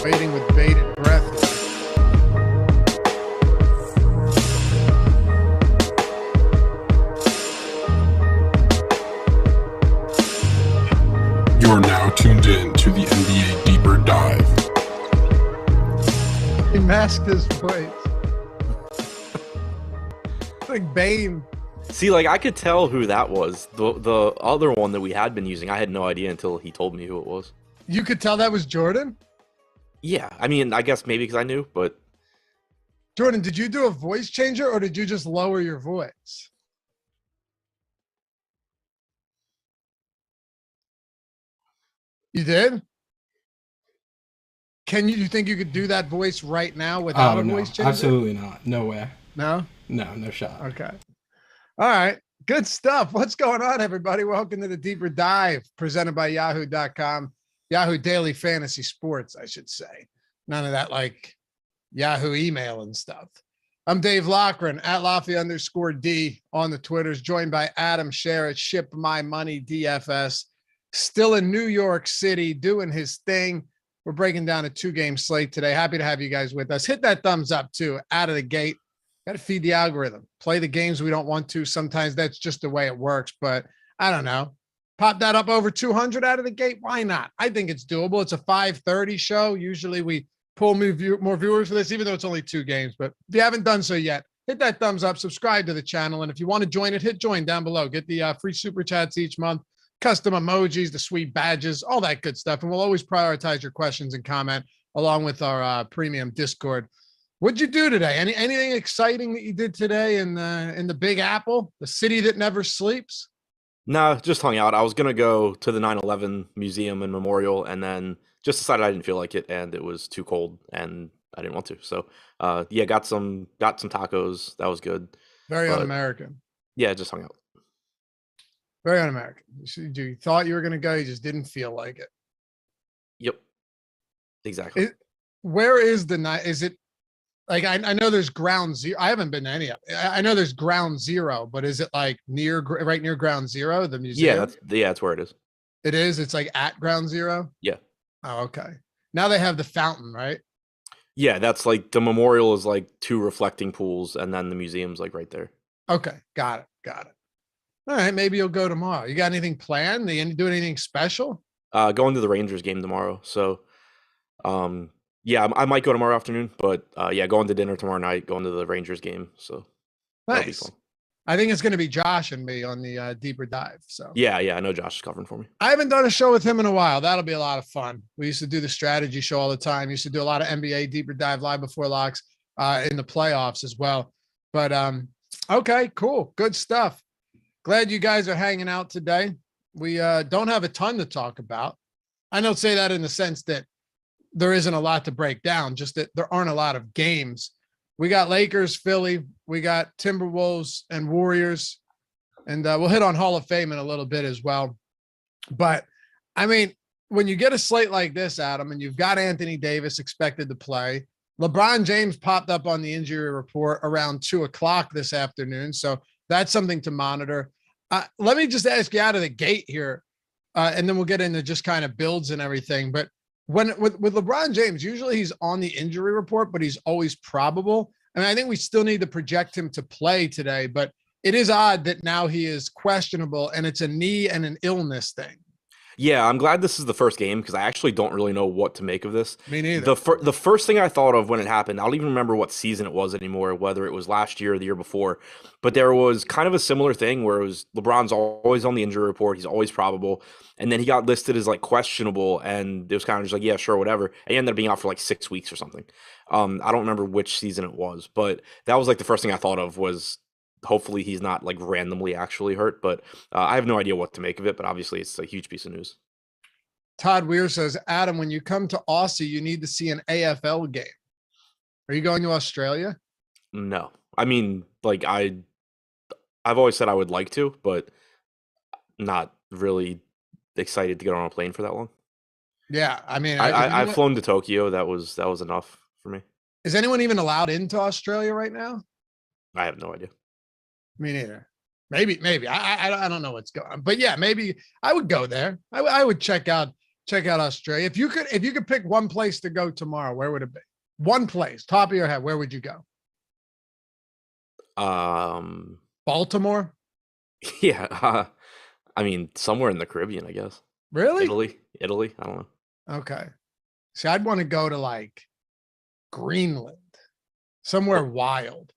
Waiting with bated breath. You are now tuned in to the NBA Deeper Dive. He masked his voice. Like Bane. See, like I could tell who that was. The other one that we had been using, I had no idea until he told me who it was. You could tell that was Jordan? Yeah, I mean, I guess maybe because I knew, but Jordan, did you do a voice changer or did you just lower your voice? You did? You think you could do that voice right now without a voice changer? Absolutely not. No way. No? No shot. Okay. All right. Good stuff. What's going on, everybody? Welcome to the Deeper Dive presented by yahoo.com. Yahoo Daily Fantasy Sports, I should say. None of that like Yahoo email and stuff. I'm Dave Loughran at Lafay_D on the Twitters, joined by Adam Scherer, Ship My Money DFS, still in New York City doing his thing. We're breaking down a 2-game slate today. Happy to have you guys with us. Hit that thumbs up too, out of the gate. Got to feed the algorithm. Play the games we don't want to. Sometimes that's just the way it works, but I don't know. Pop that up over 200 out of the gate. Why not? I think it's doable. It's a 5:30 show. Usually we pull more viewers for this, even though it's only 2 games. But if you haven't done so yet, hit that thumbs up, subscribe to the channel. And if you want to join it, hit join down below. Get the free super chats each month, custom emojis, the sweet badges, all that good stuff. And we'll always prioritize your questions and comment along with our premium Discord. What'd you do today? Anything exciting that you did today in the Big Apple, the city that never sleeps? no, just hung out. I was gonna go to the 9/11 museum and memorial, and then just decided I didn't feel like it, and it was too cold, and I didn't want to. So, yeah, got some tacos. That was good. Very un-American. Yeah, just hung out. Very un-American. You thought you were going to go, you just didn't feel like it. Yep, exactly. Where is the night? Is it like I know there's ground zero. I haven't been to any of it. I know there's ground zero, but is it like right near ground zero, the museum? Yeah, that's where it is. It is. It's like at ground zero. Yeah. Oh, okay. Now they have the fountain, right? Yeah, that's like the memorial is like 2 reflecting pools, and then the museum's like right there. Okay, got it. All right, maybe you'll go tomorrow. You got anything planned? You do anything special? Going to the Rangers game tomorrow. So, yeah, I might go tomorrow afternoon, but yeah, going to dinner tomorrow night, going to the Rangers game. So that'll be fun. I think it's going to be Josh and me on the Deeper Dive. So yeah, I know Josh is covering for me. I haven't done a show with him in a while. That'll be a lot of fun. We used to do the strategy show all the time. Used to do a lot of NBA Deeper Dive live before locks in the playoffs as well. But okay, cool, good stuff. Glad you guys are hanging out today. We don't have a ton to talk about. I don't say that in the sense that there isn't a lot to break down, just that there aren't a lot of games. We got Lakers, Philly, we got Timberwolves and Warriors. And we'll hit on Hall of Fame in a little bit as well. But I mean, when you get a slate like this, Adam, and you've got Anthony Davis expected to play, LeBron James popped up on the injury report around 2:00 this afternoon. So that's something to monitor. Let me just ask you out of the gate here, and then we'll get into just kind of builds and everything. But with LeBron James, usually he's on the injury report, but he's always probable. I mean, I think we still need to project him to play today, but it is odd that now he is questionable and it's a knee and an illness thing. Yeah, I'm glad this is the first game because I actually don't really know what to make of this. Me neither. The first thing I thought of when it happened, I don't even remember what season it was anymore, whether it was last year or the year before, but there was kind of a similar thing where it was LeBron's always on the injury report, he's always probable, and then he got listed as like questionable, and it was kind of just like, yeah, sure, whatever. And he ended up being out for like 6 weeks or something. I don't remember which season it was, but that was like the first thing I thought of was hopefully he's not like randomly actually hurt, but I have no idea what to make of it, but obviously it's a huge piece of news. Todd Weir says, Adam, when you come to Aussie, you need to see an AFL game. Are you going to Australia? No. I mean, like I've always said I would like to, but not really excited to get on a plane for that long. Yeah, I mean, I've flown to Tokyo. That was enough for me. Is anyone even allowed into Australia right now? I have no idea. Me neither. Maybe. I don't know what's going on, but yeah, maybe I would go there. I would check out Australia. If you could pick one place to go tomorrow, where would it be? One place, top of your head, where would you go? Baltimore? Yeah. I mean, somewhere in the Caribbean, I guess. Really? Italy. I don't know. Okay. See, I'd want to go to like Greenland, somewhere wild.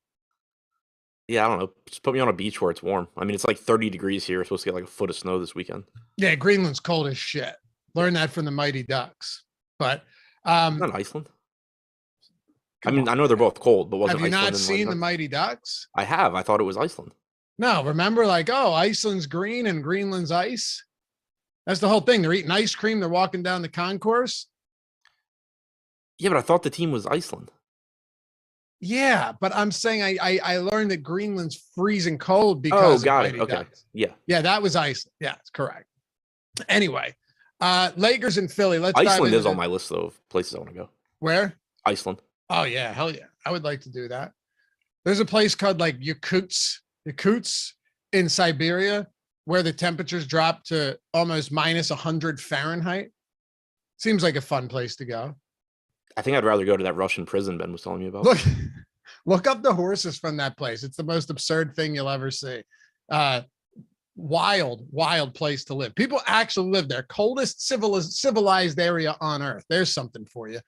Yeah, I don't know. Just put me on a beach where it's warm. I mean, it's like 30 degrees here. We're supposed to get like a foot of snow this weekend. Yeah, Greenland's cold as shit. Learn that from the Mighty Ducks. But not Iceland. I mean, I know they're both cold, but wasn't Have you Iceland not seen the Mighty Ducks? I have. I thought it was Iceland. No, remember, like, oh, Iceland's green and Greenland's ice. That's the whole thing. They're eating ice cream. They're walking down the concourse. Yeah, but I thought the team was Iceland. Yeah, but I'm saying I learned that Greenland's freezing cold because got it. Okay. Ducks. Yeah, that was Iceland. Yeah, it's correct. Anyway, Lakers and Philly. Iceland is on my list though of places I want to go. Where? Iceland. Oh yeah, hell yeah. I would like to do that. There's a place called like Yakutsk in Siberia where the temperatures drop to almost minus 100 Fahrenheit. Seems like a fun place to go. I think I'd rather go to that Russian prison Ben was telling me about. Look up the horses from that place. It's the most absurd thing you'll ever see. Wild place to live. People actually live there. Coldest civilized area on earth. There's something for you.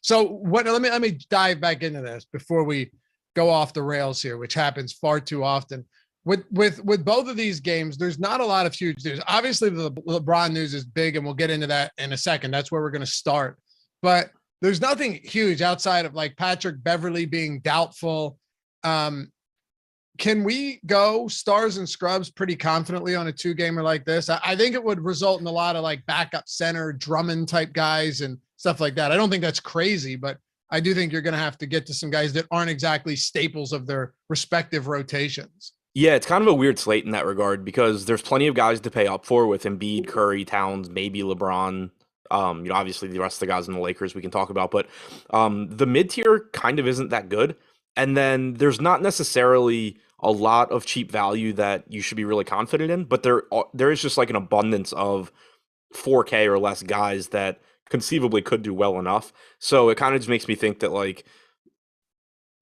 So let me dive back into this before we go off the rails here, which happens far too often. With both of these games, there's not a lot of huge news. Obviously, the LeBron news is big, and we'll get into that in a second. That's where we're going to start. But there's nothing huge outside of like Patrick Beverley being doubtful. Can we go stars and scrubs pretty confidently on a 2-gamer like this? I think it would result in a lot of like backup center Drummond type guys and stuff like that. I don't think that's crazy, but I do think you're going to have to get to some guys that aren't exactly staples of their respective rotations. Yeah, it's kind of a weird slate in that regard because there's plenty of guys to pay up for with Embiid, Curry, Towns, maybe LeBron. Obviously the rest of the guys in the Lakers we can talk about, but the mid tier kind of isn't that good. And then there's not necessarily a lot of cheap value that you should be really confident in, but there is just like an abundance of 4K or less guys that conceivably could do well enough. So it kind of just makes me think that like,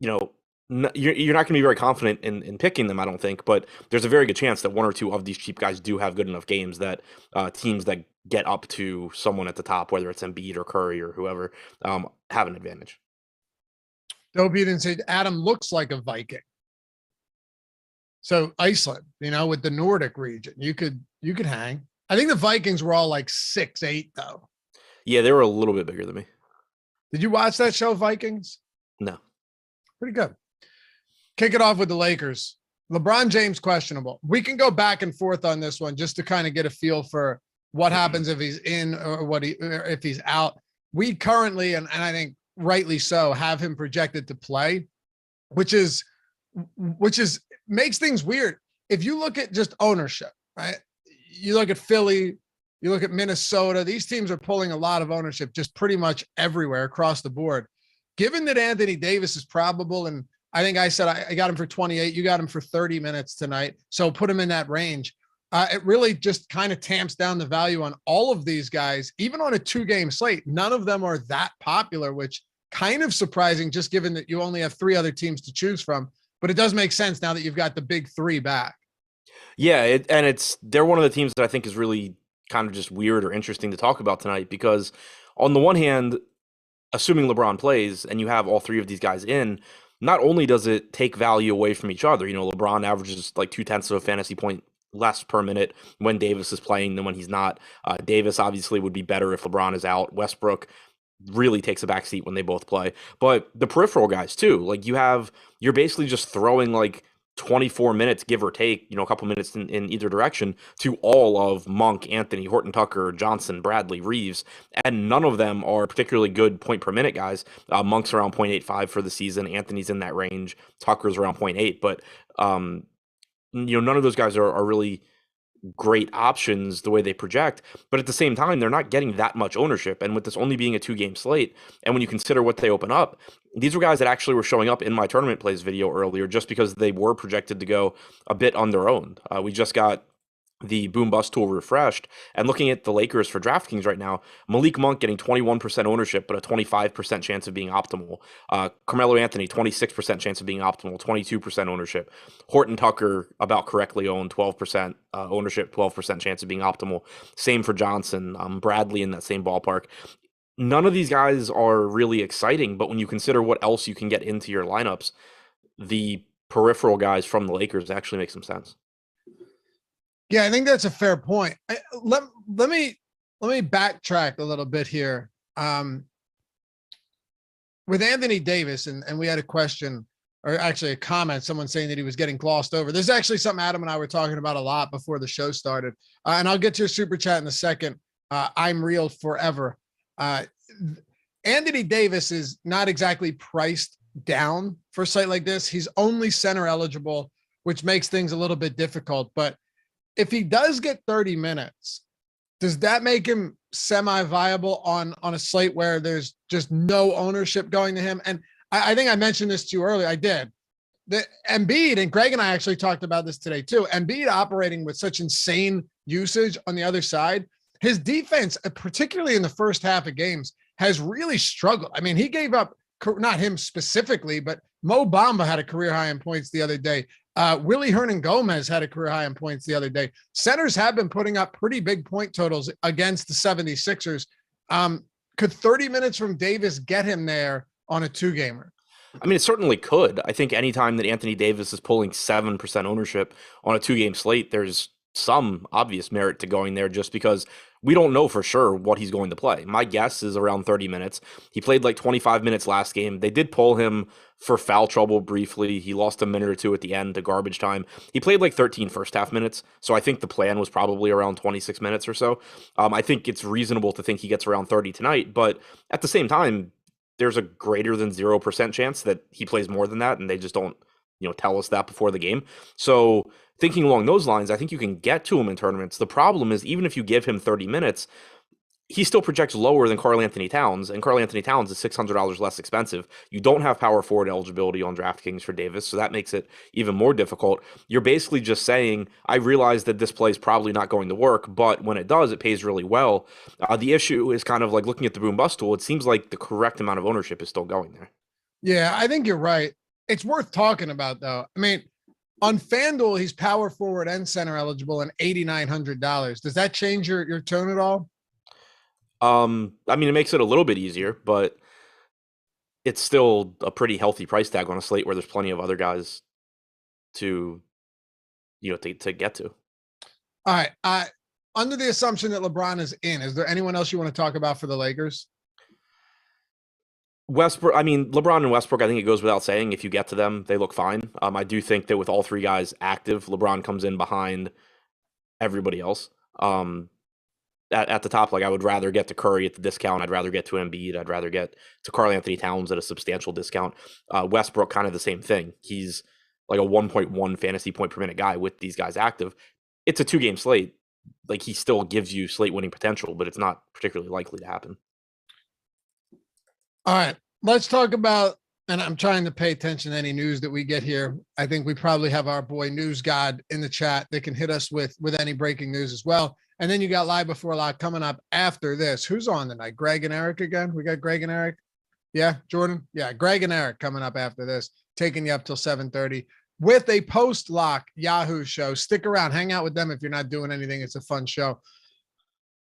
you're not going to be very confident in picking them, I don't think, but there's a very good chance that one or two of these cheap guys do have good enough games that teams that get up to someone at the top, whether it's Embiid or Curry or whoever, have an advantage. Dopey didn't say Adam looks like a Viking. So Iceland, with the Nordic region, you could hang. I think the Vikings were all like 6'8" though. Yeah, they were a little bit bigger than me. Did you watch that show, Vikings? No. Pretty good. Kick it off with the Lakers. LeBron James questionable. We can go back and forth on this one just to kind of get a feel for what happens if he's in or if he's out. We currently, and I think rightly so, have him projected to play, which is makes things weird. if you look at just ownership, right? You look at Philly, you look at Minnesota, these teams are pulling a lot of ownership just pretty much everywhere across the board. Given that Anthony Davis is probable, and I think I said I got him for 28, you got him for 30 minutes tonight, so put him in that range. It really just kind of tamps down the value on all of these guys, even on a 2-game slate. None of them are that popular, which kind of surprising just given that you only have 3 other teams to choose from. But it does make sense now that you've got the big 3 back. Yeah, they're one of the teams that I think is really kind of just weird or interesting to talk about tonight because on the one hand, assuming LeBron plays and you have all 3 of these guys in, not only does it take value away from each other, LeBron averages like 0.2 of a fantasy point less per minute when Davis is playing than when he's not. Davis obviously would be better if LeBron is out. Westbrook really takes a backseat when they both play. But the peripheral guys too, like you're basically just throwing like 24 minutes, give or take, a couple minutes in either direction to all of Monk, Anthony, Horton Tucker, Johnson, Bradley, Reeves, and none of them are particularly good point per minute guys. Monk's around 0.85 for the season. Anthony's in that range. Tucker's around 0.8, but none of those guys are really great options the way they project, but at the same time, they're not getting that much ownership. And with this only being a 2-game slate, and when you consider what they open up, these were guys that actually were showing up in my tournament plays video earlier just because they were projected to go a bit on their own. We just got the boom bust tool refreshed, and looking at the Lakers for DraftKings right now, Malik Monk getting 21% ownership, but a 25% chance of being optimal. Carmelo Anthony, 26% chance of being optimal, 22% ownership. Horton Tucker, about correctly owned, 12% ownership, 12% chance of being optimal. Same for Johnson. Bradley in that same ballpark. None of these guys are really exciting, but when you consider what else you can get into your lineups, the peripheral guys from the Lakers actually make some sense. Yeah, I think that's a fair point. Let me backtrack a little bit here. With Anthony Davis, and we had a question, or actually a comment, someone saying that he was getting glossed over. There's actually something Adam and I were talking about a lot before the show started. And I'll get to your super chat in a second. I'm real forever. Anthony Davis is not exactly priced down for a site like this. He's only center eligible, which makes things a little bit difficult. But if he does get 30 minutes, does that make him semi-viable on a slate where there's just no ownership going to him? And I think I mentioned this to you earlier. I did. The Embiid, and Greg and I actually talked about this today too. Embiid operating with such insane usage on the other side. His defense, particularly in the first half of games, has really struggled. I mean, he gave up, not him specifically, but Mo Bamba had a career high in points the other day. Willie Hernan-Gomez had a career high in points the other day. Centers have been putting up pretty big point totals against the 76ers. Could 30 minutes from Davis get him there on a 2-gamer? I mean, it certainly could. I think anytime that Anthony Davis is pulling 7% ownership on a 2-game slate, there's some obvious merit to going there just because we don't know for sure what he's going to play. My guess is around 30 minutes. He played like 25 minutes last game. They did pull him for foul trouble briefly. He lost a minute or two at the end to garbage time. He played like 13 first half minutes. So I think the plan was probably around 26 minutes or so. I think it's reasonable to think he gets around 30 tonight. But at the same time, there's a greater than 0% chance that he plays more than that. And they just don't, tell us that before the game. So thinking along those lines, I think you can get to him in tournaments. The problem is, even if you give him 30 minutes, he still projects lower than Karl-Anthony Towns, and Karl-Anthony Towns is $600 less expensive. You don't have power forward eligibility on DraftKings for Davis, so that makes it even more difficult. You're basically just saying, I realize that this play is probably not going to work, but when it does, it pays really well. The issue is kind of like looking at the boom bust tool. It seems like the correct amount of ownership is still going there. Yeah, I think you're right. It's worth talking about, though. I mean, on FanDuel, he's power forward and center eligible and $8,900. Does that change your tone at all? I mean, it makes it a little bit easier, but it's still a pretty healthy price tag on a slate where there's plenty of other guys to get to. All right. Under the assumption that LeBron is in, is there anyone else you want to talk about for the Lakers? Westbrook, I mean, LeBron and Westbrook, I think it goes without saying, if you get to them, they look fine. I do think that with all 3 guys active, LeBron comes in behind everybody else. At the top, like I would rather get to Curry at the discount. I'd rather get to Embiid. I'd rather get to Karl-Anthony Towns at a substantial discount. Westbrook, kind of the same thing. He's like a 1.1 fantasy point per minute guy with these guys active. It's a 2-game slate. Like, he still gives you slate winning potential, but it's not particularly likely to happen. All right, let's talk about, and I'm trying to pay attention to any news that we get here. I think we probably have our boy News God in the chat. They can hit us with any breaking news as well. And then you got Live Before Lock coming up after this. Who's on tonight? Greg and Eric again? We got Greg and Eric? Yeah, Jordan? Yeah, Greg and Eric coming up after this, taking you up till 7:30 with a post-lock Yahoo show. Stick around. Hang out with them if you're not doing anything. It's a fun show.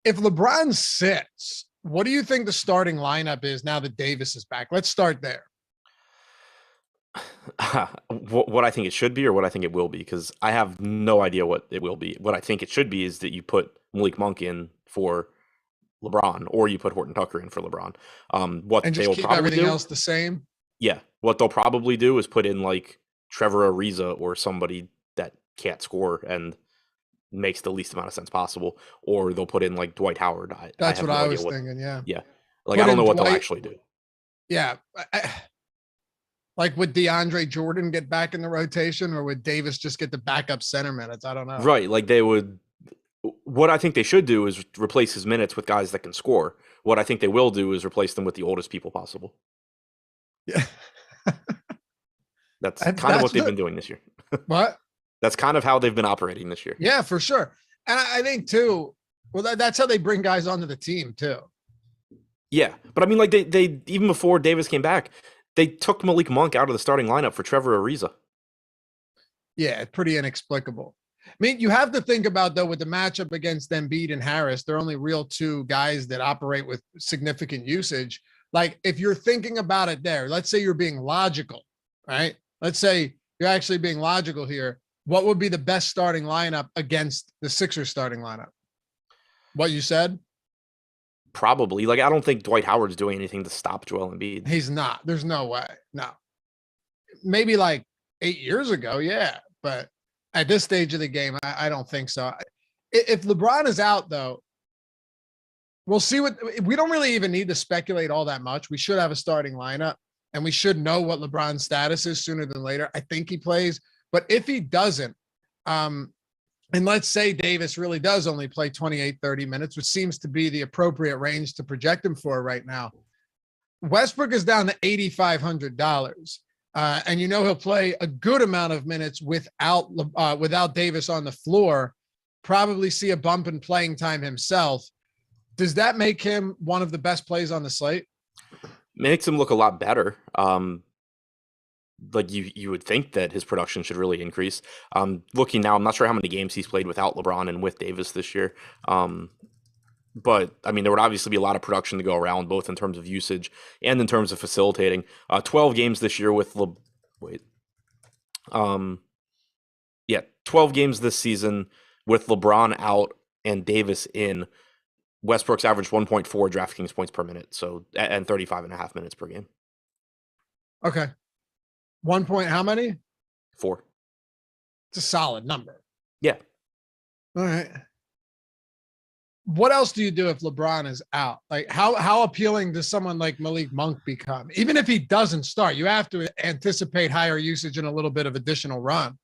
If LeBron sits, what do you think the starting lineup is now that Davis is back? Let's start there. What I think it should be or what I think it will be, because I have no idea what it will be. What I think it should be is that you put Malik Monk in for LeBron, or you put Horton Tucker in for LeBron. What And they just will keep probably everything do, else the same? yeah, what they'll probably do is put in like Trevor Ariza or somebody that can't score and makes the least amount of sense possible, or they'll put in like Dwight Howard. That's have what no I idea was thinking, yeah. Yeah, like Put I don't in know what they'll Dwight. actually do. Yeah. Like, would DeAndre Jordan get back in the rotation, or would Davis just get the backup center minutes? I don't know. Right, like they would. What I think they should do is replace his minutes with guys that can score. What I think they will do is replace them with the oldest people possible. Yeah. That's kind of what they've been doing this year. What? That's kind of how they've been operating this year. Yeah, for sure. And I think too, well, that's how they bring guys onto the team too. Yeah, but I mean, like they even before Davis came back, they took Malik Monk out of the starting lineup for Trevor Ariza. Yeah, pretty inexplicable. I mean, you have to think about, though, with the matchup against Embiid and Harris, they're only real two guys that operate with significant usage. Like, if you're thinking about it there, let's say you're being logical, right? Let's say you're actually being logical here. What would be the best starting lineup against the Sixers starting lineup? What you said? Probably. Like, I don't think Dwight Howard's doing anything to stop Joel Embiid. He's not. There's no way. No. Maybe like 8 years ago, yeah. But at this stage of the game, I don't think so. If LeBron is out, though, we'll see what we don't really even need to speculate all that much. We should have a starting lineup, and we should know what LeBron's status is sooner than later. I think he plays, but if he doesn't, and let's say Davis really does only play 28, 30 minutes, which seems to be the appropriate range to project him for right now. Westbrook is down to $8,500. And he'll play a good amount of minutes without Davis on the floor, probably see a bump in playing time himself. Does that make him one of the best plays on the slate? Makes him look a lot better. Like you would think that his production should really increase. Looking now, I'm not sure how many games he's played without LeBron and with Davis this year. But I mean, there would obviously be a lot of production to go around, both in terms of usage and in terms of facilitating. 12 games this year with 12 games this season with LeBron out and Davis in. Westbrook's averaged 1.4 DraftKings points per minute, so and 35.5 minutes per game. Okay. 1 point, how many? 4. It's a solid number. Yeah. All right. What else do you do if LeBron is out? Like, how appealing does someone like Malik Monk become? Even if he doesn't start, you have to anticipate higher usage and a little bit of additional run.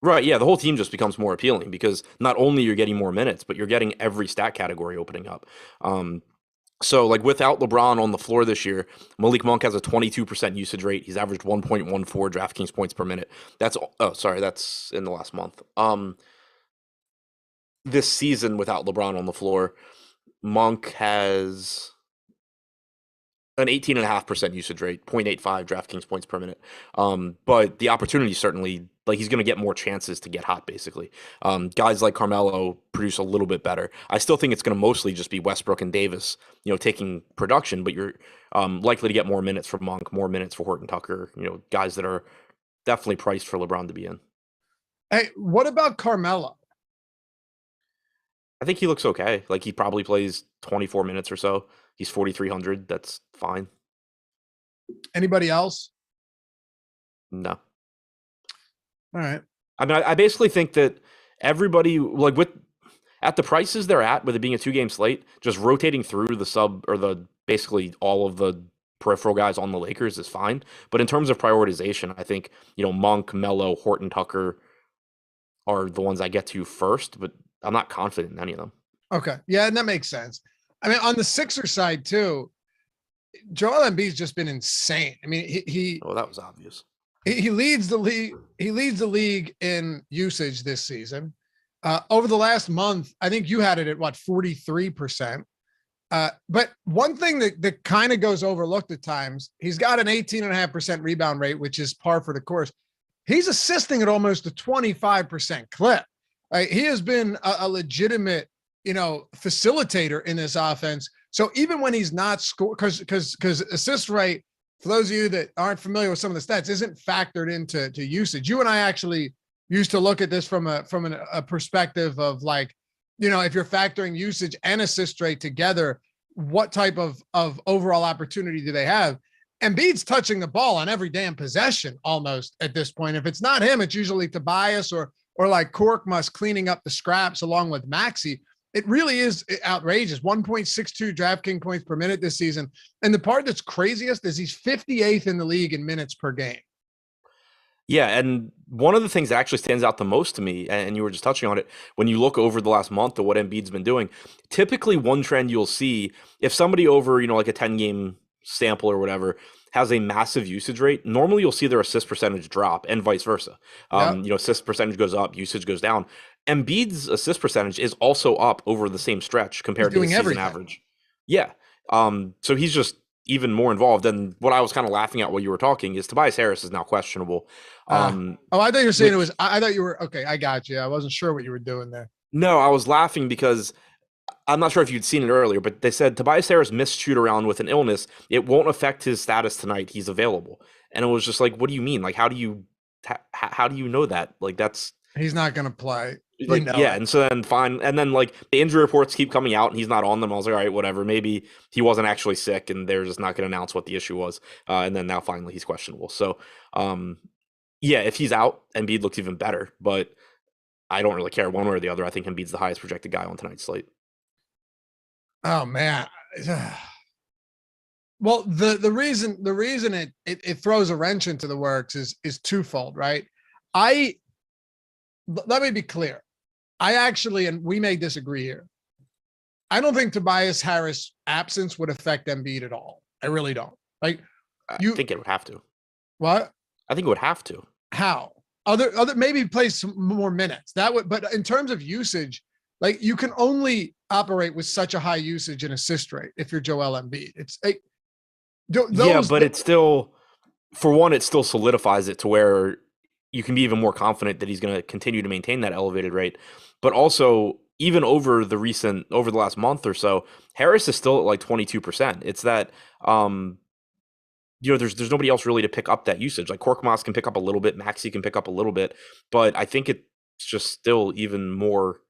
Right, yeah, the whole team just becomes more appealing because not only you're getting more minutes, but you're getting every stat category opening up. So, like, without LeBron on the floor this year, Malik Monk has a 22% usage rate. He's averaged 1.14 DraftKings points per minute. That's in the last month. This season, without LeBron on the floor, Monk has an 18.5% usage rate, 0.85 DraftKings points per minute. But the opportunity certainly, like, he's going to get more chances to get hot, basically. Guys like Carmelo produce a little bit better. I still think it's going to mostly just be Westbrook and Davis, taking production, but you're likely to get more minutes from Monk, more minutes for Horton Tucker, guys that are definitely priced for LeBron to be in. Hey, what about Carmelo? I think he looks okay. Like, he probably plays 24 minutes or so. He's 4,300. That's fine. Anybody else? No. All right. I mean, I basically think that everybody, like, at the prices they're at, with it being a 2-game slate, just rotating through the basically all of the peripheral guys on the Lakers is fine. But in terms of prioritization, I think, Monk, Melo, Horton Tucker are the ones I get to first, but I'm not confident in any of them. Okay. Yeah, and that makes sense. I mean, on the Sixers side too, Joel Embiid's just been insane. I mean, Oh, that was obvious. He leads the league. He leads the league in usage this season. Over the last month, I think you had it at 43%. But one thing that kind of goes overlooked at times, he's got an 18.5% rebound rate, which is par for the course. He's assisting at almost a 25% clip. He has been a legitimate, facilitator in this offense. So even when he's not score, because assist rate, for those of you that aren't familiar with some of the stats, isn't factored into usage. You and I actually used to look at this from a perspective of like, if you're factoring usage and assist rate together, what type of overall opportunity do they have? Embiid's touching the ball on every damn possession almost at this point. If it's not him, it's usually Tobias or like Korkmus cleaning up the scraps along with Maxey. It really is outrageous. 1.62 DraftKings points per minute this season. And the part that's craziest is he's 58th in the league in minutes per game. Yeah, and one of the things that actually stands out the most to me, and you were just touching on it, when you look over the last month at what Embiid's been doing, typically one trend you'll see, if somebody over, like a 10-game sample or whatever, has a massive usage rate, normally you'll see their assist percentage drop and vice versa. Assist percentage goes up, usage goes down. Embiid's assist percentage is also up over the same stretch compared to the season average. Yeah. So he's just even more involved. And what I was kind of laughing at while you were talking is Tobias Harris is now questionable. I thought you were saying I thought you were, okay, I got you. I wasn't sure what you were doing there. No, I was laughing because I'm not sure if you'd seen it earlier, but they said Tobias Harris missed shoot around with an illness. It won't affect his status tonight. He's available. And it was just like, what do you mean? Like, how do you know that? Like, he's not going to play. Like, yeah. And so then fine. And then like the injury reports keep coming out and he's not on them. I was like, all right, whatever. Maybe he wasn't actually sick and they're just not going to announce what the issue was. And then now finally he's questionable. So, yeah, if he's out, Embiid looks even better, but I don't really care one way or the other. I think Embiid's the highest projected guy on tonight's slate. Oh man. Well, the reason it throws a wrench into the works is twofold, right? Let me be clear. I actually, and we may disagree here, I don't think Tobias Harris' absence would affect Embiid at all. I really don't. Like, I think it would have to. What? I think it would have to. How? Other maybe play some more minutes. That would, but in terms of usage, like you can only operate with such a high usage and assist rate if you're Joel Embiid. It's like, it still, for one, it still solidifies it to where you can be even more confident that he's going to continue to maintain that elevated rate. But also, even over the last month or so, Harris is still at like 22%. It's that, there's nobody else really to pick up that usage. Like Korkmas can pick up a little bit, Maxey can pick up a little bit, but I think it's just still even more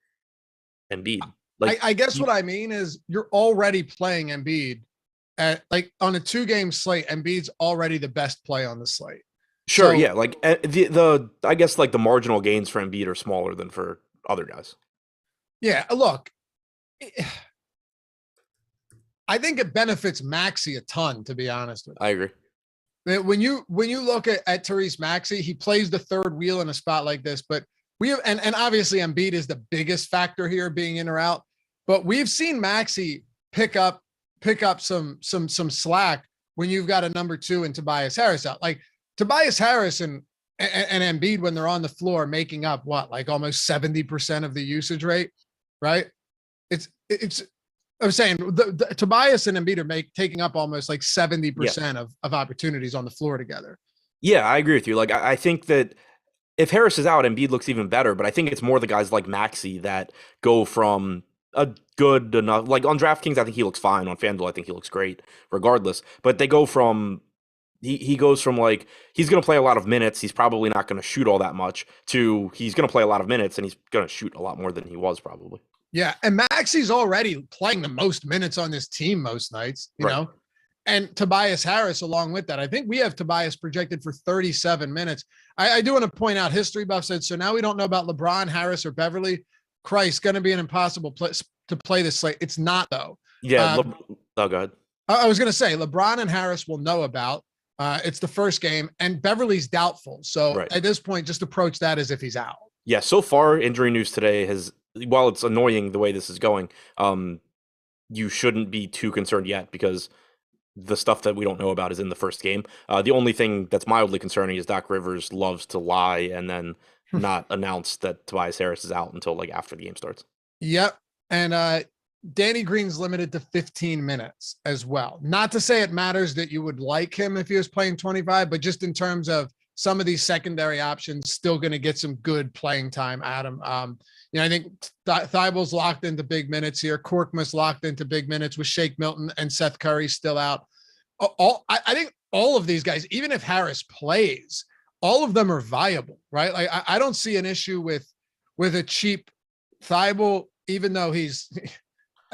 Embiid. Like, I guess what I mean is you're already playing Embiid at like on a 2-game slate. Embiid's already the best play on the slate. Sure, so, yeah. Like the I guess like the marginal gains for Embiid are smaller than for other guys. Yeah, look, I think it benefits Maxey a ton, to be honest with you. I agree. When you look at Tyrese Maxey, he plays the third wheel in a spot like this, but we have and obviously Embiid is the biggest factor here being in or out, but we've seen Maxey pick up some slack when you've got a number 2 and Tobias Harris out. Like Tobias Harris and Embiid, when they're on the floor, making up like almost 70% of the usage rate, right? It's I'm saying the Tobias and Embiid are taking up almost like 70% of opportunities on the floor together. Yeah, I agree with you. Like I think that if Harris is out, Embiid looks even better, but I think it's more the guys like Maxey that go from a good enough, like on DraftKings, I think he looks fine. On FanDuel, I think he looks great regardless, but they go from he goes from like, he's going to play a lot of minutes. He's probably not going to shoot all that much to he's going to play a lot of minutes and he's going to shoot a lot more than he was probably. Yeah. And Maxey's already playing the most minutes on this team most nights, you know, and Tobias Harris along with that. I think we have Tobias projected for 37 minutes. I do want to point out, history buff said, so now we don't know about LeBron, Harris, or Beverly. Christ, going to be an impossible place to play this slate. It's not though. Yeah. Go ahead. I was going to say LeBron and Harris will know about. It's the first game, and Beverly's doubtful. So Right. at this point, just approach that as if he's out. Yeah, so far injury news today has, while it's annoying the way this is going, you shouldn't be too concerned yet because the stuff that we don't know about is in the first game. The only thing that's mildly concerning is Doc Rivers loves to lie and then not announce that Tobias Harris is out until like after the game starts. Yep. And Danny Green's limited to 15 minutes as well. Not to say it matters that you would like him if he was playing 25, but just in terms of some of these secondary options, still going to get some good playing time, Adam. I think Thibel's locked into big minutes here. Korkmus locked into big minutes with Shake Milton and Seth Curry still out. I think all of these guys, even if Harris plays, all of them are viable, right? Like I don't see an issue with a cheap Thibel, even though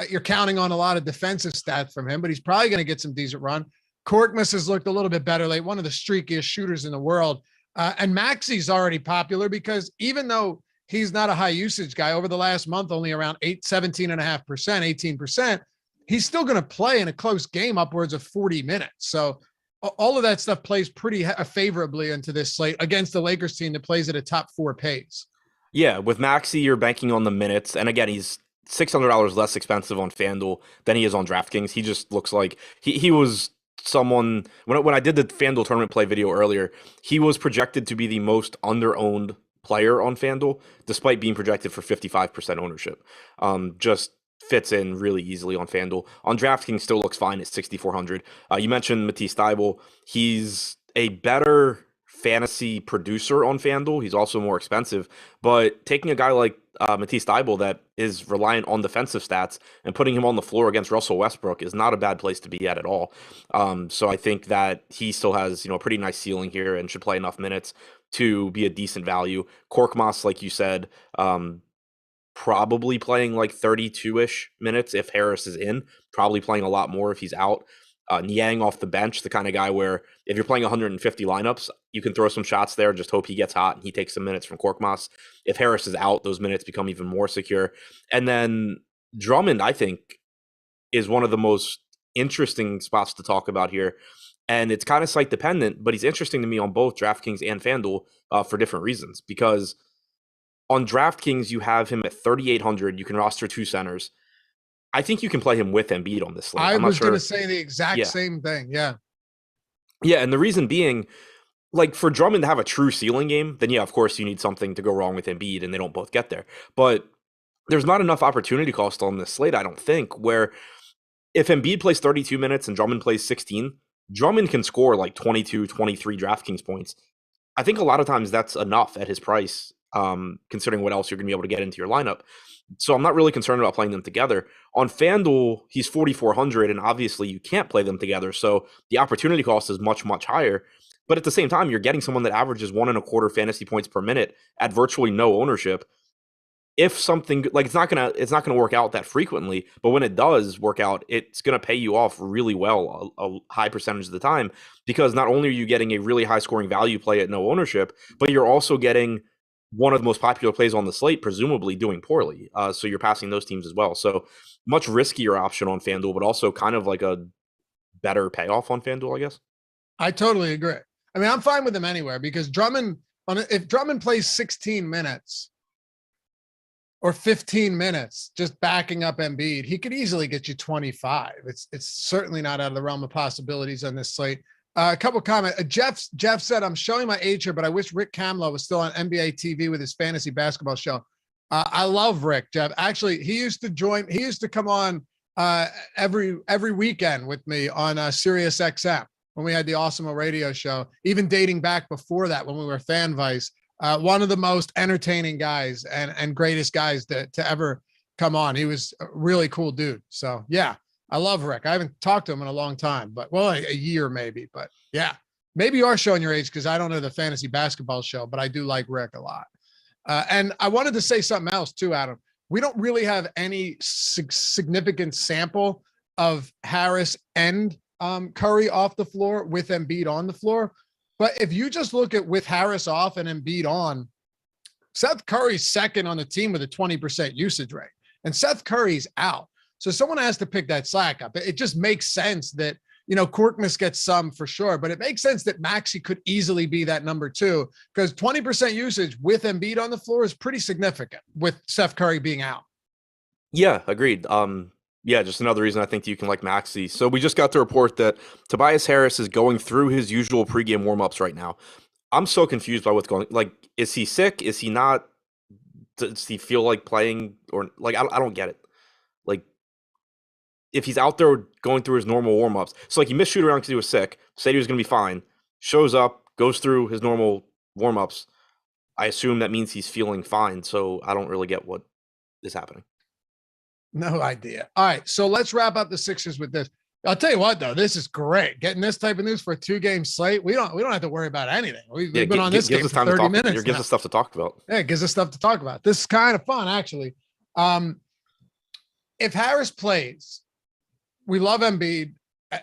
you're counting on a lot of defensive stats from him, but he's probably going to get some decent run. Korkmus has looked a little bit better late, one of the streakiest shooters in the world. And Maxi's already popular because even though he's not a high usage guy over the last month, only around 17.5%, 18%, he's still going to play in a close game upwards of 40 minutes. So all of that stuff plays pretty favorably into this slate against the Lakers team that plays at a top 4 pace. Yeah, with Maxey, you're banking on the minutes. And again, he's $600 less expensive on FanDuel than he is on DraftKings. He just looks like he was someone, when I did the FanDuel tournament play video earlier, he was projected to be the most under-owned player on FanDuel, despite being projected for 55% ownership. Just fits in really easily on FanDuel. On DraftKings, still looks fine at 6,400. You mentioned Matisse Thybulle. He's a better fantasy producer on FanDuel. He's also more expensive, but taking a guy like Matisse Thybulle that is reliant on defensive stats and putting him on the floor against Russell Westbrook is not a bad place to be at all. So I think that he still has, a pretty nice ceiling here and should play enough minutes to be a decent value. Korkmas, like you said, probably playing like 32-ish minutes if Harris is in, probably playing a lot more if he's out. Niang off the bench, the kind of guy where if you're playing 150 lineups, you can throw some shots there, just hope he gets hot and he takes some minutes from Korkmas. If Harris is out, those minutes become even more secure. And then Drummond, I think, is one of the most interesting spots to talk about here. And it's kind of site dependent, but he's interesting to me on both DraftKings and FanDuel for different reasons. Because on DraftKings, you have him at 3,800. You can roster 2 centers. I think you can play him with Embiid on this slate. I was going to say the exact same thing. Yeah. Yeah. And the reason being, like, for Drummond to have a true ceiling game, then yeah, of course you need something to go wrong with Embiid and they don't both get there. But there's not enough opportunity cost on this slate, I don't think, where if Embiid plays 32 minutes and Drummond plays 16, Drummond can score like 22, 23 DraftKings points. I think a lot of times that's enough at his price, considering what else you're going to be able to get into your lineup. So I'm not really concerned about playing them together. On FanDuel, he's 4,400, and obviously you can't play them together. So the opportunity cost is much, much higher. But at the same time, you're getting someone that averages 1.25 fantasy points per minute at virtually no ownership. If something like it's not gonna work out that frequently, but when it does work out, it's gonna pay you off really well a high percentage of the time, because not only are you getting a really high scoring value play at no ownership, but you're also getting one of the most popular plays on the slate, presumably doing poorly. So you're passing those teams as well. So much riskier option on FanDuel, but also kind of like a better payoff on FanDuel, I guess. I totally agree. I mean, I'm fine with him anywhere because if Drummond plays 16 minutes or 15 minutes, just backing up Embiid, he could easily get you 25. It's certainly not out of the realm of possibilities on this slate. A couple comments. Jeff said, I'm showing my age here, but I wish Rick Kamlow was still on NBA TV with his fantasy basketball show. I love Rick, Jeff. Actually, he used to come on every weekend with me on Sirius XM when we had the Awesemo radio show, even dating back before that when we were Fan Vice. One of the most entertaining guys and greatest guys to ever come on. He was a really cool dude. So yeah. I love Rick. I haven't talked to him in a long time, but a year maybe. But yeah, maybe you are showing your age because I don't know the fantasy basketball show, but I do like Rick a lot. And I wanted to say something else too, Adam. We don't really have any significant sample of Harris and Curry off the floor with Embiid on the floor. But if you just look at with Harris off and Embiid on, Seth Curry's second on the team with a 20% usage rate, and Seth Curry's out. So someone has to pick that slack up. It just makes sense that, Korkmus gets some for sure, but it makes sense that Maxey could easily be that number 2 because 20% usage with Embiid on the floor is pretty significant with Steph Curry being out. Yeah, agreed. Yeah, just another reason I think you can like Maxey. So we just got the report that Tobias Harris is going through his usual pregame warmups right now. I'm so confused by what's going. Like, is he sick? Is he not? Does he feel like playing? Or like, I don't get it. Like, if he's out there going through his normal warmups, so like he missed shoot around because he was sick, said he was going to be fine, shows up, goes through his normal warmups. I assume that means he's feeling fine. So I don't really get what is happening. No idea. All right, so let's wrap up the Sixers with this. I'll tell you what, though, this is great. Getting this type of news for a 2-game slate, we don't have to worry about anything. We've been on this game for 30 minutes. It gives us stuff to talk about. Yeah, it gives us stuff to talk about. This is kind of fun, actually. If Harris plays, we love Embiid.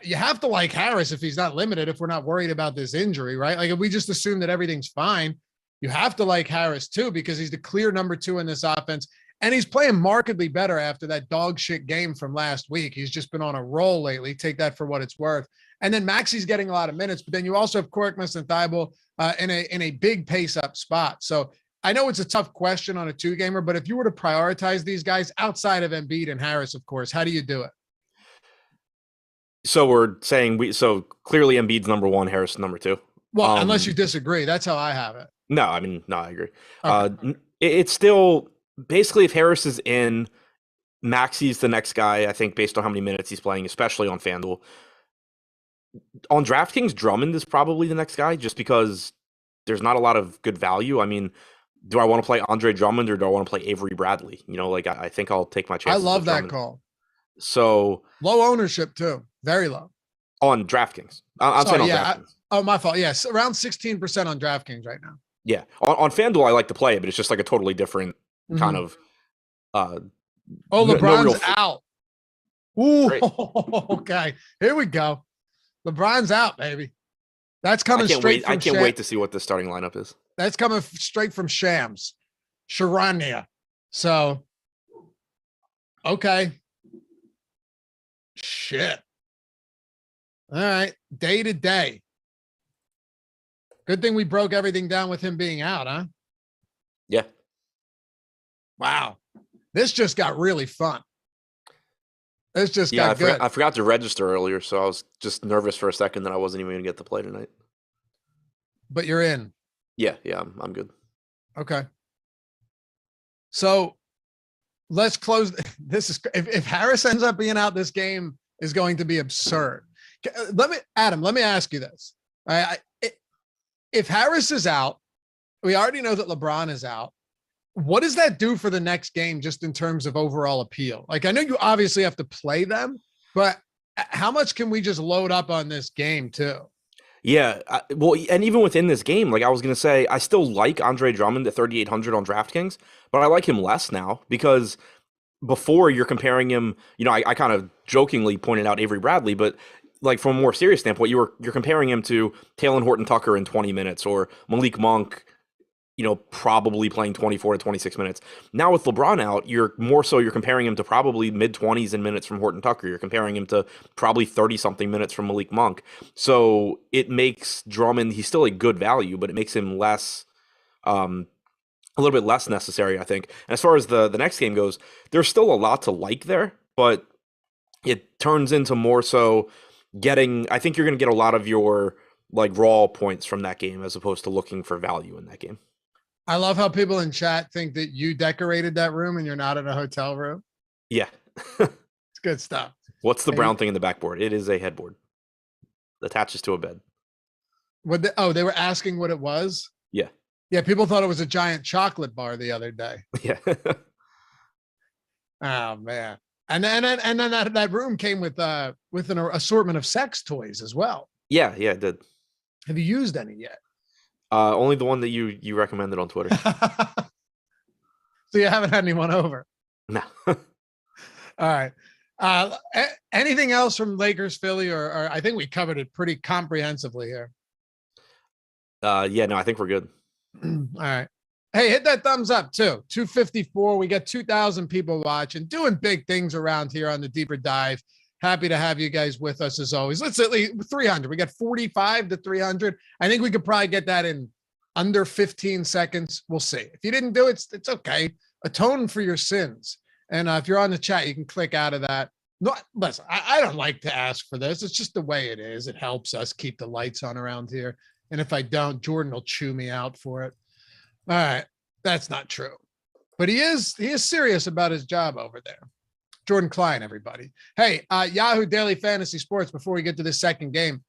You have to like Harris if he's not limited, if we're not worried about this injury, right? Like if we just assume that everything's fine, you have to like Harris too, because he's the clear number 2 in this offense. And he's playing markedly better after that dog shit game from last week. He's just been on a roll lately. Take that for what it's worth. And then Maxey's getting a lot of minutes, but then you also have Korkmus and Thibault in a big pace up spot. So I know it's a tough question on a 2-gamer, but if you were to prioritize these guys outside of Embiid and Harris, of course, how do you do it? So we're saying so clearly Embiid's number 1, Harris number 2. Well, unless you disagree, that's how I have it. No, I mean, no, I agree. Okay. It's still basically if Harris is in, Maxey's the next guy, I think, based on how many minutes he's playing, especially on FanDuel. On DraftKings, Drummond is probably the next guy just because there's not a lot of good value. I mean, do I want to play Andre Drummond or do I want to play Avery Bradley? Like I think I'll take my chances. I love that call. So low ownership too. Very low. On DraftKings. I'm saying on DraftKings. Oh, my fault. Yes. Around 16% on DraftKings right now. Yeah. On FanDuel, I like to play it, but it's just like a totally different kind of LeBron's out. Ooh, Great. Okay. Here we go. LeBron's out, baby. That's coming straight from I can't wait to see what the starting lineup is. That's coming straight from Shams. Sharania. So, okay. Shit. All right. Day to day. Good thing we broke everything down with him being out, huh? Yeah. Wow. This just got really fun. This just got good. I forgot to register earlier, so I was just nervous for a second that I wasn't even going to get to play tonight. But you're in. Yeah, I'm good. Okay. So let's close. This is if Harris ends up being out, this game is going to be absurd. Adam, let me ask you this. If Harris is out, we already know that LeBron is out. What does that do for the next game just in terms of overall appeal? Like, I know you obviously have to play them, but how much can we just load up on this game too? Yeah, well, and even within this game, like I was going to say, I still like Andre Drummond at 3,800 on DraftKings, but I like him less now because before you're comparing him, I kind of jokingly pointed out Avery Bradley, but like from a more serious standpoint, you're comparing him to Talen Horton-Tucker in 20 minutes or Malik Monk, probably playing 24 to 26 minutes. Now with LeBron out, you're comparing him to probably mid-20s in minutes from Horton-Tucker. You're comparing him to probably 30-something minutes from Malik Monk. So it makes Drummond, he's still a good value, but it makes him less, a little bit less necessary, I think. And as far as the next game goes, there's still a lot to like there, but it turns into more so I think you're going to get a lot of your like raw points from that game as opposed to looking for value in that game. I love how people in chat think that you decorated that room and you're not in a hotel room. Yeah. It's good stuff. What's the brown thing in the backboard? It is a headboard. Attaches to a bed. They were asking what it was? Yeah. Yeah, people thought it was a giant chocolate bar the other day. Yeah. Oh man. And then that room came with an assortment of sex toys as well. Yeah, it did. Have you used any yet? Only the one that you recommended on Twitter. So you haven't had anyone over? No. All right. Anything else from Lakers, Philly, or I think we covered it pretty comprehensively here. Yeah, no, I think we're good. All right. Hey, hit that thumbs up too. 254. We got 2,000 people watching, doing big things around here on the Deeper Dive. Happy to have you guys with us as always. Let's at least 300. We got 45 to 300. I think we could probably get that in under 15 seconds. We'll see. If you didn't do it, it's okay. Atone for your sins. And if you're on the chat, you can click out of that. No, listen, I don't like to ask for this. It's just the way it is. It helps us keep the lights on around here. And if I don't, Jordan will chew me out for it. All right. That's not true. But he is serious about his job over there. Jordan Klein, everybody. Hey, Yahoo Daily Fantasy Sports, before we get to this second game,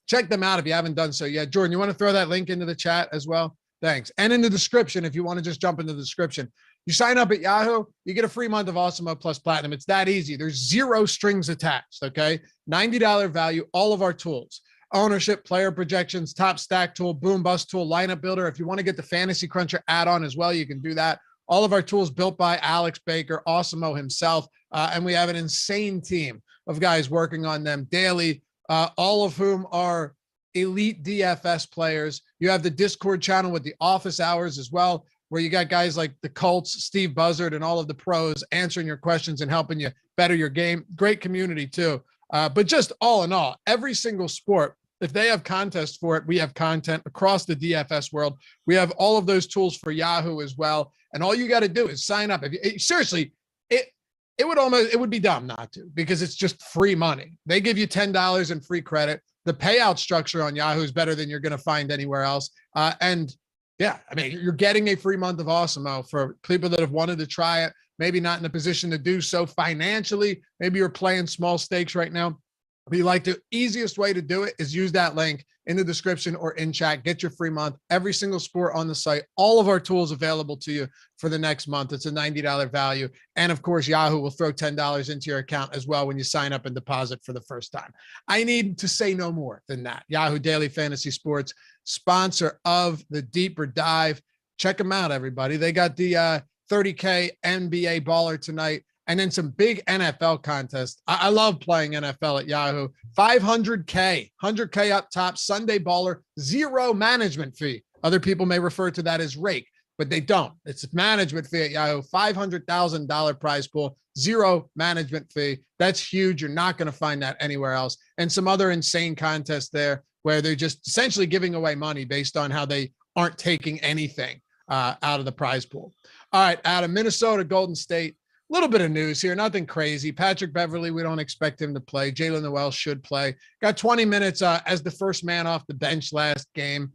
check them out if you haven't done so yet. Jordan, you want to throw that link into the chat as well? Thanks. And in the description, if you want to just jump into the description. You sign up at Yahoo, you get a free month of Awesemo plus Platinum. It's that easy. There's zero strings attached, okay? $90 value, all of our tools. Ownership, player projections, top stack tool, boom bust tool, lineup builder. If you want to get the Fantasy Cruncher add-on as well, you can do that. All of our tools built by Alex Baker, Awesemo himself. And we have an insane team of guys working on them daily, all of whom are elite DFS players. You have the Discord channel with the office hours as well, where you got guys like the Colts, Steve Buzzard, and all of the pros answering your questions and helping you better your game. Great community too. But just all in all, every single sport, if they have contests for it, we have content across the DFS world. We have all of those tools for Yahoo as well. And all you got to do is sign up. If you, seriously, it would be dumb not to, because it's just free money. They give you $10 in free credit. The payout structure on Yahoo is better than you're going to find anywhere else. And yeah, I mean, you're getting a free month of Awesemo for people that have wanted to try it, maybe not in a position to do so financially. Maybe you're playing small stakes right now. But you like the easiest way to do it is use that link in the description or in chat. Get your free month. Every single sport on the site, all of our tools available to you for the next month. It's a $90 value. And of course, Yahoo will throw $10 into your account as well when you sign up and deposit for the first time. I need to say no more than that. Yahoo Daily Fantasy Sports, sponsor of the Deeper Dive. Check them out, everybody. They got the 30K NBA baller tonight. And then some big NFL contests. I love playing NFL at Yahoo. 500K, 100K up top, Sunday baller, zero management fee. Other people may refer to that as rake, but they don't. It's a management fee at Yahoo. $500,000 prize pool, zero management fee. That's huge. You're not going to find that anywhere else. And some other insane contests there where they're just essentially giving away money based on how they aren't taking anything out of the prize pool. All right, Adam, Minnesota, Golden State. Little bit of news here, nothing crazy. Patrick Beverley, we don't expect him to play. Jalen Noel should play. Got 20 minutes as the first man off the bench last game.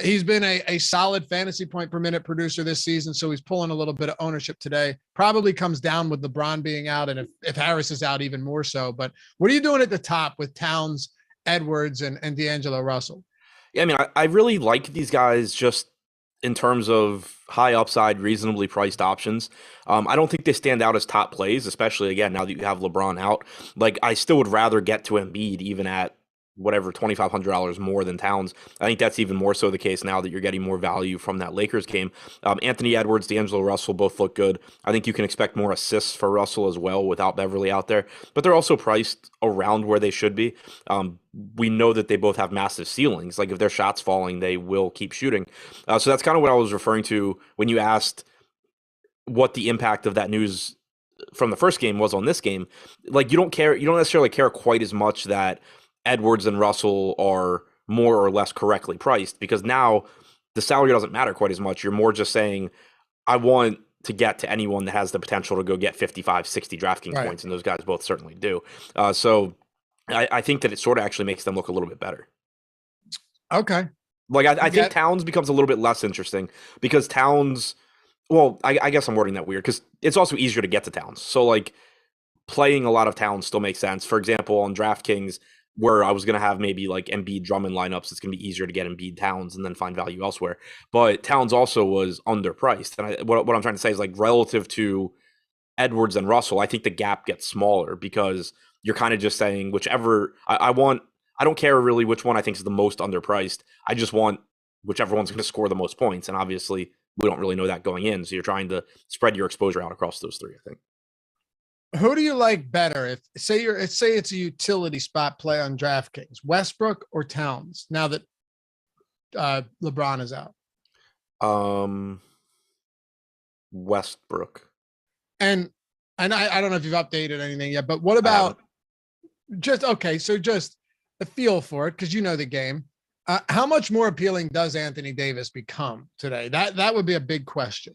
He's been a solid fantasy point per minute producer this season, so he's pulling a little bit of ownership today. Probably comes down with LeBron being out, and if Harris is out, even more so. But what are you doing at the top with Towns, Edwards, and D'Angelo Russell? Yeah, I mean, I really like these guys just in terms of high upside, reasonably priced options. I don't think they stand out as top plays, especially, again, now that you have LeBron out. Like, I still would rather get to Embiid even at whatever, $2,500 more than Towns. I think that's even more so the case now that you're getting more value from that Lakers game. Anthony Edwards, D'Angelo Russell both look good. I think you can expect more assists for Russell as well without Beverly out there, but they're also priced around where they should be. We know that they both have massive ceilings. Like, if their shots falling, they will keep shooting. So that's kind of what I was referring to when you asked what the impact of that news from the first game was on this game. Like, you don't necessarily care quite as much that Edwards and Russell are more or less correctly priced, because now the salary doesn't matter quite as much. You're more just saying, I want to get to anyone that has the potential to go get 55, 60 DraftKings points, and those guys both certainly do. So I think that it sort of actually makes them look a little bit better. Okay. Like, I think Towns becomes a little bit less interesting because Towns, well, I guess I'm wording that weird because it's also easier to get to Towns. So, like, playing a lot of Towns still makes sense. For example, on DraftKings, where I was going to have maybe like Embiid Drummond lineups, it's going to be easier to get Embiid Towns and then find value elsewhere. But Towns also was underpriced. And what I'm trying to say is, like, relative to Edwards and Russell, I think the gap gets smaller because you're kind of just saying whichever I don't care really which one I think is the most underpriced. I just want whichever one's going to score the most points. And obviously we don't really know that going in. So you're trying to spread your exposure out across those three, I think. Who do you like better? If say it's a utility spot play on DraftKings, Westbrook or Towns, now that LeBron is out? Westbrook. And I don't know if you've updated anything yet, but what about just a feel for it, because you know the game. How much more appealing does Anthony Davis become today? That would be a big question.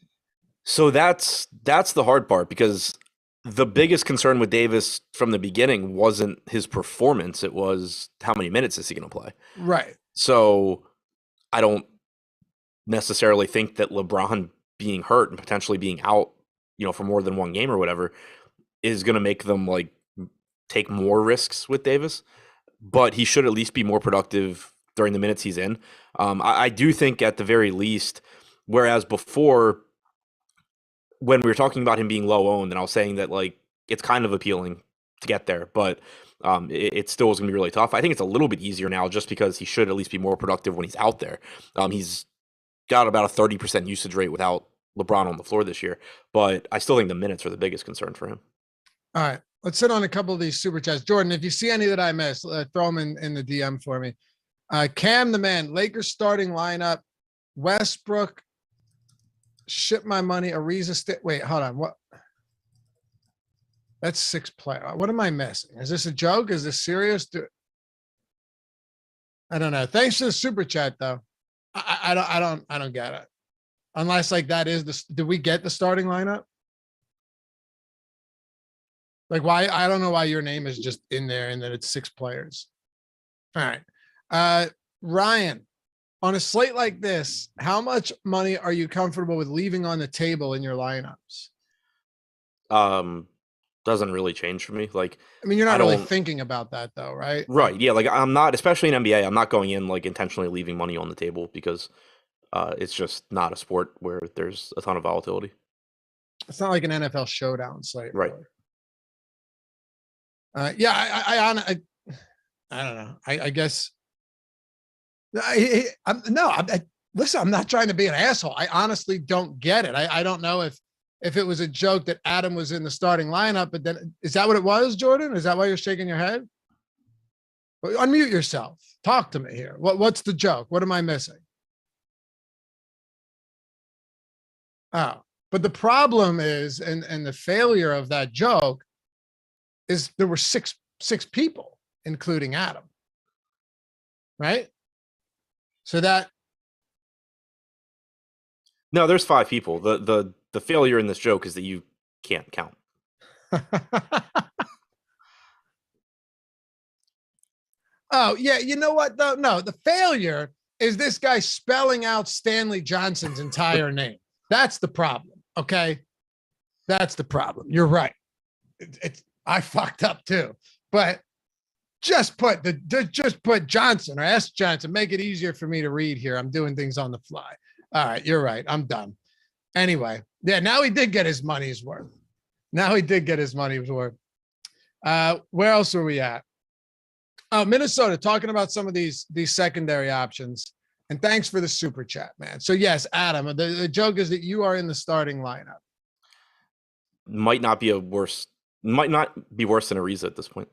So that's the hard part, because the biggest concern with Davis from the beginning wasn't his performance. It was how many minutes is he going to play? Right. So I don't necessarily think that LeBron being hurt and potentially being out, for more than one game or whatever, is going to make them like take more risks with Davis. But he should at least be more productive during the minutes he's in. I do think at the very least, whereas before, when we were talking about him being low owned, and I was saying that like it's kind of appealing to get there, but it still is going to be really tough. I think it's a little bit easier now just because he should at least be more productive when he's out there. He's got about a 30% usage rate without LeBron on the floor this year, but I still think the minutes are the biggest concern for him. All right, let's sit on a couple of these super chats. Jordan, if you see any that I missed, throw them in the DM for me. Cam the man, Lakers starting lineup, Westbrook, ship my money, Ariza. Wait, hold on. What? That's 6 player. What am I missing? Is this a joke? Is this serious? I don't know. Thanks for the super chat though. I don't get it. Unless like that is did we get the starting lineup? Like why? I don't know why your name is just in there and that it's 6 players. All right. Ryan, on a slate like this, how much money are you comfortable with leaving on the table in your lineups? Doesn't really change for me. Like, I mean, you're not really thinking about that though, right? Right. Yeah. Like I'm not, especially in NBA, I'm not going in like intentionally leaving money on the table because it's just not a sport where there's a ton of volatility. It's not like an NFL showdown slate. Right. Yeah. I don't know. I guess. Listen, I'm not trying to be an asshole. I honestly don't get it. I don't know if it was a joke that Adam was in the starting lineup, but then is that what it was, Jordan? Is that why you're shaking your head? Well, unmute yourself. Talk to me here. What's the joke? What am I missing? Oh, but the problem is, and the failure of that joke is there were six people, including Adam. Right? So that. No, there's 5 people. The failure in this joke is that you can't count. Oh, yeah. You know what, though? No, the failure is this guy spelling out Stanley Johnson's entire name. That's the problem. Okay. That's the problem. You're right. I fucked up too, but just put Johnson or S Johnson, make it easier for me to read here. I'm doing things on the fly. All right. You're right. I'm done. Anyway. Yeah. Now he did get his money's worth. Where else are we at? Oh, Minnesota, talking about some of these secondary options. And thanks for the super chat, man. So yes, Adam, the joke is that you are in the starting lineup. Might not be worse than Ariza at this point.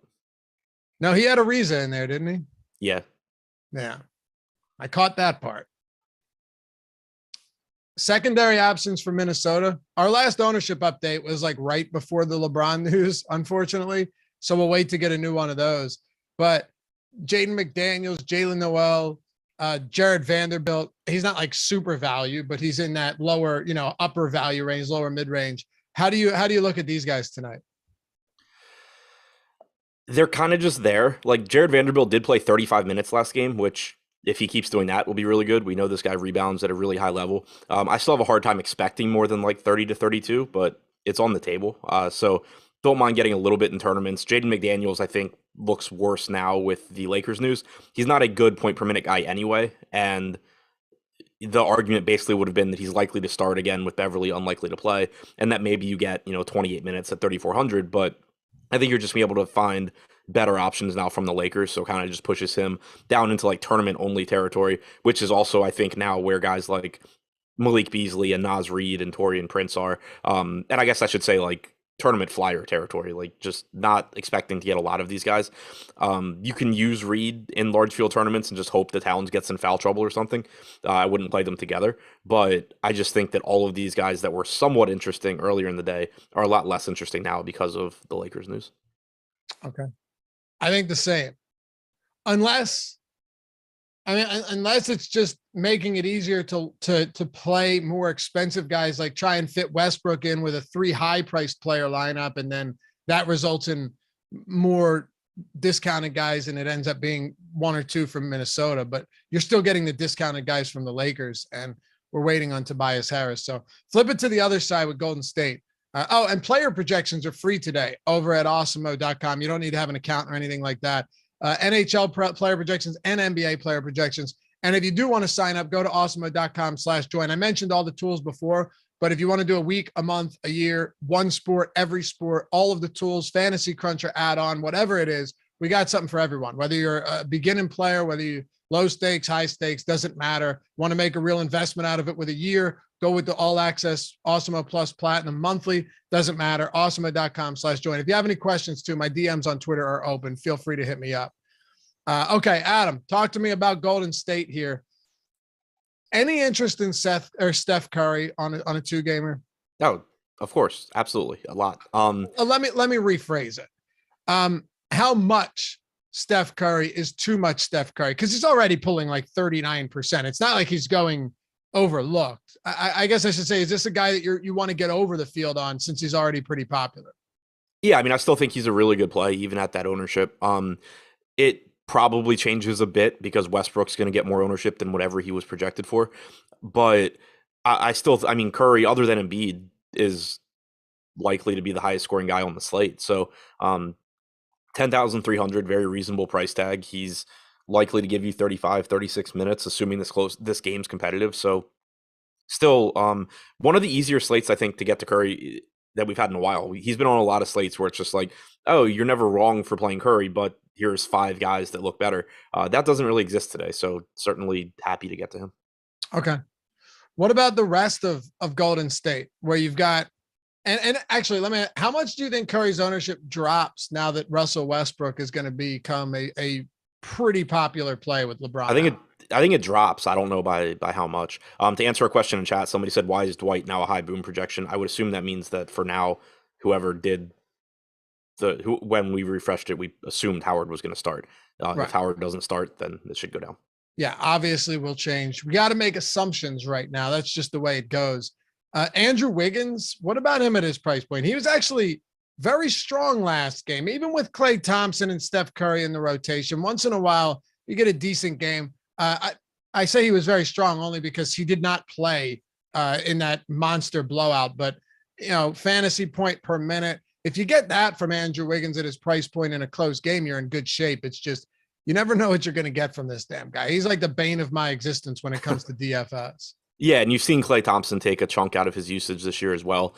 No, he had Ariza in there, didn't he? Yeah. Yeah. I caught that part. Secondary options for Minnesota. Our last ownership update was like right before the LeBron news, unfortunately. So we'll wait to get a new one of those. But Jaden McDaniels, Jalen Noel, Jared Vanderbilt, he's not like super value, but he's in that lower, upper value range, lower mid range. How do you look at these guys tonight? They're kind of just there. Like Jared Vanderbilt did play 35 minutes last game, which if he keeps doing that will be really good. We know this guy rebounds at a really high level. I still have a hard time expecting more than like 30 to 32, but it's on the table. So don't mind getting a little bit in tournaments. Jaden McDaniels, I think, looks worse now with the Lakers news. He's not a good point per minute guy anyway. And the argument basically would have been that he's likely to start again with Beverly, unlikely to play. And that maybe you get, 28 minutes at 3,400. But I think you're just going to be able to find better options now from the Lakers. So kind of just pushes him down into like tournament only territory, which is also, I think, now where guys like Malik Beasley and Naz Reid and Taurean Prince are. And I guess I should say like tournament flyer territory, like just not expecting to get a lot of these guys. You can use Reed in large field tournaments and just hope that Towns gets in foul trouble or something. I wouldn't play them together, but I just think that all of these guys that were somewhat interesting earlier in the day are a lot less interesting now because of the Lakers news. Okay. I think the same. Unless it's just making it easier to play more expensive guys, like try and fit Westbrook in with a 3 high-priced player lineup, and then that results in more discounted guys, and it ends up being 1 or 2 from Minnesota. But you're still getting the discounted guys from the Lakers, and we're waiting on Tobias Harris. So flip it to the other side with Golden State. And player projections are free today over at Awesemo.com. You don't need to have an account or anything like that. NHL player projections and NBA player projections. And if you do want to sign up, go to awesemo.com/join. I mentioned all the tools before, but if you want to do a week, a month, a year, one sport, every sport, all of the tools, fantasy cruncher add-on, whatever it is, we got something for everyone. Whether you're a beginning player, whether you low stakes, high stakes, doesn't matter. Want to make a real investment out of it with a year, go with the all access Awesemo Plus Platinum monthly, doesn't matter. Awesemo.com/join. If you have any questions too, my DMs on Twitter are open. Feel free to hit me up. Okay, Adam, talk to me about Golden State here. Any interest in Steph Curry on a 2-gamer? Oh, of course. Absolutely. A lot. Let me rephrase it. How much Steph Curry is too much Steph Curry? Because he's already pulling like 39%. It's not like he's going overlooked. I guess I should say, is this a guy that you want to get over the field on since he's already pretty popular? Yeah, I mean, I still think he's a really good play, even at that ownership. It probably changes a bit because Westbrook's going to get more ownership than whatever he was projected for. But I mean, Curry, other than Embiid, is likely to be the highest scoring guy on the slate. So 10,300, very reasonable price tag. He's likely to give you 35, 36 minutes, assuming this game's competitive. So still one of the easier slates, I think, to get to Curry that we've had in a while. He's been on a lot of slates where it's just like, oh, you're never wrong for playing Curry, but here's 5 guys that look better. That doesn't really exist today. So certainly happy to get to him. Okay. What about the rest of Golden State, where you've got, and actually, how much do you think Curry's ownership drops now that Russell Westbrook is going to become a pretty popular play with LeBron? I think it drops. I don't know by how much. To answer a question in chat, somebody said, why is Dwight now a high boom projection? I would assume that means that for now, whoever did when we refreshed it, we assumed Howard was going to start. Right. If Howard doesn't start, then it should go down. Yeah, obviously we'll change. We got to make assumptions right now. That's just the way it goes. Andrew Wiggins, what about him at his price point? He was actually very strong last game, even with Klay Thompson and Steph Curry in the rotation. Once in a while, you get a decent game. I say he was very strong only because he did not play in that monster blowout, but fantasy point per minute. If you get that from Andrew Wiggins at his price point in a close game, you're in good shape. It's just, you never know what you're going to get from this damn guy. He's like the bane of my existence when it comes to DFS. Yeah, and you've seen Klay Thompson take a chunk out of his usage this year as well.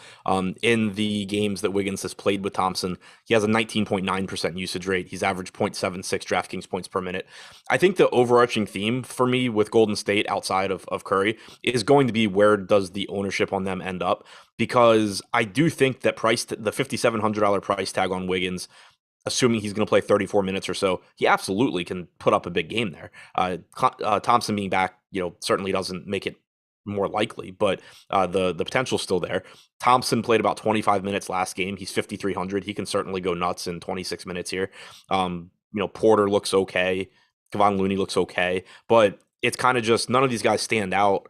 In the games that Wiggins has played with Thompson, he has a 19.9% usage rate. He's averaged 0.76 DraftKings points per minute. I think the overarching theme for me with Golden State outside of Curry is going to be, where does the ownership on them end up? Because I do think that the $5,700 price tag on Wiggins, assuming he's going to play 34 minutes or so, he absolutely can put up a big game there. Thompson being back, certainly doesn't make it more likely, but the potential's still there. Thompson played about 25 minutes last game. He's 5,300. He can certainly go nuts in 26 minutes here. Porter looks okay. Kevon Looney looks okay, but it's kind of just none of these guys stand out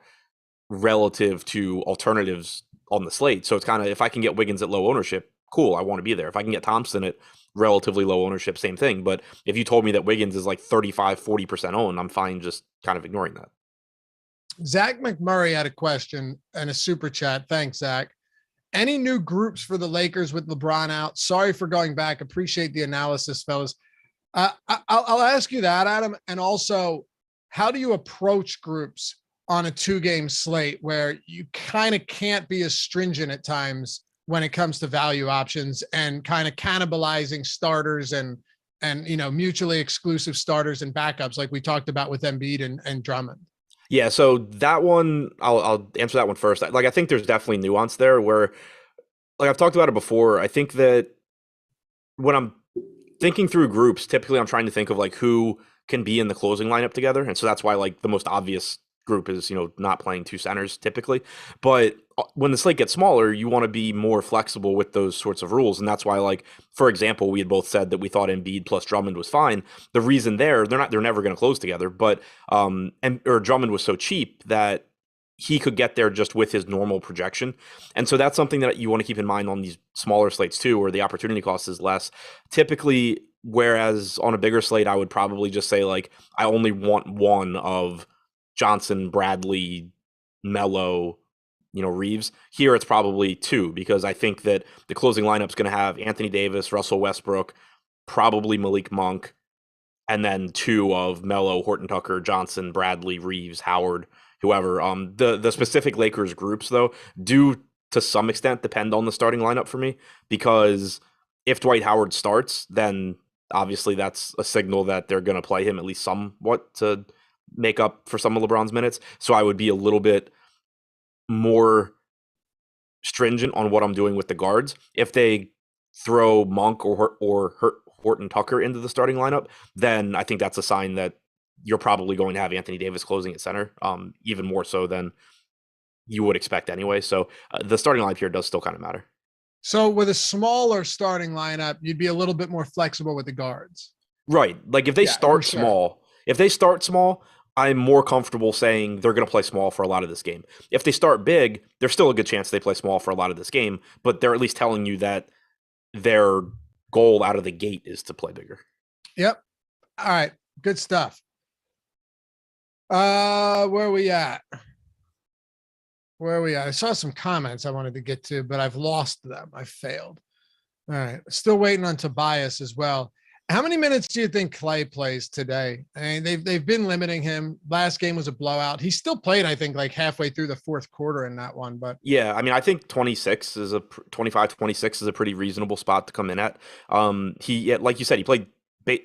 relative to alternatives on the slate. So it's kind of, if I can get Wiggins at low ownership, cool, I want to be there. If I can get Thompson at relatively low ownership, same thing. But if you told me that Wiggins is like 35, 40% owned, I'm fine just kind of ignoring that. Zach McMurray had a question and a super chat. Thanks, Zach. Any new groups for the Lakers with LeBron out? Sorry for going back. Appreciate the analysis, fellas. I'll ask you that, Adam. And also, how do you approach groups on a 2-game slate where you kind of can't be as stringent at times when it comes to value options and kind of cannibalizing starters and mutually exclusive starters and backups like we talked about with Embiid and Drummond? Yeah, so that one, I'll answer that one first. I think there's definitely nuance there where like I've talked about it before. I think that when I'm thinking through groups, typically I'm trying to think of like who can be in the closing lineup together. And so that's why like the most obvious group is, not playing two centers typically. But when the slate gets smaller, you want to be more flexible with those sorts of rules. And that's why, like, for example, we had both said that we thought Embiid plus Drummond was fine. The reason they're never going to close together, but or Drummond was so cheap that he could get there just with his normal projection. And so that's something that you want to keep in mind on these smaller slates too, where the opportunity cost is less. Typically, whereas on a bigger slate, I would probably just say, like, I only want one of Johnson, Bradley, Melo, Reeves. Here it's probably two, because I think that the closing lineup's going to have Anthony Davis, Russell Westbrook, probably Malik Monk, and then two of Melo, Horton Tucker, Johnson, Bradley, Reeves, Howard, whoever. The specific Lakers groups, though, do to some extent depend on the starting lineup for me, because if Dwight Howard starts, then obviously that's a signal that they're going to play him at least somewhat to make up for some of LeBron's minutes. So I would be a little bit more stringent on what I'm doing with the guards. If they throw Monk or Horton Tucker into the starting lineup, then I think that's a sign that you're probably going to have Anthony Davis closing at center, even more so than you would expect anyway. So the starting lineup here does still kind of matter. So with a smaller starting lineup, you'd be a little bit more flexible with the guards. Right. Like if they start small, I'm more comfortable saying they're going to play small for a lot of this game. If they start big, there's still a good chance they play small for a lot of this game, but they're at least telling you that their goal out of the gate is to play bigger. Yep. All right. Good stuff. Where are we at? I saw some comments I wanted to get to, but I've lost them. I failed. All right. Still waiting on Tobias as well. How many minutes do you think Klay plays today? I mean, they've been limiting him. Last game was a blowout. He still played, I think, like halfway through the fourth quarter in that one. But yeah, I mean, I think 26 is 26 is a pretty reasonable spot to come in at. Like you said, he played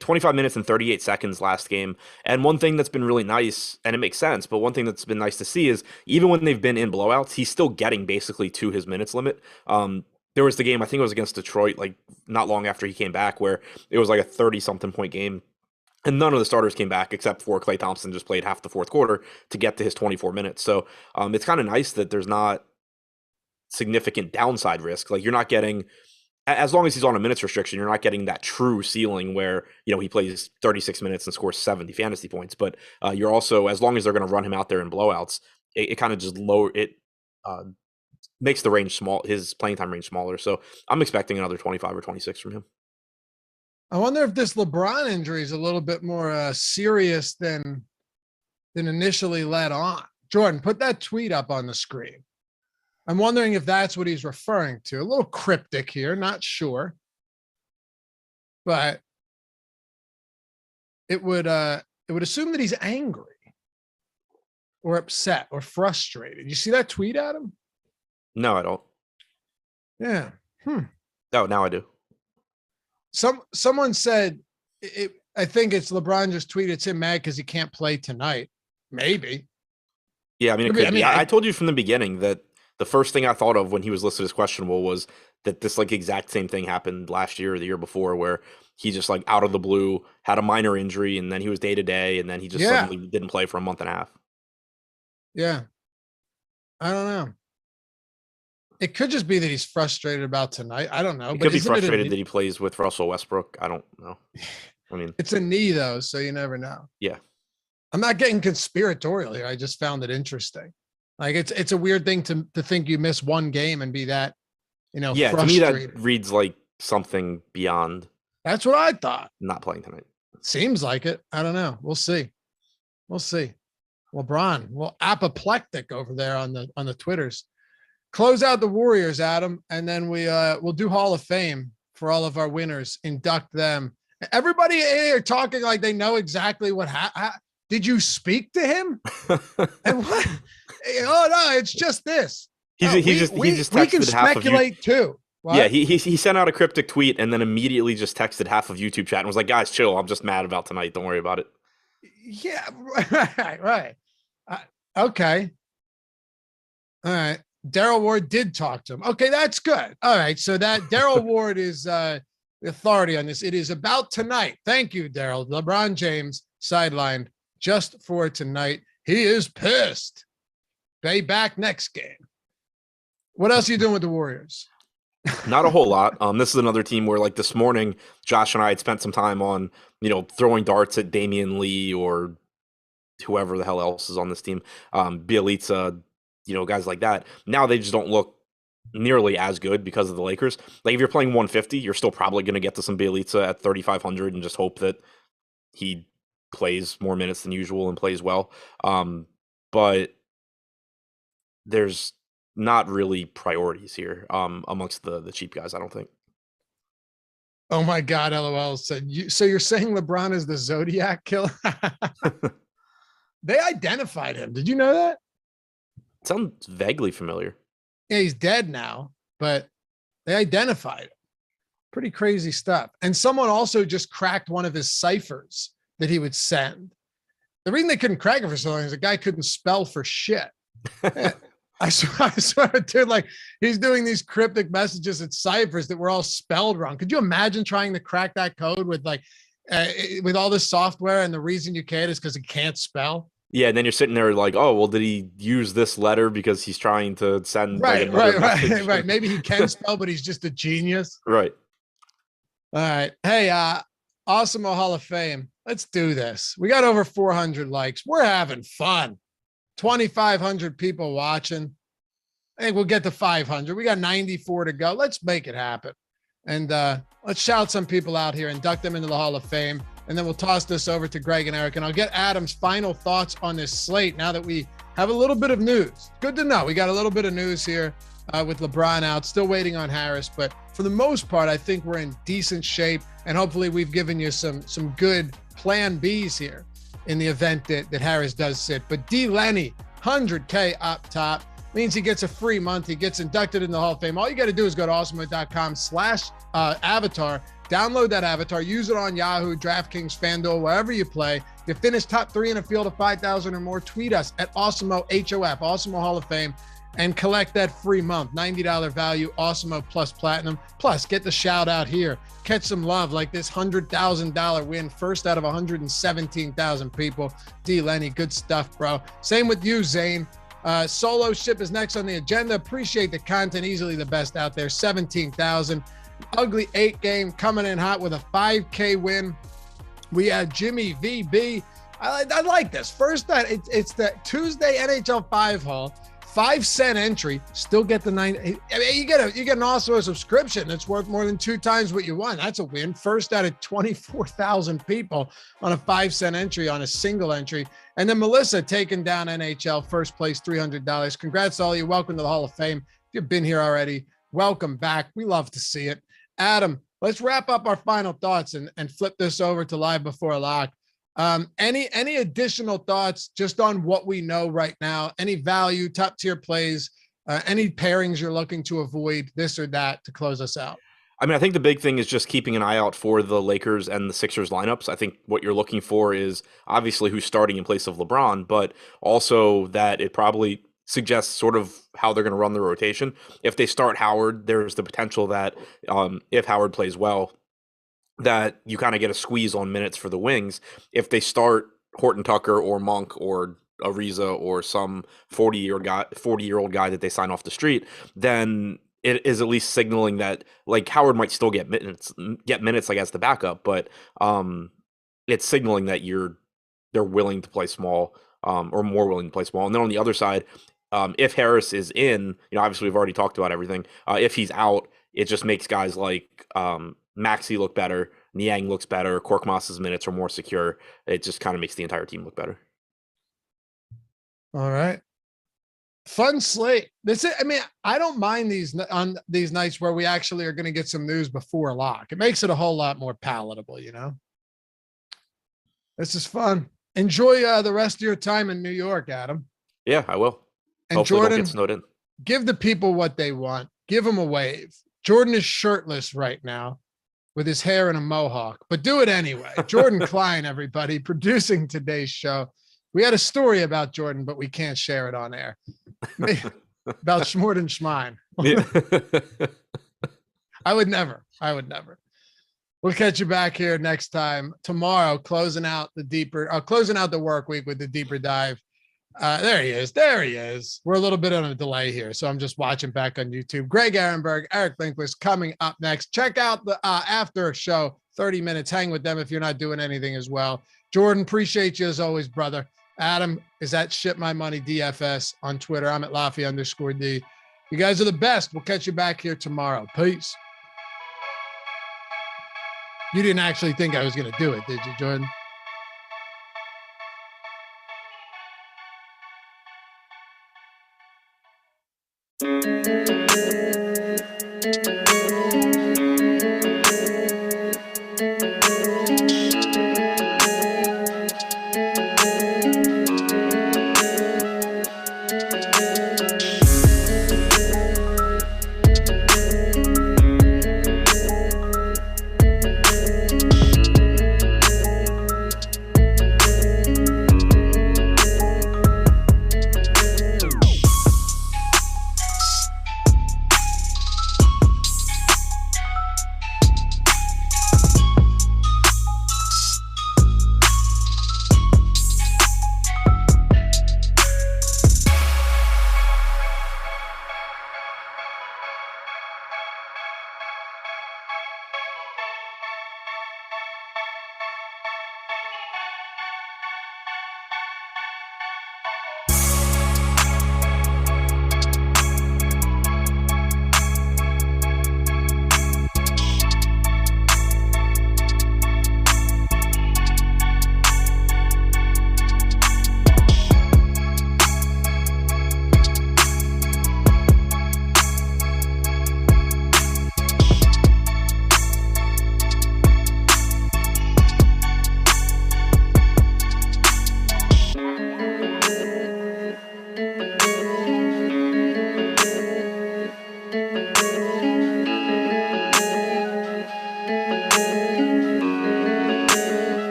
25 minutes and 38 seconds last game. And one thing that's been really nice, and it makes sense, but one thing that's been nice to see is even when they've been in blowouts, he's still getting basically to his minutes limit. There was the game, I think it was against Detroit, like not long after he came back, where it was like a 30-something point game. And none of the starters came back except for Klay Thompson, just played half the fourth quarter to get to his 24 minutes. So it's kind of nice that there's not significant downside risk. Like you're not getting, as long as he's on a minutes restriction, you're not getting that true ceiling where, he plays 36 minutes and scores 70 fantasy points. But you're also, as long as they're going to run him out there in blowouts, it kind of just makes the range small, his playing time range smaller. So I'm expecting another 25 or 26 from him. I wonder if this LeBron injury is a little bit more serious than initially led on. Jordan, put that tweet up on the screen. I'm wondering if that's what he's referring to. A little cryptic here, not sure. But it would assume that he's angry or upset or frustrated. You see that tweet, Adam? No, I don't. Yeah. Oh, now I do. Someone said, I think it's LeBron just tweeted, it's him mad because he can't play tonight. Maybe. Yeah, I mean, it could be. I told you from the beginning that the first thing I thought of when he was listed as questionable was that this like exact same thing happened last year or the year before, where he just like out of the blue had a minor injury and then he was day to day and then he just suddenly didn't play for a month and a half. Yeah. I don't know. It could just be that he's frustrated about tonight. I don't know. He could be frustrated that he plays with Russell Westbrook. I don't know. I mean, it's a knee though, so you never know. Yeah. I'm not getting conspiratorial here. I just found it interesting. Like it's a weird thing to think you miss one game and be that, yeah, frustrated. To me that reads like something beyond. That's what I thought. Not playing tonight. Seems like it. I don't know. We'll see. LeBron, well, apoplectic over there on the Twitters. Close out the Warriors, Adam, and then we'll do Hall of Fame for all of our winners. Induct them. Everybody are talking like they know exactly what happened. Did you speak to him? And what? Oh no, it's just this. He just texted we can half speculate too. What? Yeah, he sent out a cryptic tweet and then immediately just texted half of YouTube chat and was like, "Guys, chill. I'm just mad about tonight. Don't worry about it." Yeah, right. Okay. All right. Daryl Ward did talk to him. Okay, that's good. All right, so that Daryl Ward is the authority on this. It is about tonight. Thank you, Daryl. LeBron James sidelined just for tonight. He is pissed. Bay back next game. What else are you doing with the Warriors? Not a whole lot. This is another team where, like, this morning, Josh and I had spent some time on, throwing darts at Damian Lee or whoever the hell else is on this team, Bielitsa, guys like that. Now they just don't look nearly as good because of the Lakers. Like, if you're playing 150, you're still probably going to get to some Bielitsa at 3,500 and just hope that he plays more minutes than usual and plays well. But there's not really priorities here amongst the cheap guys, I don't think. Oh my God, LOL said, so you're saying LeBron is the Zodiac killer? They identified him. Did you know that? It sounds vaguely familiar. Yeah, he's dead now, but they identified him. Pretty crazy stuff. And someone also just cracked one of his ciphers that he would send. The reason they couldn't crack it for so long is the guy couldn't spell for shit. I swear, dude, like, he's doing these cryptic messages at ciphers that were all spelled wrong. Could you imagine trying to crack that code with with all this software, and the reason you can't is because he can't spell? Yeah, and then you're sitting there like, oh, well, did he use this letter because he's trying to send? Right. Maybe he can spell, but he's just a genius. Right. All right. Hey, Awesemo Hall of Fame. Let's do this. We got over 400 likes. We're having fun. 2,500 people watching. I think we'll get to 500. We got 94 to go. Let's make it happen. And let's shout some people out here, induct them into the Hall of Fame. And then we'll toss this over to Greg and Eric. And I'll get Adam's final thoughts on this slate now that we have a little bit of news. Good to know. We got a little bit of news here with LeBron out. Still waiting on Harris. But for the most part, I think we're in decent shape. And hopefully we've given you some good plan Bs here in the event that Harris does sit. But D. Lenny, 100K up top, means he gets a free month. He gets inducted in the Hall of Fame. All you got to do is go to awesemo.com/avatar, download that avatar, use it on Yahoo, DraftKings, FanDuel, wherever you play. If you finish top 3 in a field of 5,000 or more, tweet us at Awesemo, HOF, Awesemo Hall of Fame, and collect that free month. $90 value, Awesemo plus platinum. Plus, get the shout out here. Catch some love like this $100,000 win, first out of 117,000 people. D. Lenny, good stuff, bro. Same with you, Zane. Solo ship is next on the agenda. Appreciate the content. Easily the best out there. 17,000. Ugly 8 game coming in hot with a 5K win. We have Jimmy VB. I like this. First, it's the Tuesday NHL 5 haul. 5-cent entry, still get the 9. I mean, you get an Awesemo subscription that's worth more than 2 times what you won. That's a win. First out of 24,000 people on a 5-cent entry on a single entry. And then Melissa taking down NHL first place, $300. Congrats to all you. Welcome to the Hall of Fame. If you've been here already, welcome back. We love to see it. Adam, let's wrap up our final thoughts and flip this over to Live Before Lock. Any additional thoughts just on what we know right now? Any value, top tier plays, any pairings you're looking to avoid, this or that, to close us out? I mean, I think the big thing is just keeping an eye out for the Lakers and the Sixers lineups. I think what you're looking for is obviously who's starting in place of LeBron, but also that it probably suggests sort of how they're going to run the rotation. If they start Howard, there's the potential that if Howard plays well, that you kind of get a squeeze on minutes for the wings. If they start Horton Tucker or Monk or Ariza or some 40-year-old guy that they sign off the street, then it is at least signaling that, like, Howard might still get minutes like as the backup, but it's signaling that they're willing to play small, or more willing to play small. And then on the other side, if Harris is in, obviously we've already talked about everything. If he's out, it just makes guys like Maxey look better, Niang looks better, Korkmas's minutes are more secure. It just kind of makes the entire team look better. All right. Fun slate. I don't mind these nights where we actually are going to get some news before lock. It makes it a whole lot more palatable, This is fun. Enjoy the rest of your time in New York, Adam. Yeah, I will. And hopefully Jordan, don't get snowed in. Give the people what they want. Give them a wave. Jordan is shirtless right now with his hair in a mohawk, but do it anyway. Jordan Klein, everybody, producing today's show. We had a story about Jordan, but we can't share it on air. about Schmort and Schmine. Yeah. I would never. We'll catch you back here next time tomorrow, closing out the work week with the deeper dive. There he is. We're a little bit on a delay here, so I'm just watching back on YouTube. Greg Ehrenberg, Eric Lindquist coming up next. Check out the after show, 30 minutes. Hang with them if you're not doing anything as well. Jordan, appreciate you as always, brother. Adam is at Ship My Money DFS on Twitter. I'm at Laffy_D. You guys are the best. We'll catch you back here tomorrow. Peace. You didn't actually think I was going to do it, did you, Jordan?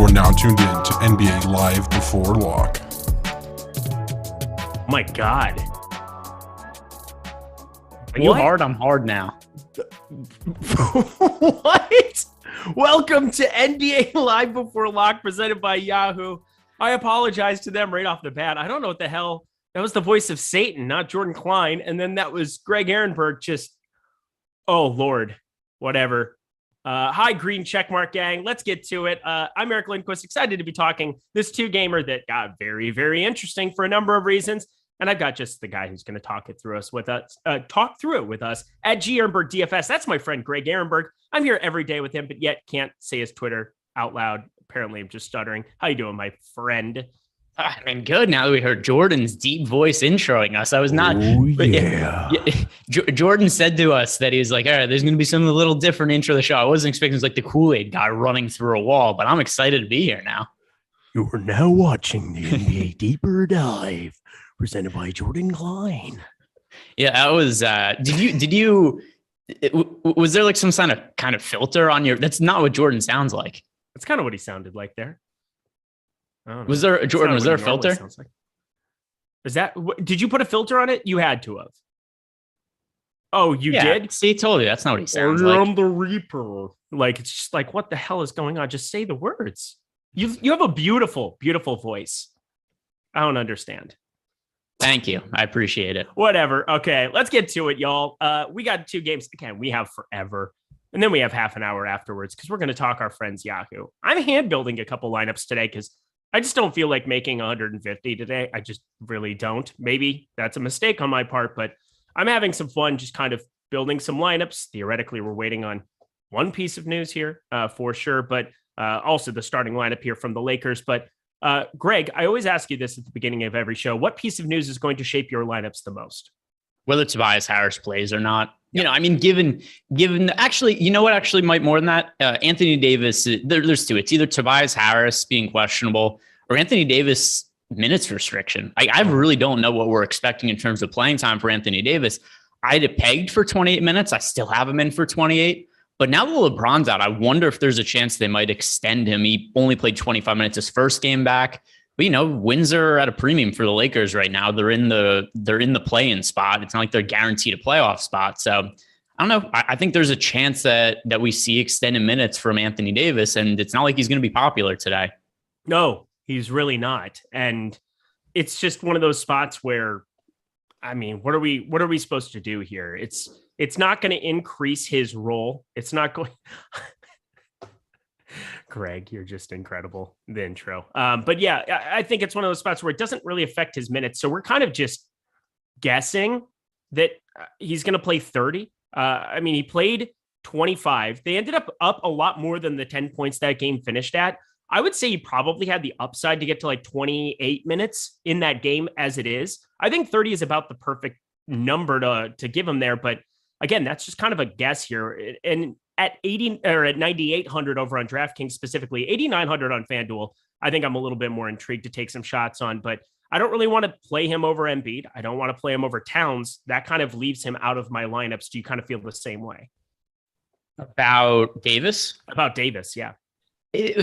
are now tuned in to NBA Live Before Lock. My God. Are you hard? I'm hard now. What? Welcome to NBA Live Before Lock, presented by Yahoo. I apologize to them right off the bat. I don't know what the hell. That was the voice of Satan, not Jordan Klein. And then that was Greg Ehrenberg just, oh, Lord, whatever. Hi, green checkmark gang. Let's get to it. I'm Eric Lindquist, excited to be talking this two-gamer that got very, very interesting for a number of reasons. And I've got just the guy who's going to talk through it with us at G Ehrenberg DFS. That's my friend Greg Ehrenberg. I'm here every day with him, but yet can't say his Twitter out loud. Apparently, I'm just stuttering. How you doing, my friend? I mean, good. Now that we heard Jordan's deep voice introing us, I was not. Oh, yeah. Jordan said to us that he was like, all right, there's going to be some little different intro to the show. I wasn't expecting it was like the Kool-Aid guy running through a wall, but I'm excited to be here now. You are now watching the NBA Deeper Dive, presented by Jordan Klein. Yeah, that was. Was there like some kind of filter on your? That's not what Jordan sounds like. That's kind of what he sounded like there. Was there Jordan? Was there a filter? Like. Is that? Did you put a filter on it? You had to have. Oh, you did? See, told you that's not what he sounds like. I'm the Reaper. Like it's just like, what the hell is going on? Just say the words. You have a beautiful, beautiful voice. I don't understand. Thank you. I appreciate it. Whatever. Okay, let's get to it, y'all. We got two games. Again, we have forever. And then we have half an hour afterwards because we're going to talk our friends Yahoo. I'm hand building a couple lineups today because I just don't feel like making 150 today. I just really don't. Maybe that's a mistake on my part, but I'm having some fun just kind of building some lineups. Theoretically, we're waiting on one piece of news here for sure, but also the starting lineup here from the Lakers. But Greg, I always ask you this at the beginning of every show. What piece of news is going to shape your lineups the most? Whether Tobias Harris plays or not. You know, I mean, given actually, you know what actually might more than that? Anthony Davis, there's two. It's either Tobias Harris being questionable or Anthony Davis minutes restriction. I really don't know what we're expecting in terms of playing time for Anthony Davis. I had it pegged for 28 minutes. I still have him in for 28. But now that LeBron's out, I wonder if there's a chance they might extend him. He only played 25 minutes his first game back. But, you know, wins are at a premium for the Lakers right now. They're in the play-in spot. It's not like they're guaranteed a playoff spot. So I don't know. I think there's a chance that we see extended minutes from Anthony Davis, and it's not like he's going to be popular today. No, he's really not. And it's just one of those spots where, I mean, what are we supposed to do here? It's not going to increase his role. It's not going. Greg, you're just incredible. The intro. But yeah, I think it's one of those spots where it doesn't really affect his minutes. So we're kind of just guessing that he's going to play 30. I mean, he played 25. They ended up a lot more than the 10 points that game finished at. I would say he probably had the upside to get to like 28 minutes in that game as it is. I think 30 is about the perfect number to give him there. But again, that's just kind of a guess here. And at 80 or at 9,800 over on DraftKings, specifically 8,900 on FanDuel, I think I'm a little bit more intrigued to take some shots on, but I don't really want to play him over Embiid. I don't want to play him over Towns. That kind of leaves him out of my lineups. Do you kind of feel the same way? About Davis? About Davis, yeah.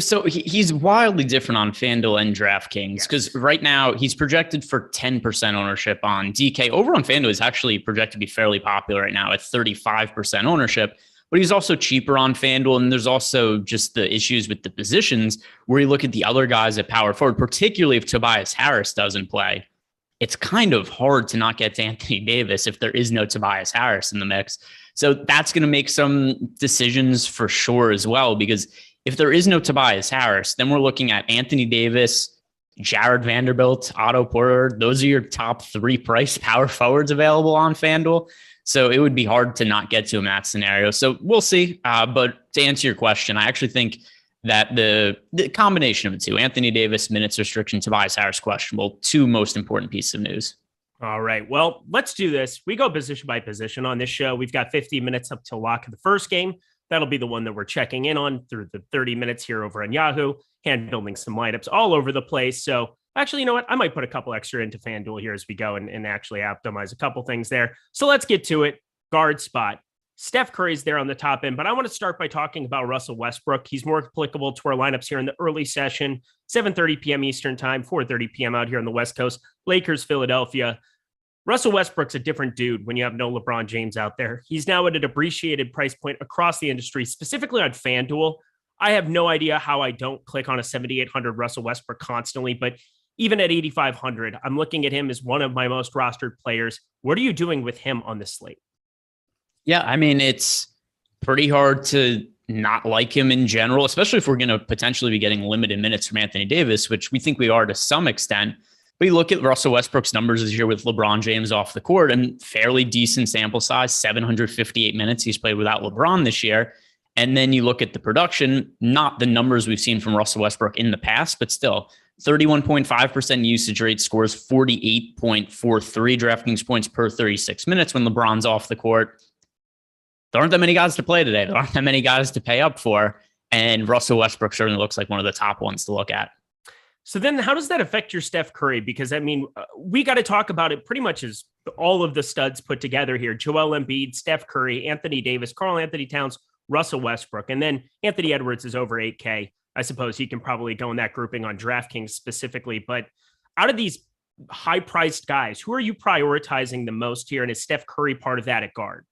So he's wildly different on FanDuel and DraftKings because right now he's projected for 10% ownership on DK. Over on FanDuel, he's actually projected to be fairly popular right now at 35% ownership. But he's also cheaper on FanDuel, and there's also just the issues with the positions where you look at the other guys at power forward, particularly if Tobias Harris doesn't play. It's kind of hard to not get to Anthony Davis if there is no Tobias Harris in the mix. So that's going to make some decisions for sure as well, because if there is no Tobias Harris, then we're looking at Anthony Davis, Jared Vanderbilt, Otto Porter. Those are your top three price power forwards available on FanDuel. So it would be hard to not get to him in that scenario. So we'll see. But to answer your question, I actually think that the combination of the two, Anthony Davis, minutes restriction, Tobias Harris questionable, two most important pieces of news. All right. Well, let's do this. We go position by position on this show. We've got 50 minutes up till lock of the first game. That'll be the one that we're checking in on through the 30 minutes here over on Yahoo, hand building some lineups all over the place. So actually, you know what? I might put a couple extra into FanDuel here as we go and actually optimize a couple things there. So let's get to it. Guard spot. Steph Curry's there on the top end, but I want to start by talking about Russell Westbrook. He's more applicable to our lineups here in the early session, 7:30 p.m. Eastern time, 4:30 p.m. out here on the West Coast. Lakers, Philadelphia. Russell Westbrook's a different dude when you have no LeBron James out there. He's now at a depreciated price point across the industry, specifically on FanDuel. I have no idea how I don't click on a 7,800 Russell Westbrook constantly, but even at 8,500, I'm looking at him as one of my most rostered players. What are you doing with him on this slate? Yeah, I mean, it's pretty hard to not like him in general, especially if we're going to potentially be getting limited minutes from Anthony Davis, which we think we are to some extent. But you look at Russell Westbrook's numbers this year with LeBron James off the court and fairly decent sample size, 758 minutes he's played without LeBron this year. And then you look at the production, not the numbers we've seen from Russell Westbrook in the past, but still 31.5% usage rate, scores 48.43 DraftKings points per 36 minutes when LeBron's off the court. There aren't that many guys to play today. There aren't that many guys to pay up for. And Russell Westbrook certainly looks like one of the top ones to look at. So then how does that affect your Steph Curry? Because, I mean, we got to talk about it pretty much as all of the studs put together here. Joel Embiid, Steph Curry, Anthony Davis, Karl Anthony Towns, Russell Westbrook. And then Anthony Edwards is over 8K. I suppose he can probably go in that grouping on DraftKings specifically. But out of these high-priced guys, who are you prioritizing the most here? And is Steph Curry part of that at guard?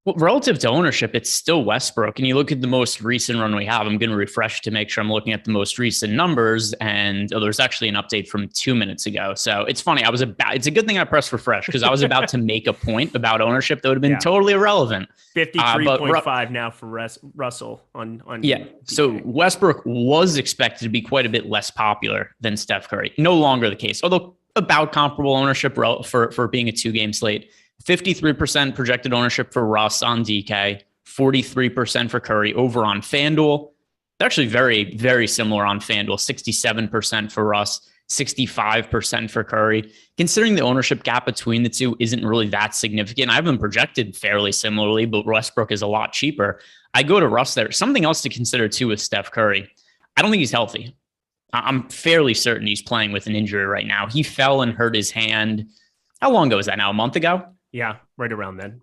Well, relative to ownership, it's still Westbrook. And you look at the most recent run we have, I'm going to refresh to make sure I'm looking at the most recent numbers. And there's actually an update from 2 minutes ago. So it's funny. It's a good thing I pressed refresh because I was about to make a point about ownership that would have been totally irrelevant. 53.5 now for Russell on. Yeah. DK. So Westbrook was expected to be quite a bit less popular than Steph Curry. No longer the case, although about comparable ownership for being a 2-game slate. 53% projected ownership for Russ on DK, 43% for Curry over on FanDuel. They're actually very, very similar on FanDuel, 67% for Russ, 65% for Curry. Considering the ownership gap between the two isn't really that significant, I have them projected fairly similarly, but Westbrook is a lot cheaper. I go to Russ there. Something else to consider too with Steph Curry. I don't think he's healthy. I'm fairly certain he's playing with an injury right now. He fell and hurt his hand. How long ago was that now? A month ago? Yeah, right around then.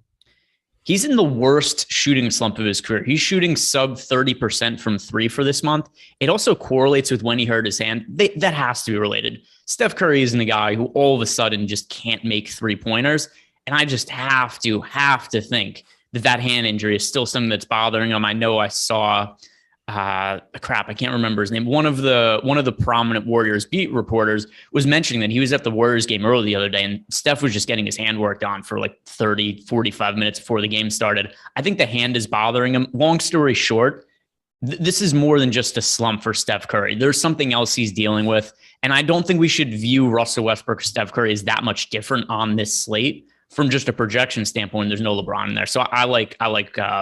He's in the worst shooting slump of his career. He's shooting sub 30% from 3 for this month. It also correlates with when he hurt his hand. That has to be related. Steph Curry isn't a guy who all of a sudden just can't make 3-pointers. And I just have to think that hand injury is still something that's bothering him. I know I saw I can't remember his name. One of the prominent Warriors beat reporters was mentioning that he was at the Warriors game early the other day and Steph was just getting his hand worked on for like 30, 45 minutes before the game started. I think the hand is bothering him. Long story short, this is more than just a slump for Steph Curry. There's something else he's dealing with. And I don't think we should view Russell Westbrook or Steph Curry as that much different on this slate from just a projection standpoint. There's no LeBron in there. So I like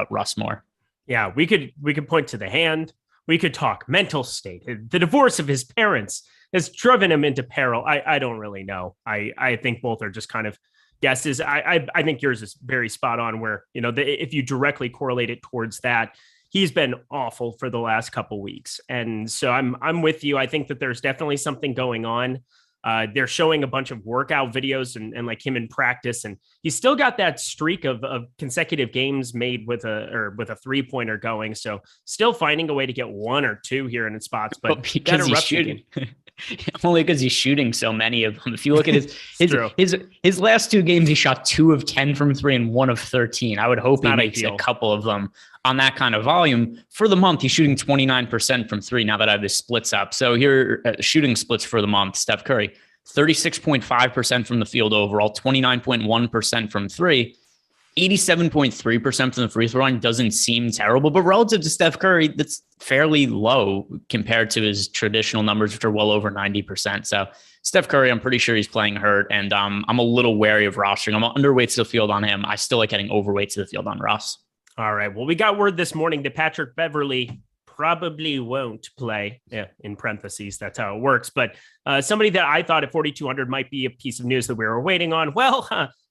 Russ more. Yeah, we could point to the hand. We could talk mental state. The divorce of his parents has driven him into peril. I don't really know. I think both are just kind of guesses. I think yours is very spot on where, if you directly correlate it towards that, he's been awful for the last couple weeks. And so I'm with you. I think that there's definitely something going on. They're showing a bunch of workout videos and like him in practice, and he's still got that streak of consecutive games made with a 3-pointer going. So still finding a way to get 1 or 2 here in spots, but because he's shooting, only because he's shooting so many of them. If you look at his last 2 games, he shot 2 of 10 from 3 and 1 of 13. I would hope he makes a couple of them on that kind of volume. For the month, he's shooting 29% from 3 now that I have his splits up. So here, shooting splits for the month, Steph Curry, 36.5% from the field overall, 29.1% from 3, 87.3% from the free throw line doesn't seem terrible, but relative to Steph Curry, that's fairly low compared to his traditional numbers, which are well over 90%. So Steph Curry, I'm pretty sure he's playing hurt, and I'm a little wary of rostering. I'm underweight to the field on him. I still like getting overweight to the field on Russ. All right. Well, we got word this morning that Patrick Beverley probably won't play. Yeah, in parentheses, that's how it works. But somebody that I thought at 4,200 might be a piece of news that we were waiting on. Well,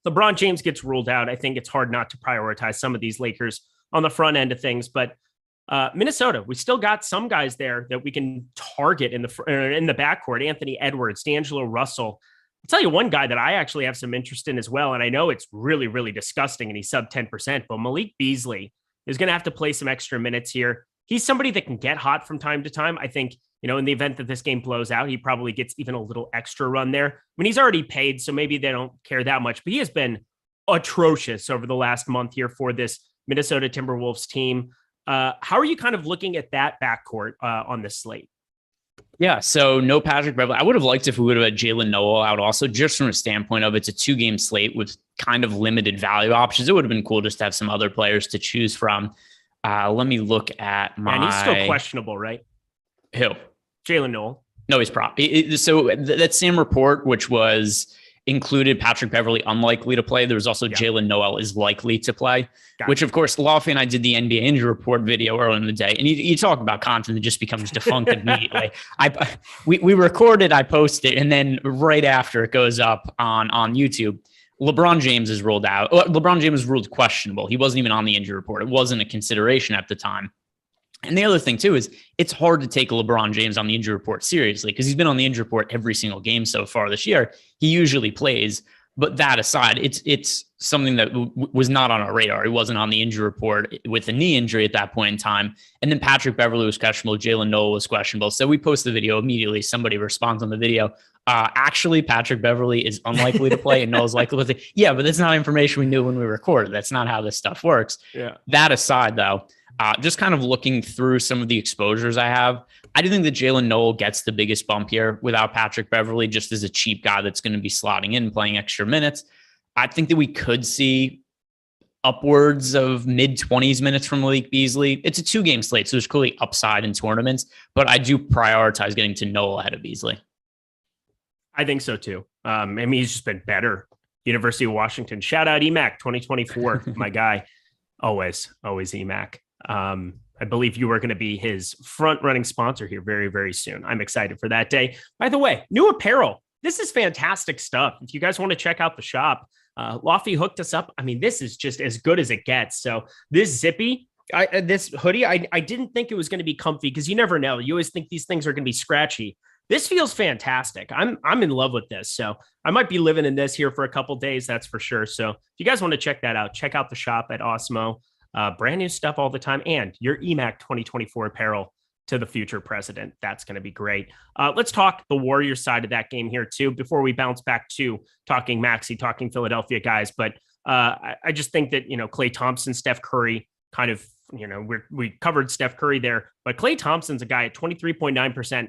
LeBron James gets ruled out. I think it's hard not to prioritize some of these Lakers on the front end of things. But Minnesota, we still got some guys there that we can target in the backcourt. Anthony Edwards, D'Angelo Russell. tell you one guy that I actually have some interest in as well. And I know it's really, really disgusting and he's sub 10%, but Malik Beasley is going to have to play some extra minutes here. He's somebody that can get hot from time to time. I think, in the event that this game blows out, he probably gets even a little extra run there. I mean, he's already paid, so maybe they don't care that much, but he has been atrocious over the last month here for this Minnesota Timberwolves team. How are you kind of looking at that backcourt on this slate? Yeah, so no Patrick Beverley. I would have liked if we would have had Jalen Noel out also, just from a standpoint of it's a 2-game slate with kind of limited value options. It would have been cool just to have some other players to choose from. Let me look at my... And he's still questionable, right? Who? Jalen Noel. No, he's prop. So that same report, which was included Patrick Beverley unlikely to play. There was also Jalen Noel is likely to play, which of course, Loughran and I did the NBA injury report video earlier in the day. And you talk about content that just becomes defunct immediately. We recorded, I posted, and then right after it goes up on YouTube, LeBron James is ruled out. LeBron James was ruled questionable. He wasn't even on the injury report. It wasn't a consideration at the time. And the other thing too is it's hard to take LeBron James on the injury report seriously because he's been on the injury report every single game so far this year. He usually plays, but that aside, it's something that was not on our radar. He wasn't on the injury report with a knee injury at that point in time. And then Patrick Beverley was questionable. Jalen Noel was questionable. So we post the video immediately. Somebody responds on the video. Actually, Patrick Beverley is unlikely to play and Noel's likely to play. Yeah, but that's not information we knew when we recorded. That's not how this stuff works. Yeah. That aside, though, just kind of looking through some of the exposures I have, I do think that Jalen Noel gets the biggest bump here without Patrick Beverley, just as a cheap guy that's going to be slotting in, playing extra minutes. I think that we could see upwards of mid-20s minutes from Malik Beasley. It's a 2-game slate, so there's clearly upside in tournaments, but I do prioritize getting to Noel ahead of Beasley. I think so too. I mean, he's just been better. University of Washington. Shout out EMAC 2024, my guy. Always EMAC. I believe you are going to be his front running sponsor here very, very soon. I'm excited for that day. By the way, new apparel. This is fantastic stuff. If you guys want to check out the shop, Lofty hooked us up. I mean, this is just as good as it gets. So this zippy, this hoodie, I didn't think it was going to be comfy because you never know. You always think these things are going to be scratchy. This feels fantastic. I'm in love with this. So I might be living in this here for a couple days. That's for sure. So if you guys want to check that out, check out the shop at Awesemo. Brand new stuff all the time. And your EMAC 2024 apparel to the future president. That's going to be great. Let's talk the Warriors side of that game here too, before we bounce back to talking Maxey, talking Philadelphia guys. But I just think that, Klay Thompson, Steph Curry kind of, we covered Steph Curry there, but Klay Thompson's a guy at 23.9%.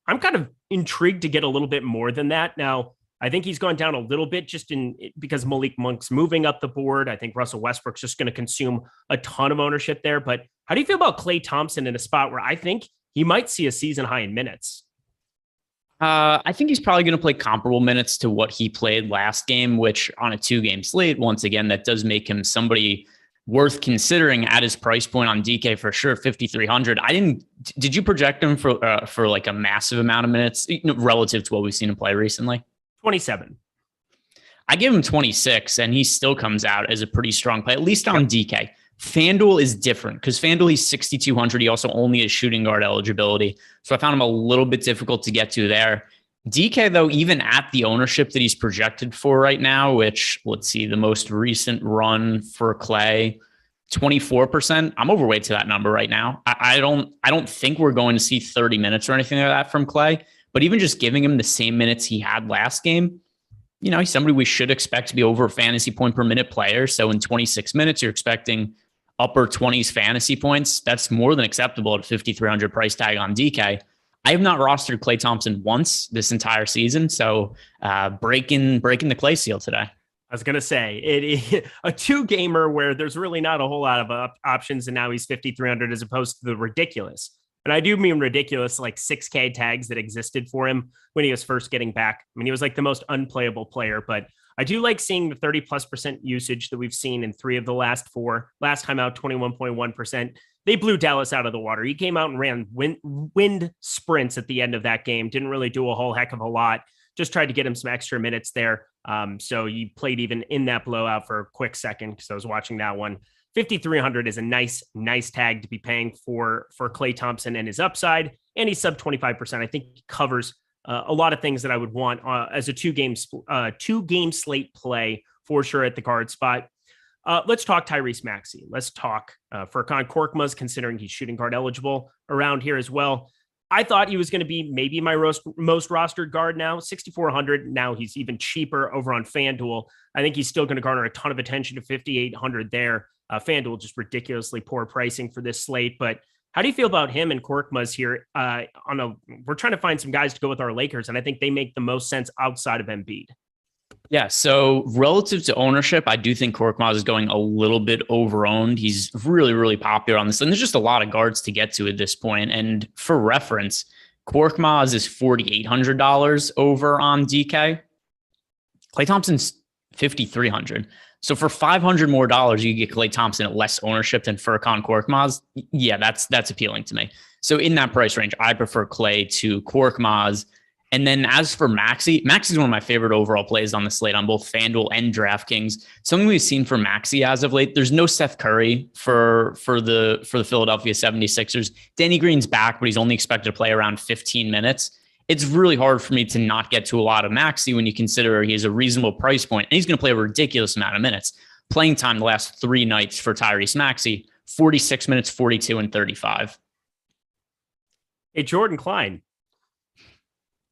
I'm kind of intrigued to get a little bit more than that. Now, I think he's gone down a little bit because Malik Monk's moving up the board. I think Russell Westbrook's just going to consume a ton of ownership there. But how do you feel about Klay Thompson in a spot where I think he might see a season high in minutes? I think he's probably going to play comparable minutes to what he played last game, which on a 2-game slate, once again, that does make him somebody worth considering at his price point on DK for sure, 5,300. Did you project him for like a massive amount of minutes relative to what we've seen him play recently? 27. I give him 26 and he still comes out as a pretty strong play, at least on DK. FanDuel is different because FanDuel, he's 6,200. He also only has shooting guard eligibility. So I found him a little bit difficult to get to there. DK, though, even at the ownership that he's projected for right now, which, let's see, the most recent run for Klay, 24%. I'm overweight to that number right now. I don't think we're going to see 30 minutes or anything like that from Klay, but even just giving him the same minutes he had last game, he's somebody we should expect to be over a fantasy point per minute player. So in 26 minutes, you're expecting upper 20s fantasy points. That's more than acceptable at a 5,300 price tag on DK. I have not rostered Klay Thompson once this entire season, so breaking the Klay seal today. I was going to say, it is a 2-gamer where there's really not a whole lot of options, and now he's 5,300 as opposed to the ridiculous. And I do mean ridiculous, like 6K tags that existed for him when he was first getting back. I mean, he was like the most unplayable player, but I do like seeing the 30+% usage that we've seen in 3 of the last 4. Last time out, 21.1%. They blew Dallas out of the water. He came out and ran wind sprints at the end of that game. Didn't really do a whole heck of a lot. Just tried to get him some extra minutes there. So he played even in that blowout for a quick second because I was watching that one. 5,300 is a nice tag to be paying for Klay Thompson and his upside. And he's sub 25%. I think he covers a lot of things that I would want as a two-game slate play for sure at the guard spot. Let's talk Tyrese Maxey. Let's talk Ferkan Korkmus, considering he's shooting guard eligible around here as well. I thought he was going to be maybe my most rostered guard now, 6,400. Now he's even cheaper over on FanDuel. I think he's still going to garner a ton of attention to 5,800 there. FanDuel just ridiculously poor pricing for this slate. But how do you feel about him and Korkmaz here? We're trying to find some guys to go with our Lakers, and I think they make the most sense outside of Embiid. Yeah, so relative to ownership, I do think Korkmaz is going a little bit over-owned. He's really, really popular on this. And there's just a lot of guards to get to at this point. And for reference, Korkmaz is $4,800 over on DK. Klay Thompson's $5,300. So for $500 more, you get Klay Thompson at less ownership than Ferkan Korkmaz. Yeah, that's appealing to me. So in that price range, I prefer Klay to Korkmaz. And then as for Maxey is one of my favorite overall plays on the slate on both FanDuel and DraftKings. Something we've seen from Maxey as of late. There's no Seth Curry for the Philadelphia 76ers. Danny Green's back, but he's only expected to play around 15 minutes. It's really hard for me to not get to a lot of Maxey when you consider he has a reasonable price point, and he's going to play a ridiculous amount of minutes. Playing time the last 3 nights for Tyrese Maxey, 46 minutes, 42, and 35. Hey, Jordan Klein.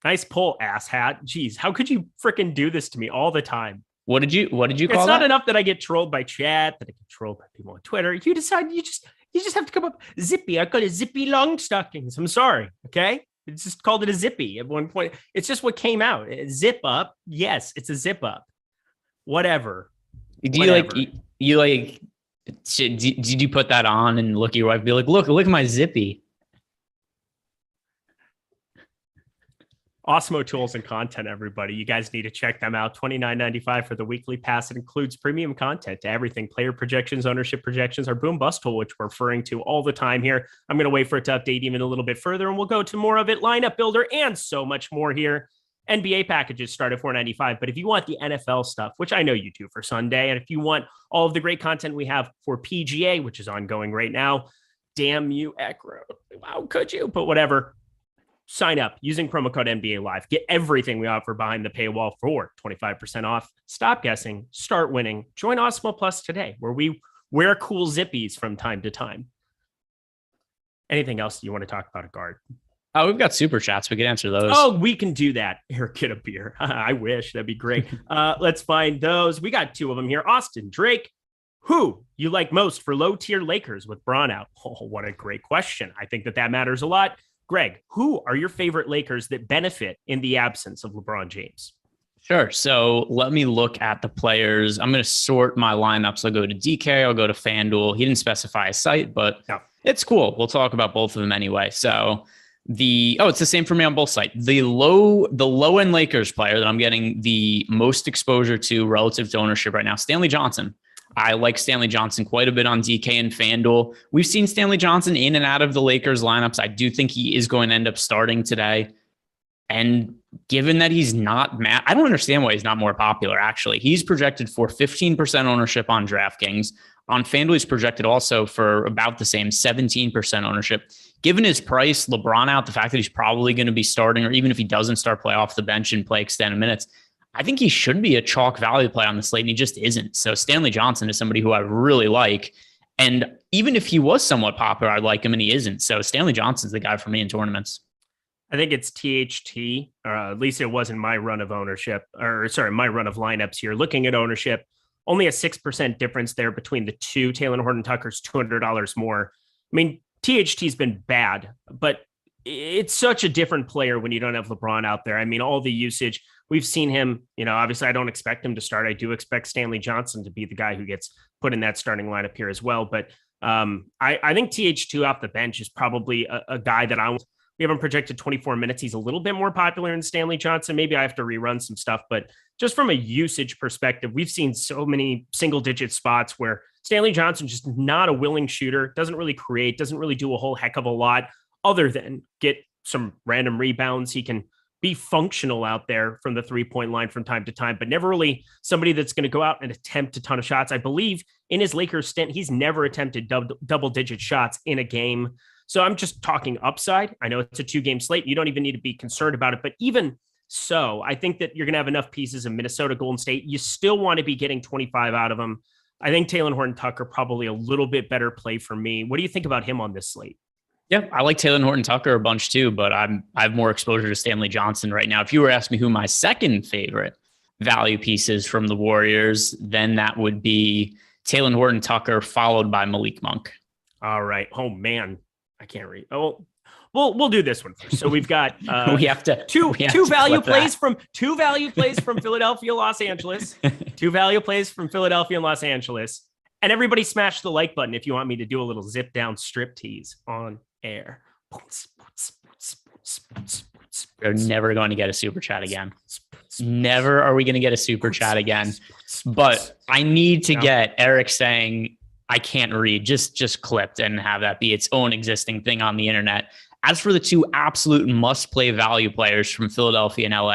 Nice pull, asshat. Jeez, how could you freaking do this to me all the time? What did you call that? It's not enough that I get trolled by chat, that I get trolled by people on Twitter. You decide you just have to come up zippy. I got a zippy long stockings. I'm sorry. Okay. It's just called it a zippy at one point. It's just what came out. Zip up. Yes, it's a zip up. Whatever. Did you put that on and look at your wife and be like, look at my zippy? Awesemo tools and content, everybody. You guys need to check them out. $29.95 for the weekly pass. It includes premium content to everything. Player projections, ownership projections, our boom bust tool, which we're referring to all the time here. I'm going to wait for it to update even a little bit further, and we'll go to more of it. Lineup builder and so much more here. NBA packages start at $4.95. But if you want the NFL stuff, which I know you do for Sunday, and if you want all of the great content we have for PGA, which is ongoing right now, damn you, Ekro. How could you? But whatever. Sign up using promo code NBA Live. Get everything we offer behind the paywall for 25% off. Stop guessing. Start winning. Join Awesemo Plus today, where we wear cool zippies from time to time. Anything else you want to talk about at guard? Oh, we've got super chats. We can answer those. Oh, we can do that. Eric, get a beer. I wish. That'd be great. Let's find those. We got 2 of them here. Austin Drake. Who you like most for low-tier Lakers with Braun out? Oh, what a great question. I think that matters a lot. Greg, who are your favorite Lakers that benefit in the absence of LeBron James? Sure. So let me look at the players. I'm going to sort my lineups. I'll go to DK. I'll go to FanDuel. He didn't specify a site, but It's cool. We'll talk about both of them anyway. So it's the same for me on both sides. The low end Lakers player that I'm getting the most exposure to relative to ownership right now, Stanley Johnson. I like Stanley Johnson quite a bit on DK and FanDuel. We've seen Stanley Johnson in and out of the Lakers lineups. I do think he is going to end up starting today. And given that he's not I don't understand why he's not more popular, actually. He's projected for 15% ownership on DraftKings. On FanDuel, he's projected also for about the same 17% ownership. Given his price, LeBron out, the fact that he's probably going to be starting, or even if he doesn't start, play off the bench and play extended minutes, I think he should be a chalk value play on the slate, and he just isn't. So Stanley Johnson is somebody who I really like. And even if he was somewhat popular, I like him, and he isn't. So Stanley Johnson's the guy for me in tournaments. I think it's THT, or at least it wasn't my run of ownership, my run of lineups here. Looking at ownership, only a 6% difference there between the two. Taylor Horton-Tucker's $200 more. I mean, THT's been bad, but it's such a different player when you don't have LeBron out there. I mean, all the usage, we've seen him, obviously I don't expect him to start. I do expect Stanley Johnson to be the guy who gets put in that starting lineup here as well. But I think TH2 off the bench is probably a guy that we haven't projected 24 minutes. He's a little bit more popular than Stanley Johnson. Maybe I have to rerun some stuff, but just from a usage perspective, we've seen so many single digit spots where Stanley Johnson just not a willing shooter, doesn't really create, doesn't really do a whole heck of a lot other than get some random rebounds. He can be functional out there from the 3-point line from time to time, but never really somebody that's going to go out and attempt a ton of shots. I believe in his Lakers stint, he's never attempted double digit shots in a game. So I'm just talking upside. I know it's a 2-game slate. You don't even need to be concerned about it. But even so, I think that you're going to have enough pieces of Minnesota, Golden State. You still want to be getting 25 out of them. I think Taylor Horton-Tucker probably a little bit better play for me. What do you think about him on this slate? Yeah, I like Taylor Horton-Tucker a bunch too, but I have more exposure to Stanley Johnson right now. If you were asking me who my second favorite value piece is from the Warriors, then that would be Taylor Horton-Tucker followed by Malik Monk. All right. Oh man, I can't read. Oh, we'll do this one first. So we've got we have to two value plays from Philadelphia, Los Angeles, 2 value plays from Philadelphia and Los Angeles, and everybody smash the like button if you want me to do a little zip down strip tease on air. We're never going to get a super chat again. Never are we going to get a super chat again. But I need to get Eric saying I can't read just clipped and have that be its own existing thing on the internet. As for the 2 absolute must-play value players from Philadelphia and LA,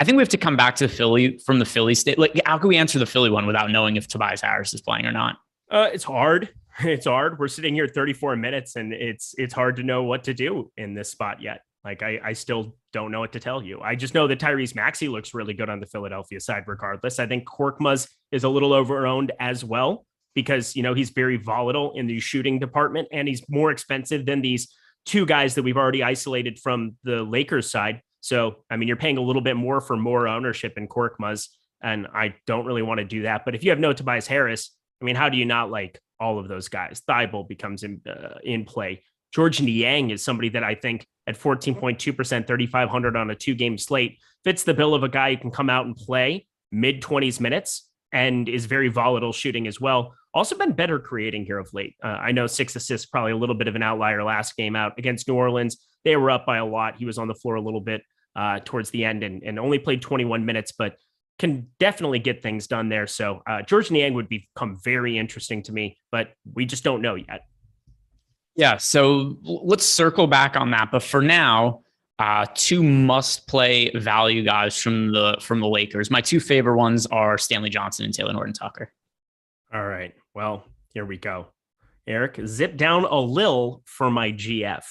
I think we have to come back to the Philly state. Like, how can we answer the Philly one without knowing if Tobias Harris is playing or not? It's hard. It's hard. We're sitting here 34 minutes and it's hard to know what to do in this spot yet. Like I still don't know what to tell you. I just know that Tyrese Maxey looks really good on the Philadelphia side regardless. I think Korkmaz is a little overowned as well because, he's very volatile in the shooting department and he's more expensive than these 2 guys that we've already isolated from the Lakers side. So, I mean, you're paying a little bit more for more ownership in Korkmaz, and I don't really want to do that. But if you have no Tobias Harris, I mean, how do you not like all of those guys? Thibault becomes in play. George Niang is somebody that I think at 14.2%, 3,500 on a 2-game slate fits the bill of a guy who can come out and play mid-20s minutes and is very volatile shooting as well. Also been better creating here of late. I know 6 assists, probably a little bit of an outlier last game out against New Orleans. They were up by a lot. He was on the floor a little bit towards the end and only played 21 minutes, but can definitely get things done there. So George Niang would become very interesting to me, but we just don't know yet. Yeah, so let's circle back on that. But for now, 2 must-play value guys from the Lakers. My 2 favorite ones are Stanley Johnson and Taylor Horton-Tucker. All right. Well, here we go. Eric, zip down a lil for my GF.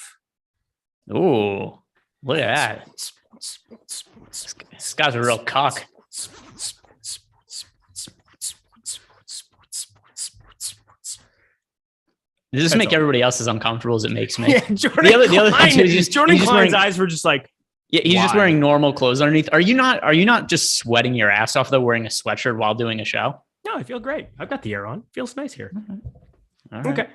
Ooh, look at that. This guy's a real cock. Does this make everybody else as uncomfortable as it makes me? Yeah, Jordan Klein's eyes were just like, yeah, he's just wearing normal clothes underneath. Are you not just sweating your ass off though, wearing a sweatshirt while doing a show? No, I feel great. I've got the air on. Feels nice here. All right. Okay.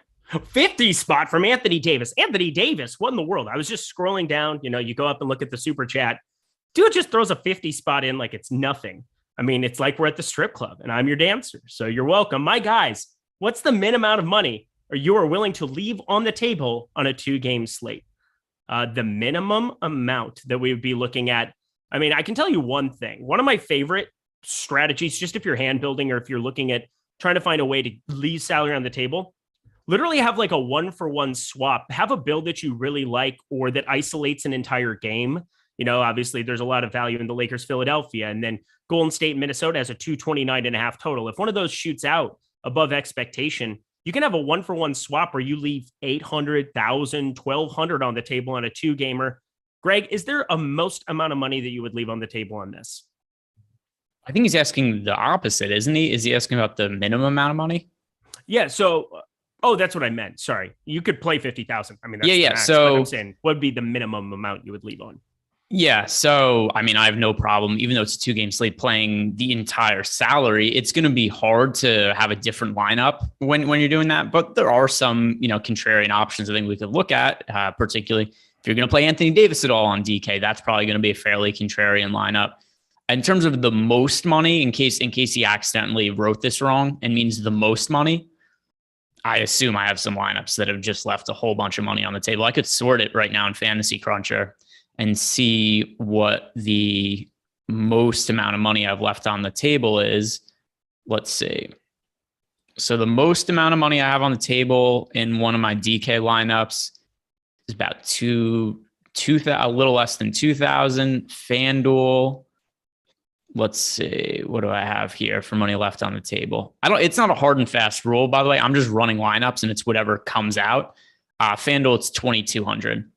50 spot from Anthony Davis. Anthony Davis, what in the world? I was just scrolling down. You go up and look at the super chat. Dude just throws a 50 spot in like it's nothing. I mean, it's like we're at the strip club and I'm your dancer. So you're welcome. My guys, what's the min amount of money or you are willing to leave on the table on a 2-game slate? The minimum amount that we would be looking at. I mean, I can tell you one thing. One of my favorite strategies, just if you're hand building or if you're looking at trying to find a way to leave salary on the table, literally have like a 1-for-1 swap, have a build that you really like or that isolates an entire game. Obviously there's a lot of value in the Lakers, Philadelphia, and then Golden State, Minnesota has a 229.5 total. If one of those shoots out above expectation, you can have a 1-for-1 swap where you leave 800,000, 1,200 on the table on a 2-gamer. Greg, is there a most amount of money that you would leave on the table on this? I think he's asking the opposite, isn't he? Is he asking about the minimum amount of money? Yeah. So, that's what I meant. Sorry. You could play 50,000. I mean, that's yeah. Max, So I'm saying what would be the minimum amount you would leave on? Yeah. So, I mean, I have no problem, even though it's a 2-game slate, playing the entire salary. It's going to be hard to have a different lineup when you're doing that. But there are some, contrarian options I think we could look at, particularly if you're going to play Anthony Davis at all on DK. That's probably going to be a fairly contrarian lineup. In terms of the most money, in case he accidentally wrote this wrong and means the most money, I assume I have some lineups that have just left a whole bunch of money on the table. I could sort it right now in Fantasy Cruncher and see what the most amount of money I've left on the table is. Let's see. So the most amount of money I have on the table in one of my DK lineups is about a little less than 2,000. FanDuel. Let's see. What do I have here for money left on the table? It's not a hard and fast rule, by the way. I'm just running lineups and it's whatever comes out. FanDuel, it's 2,200.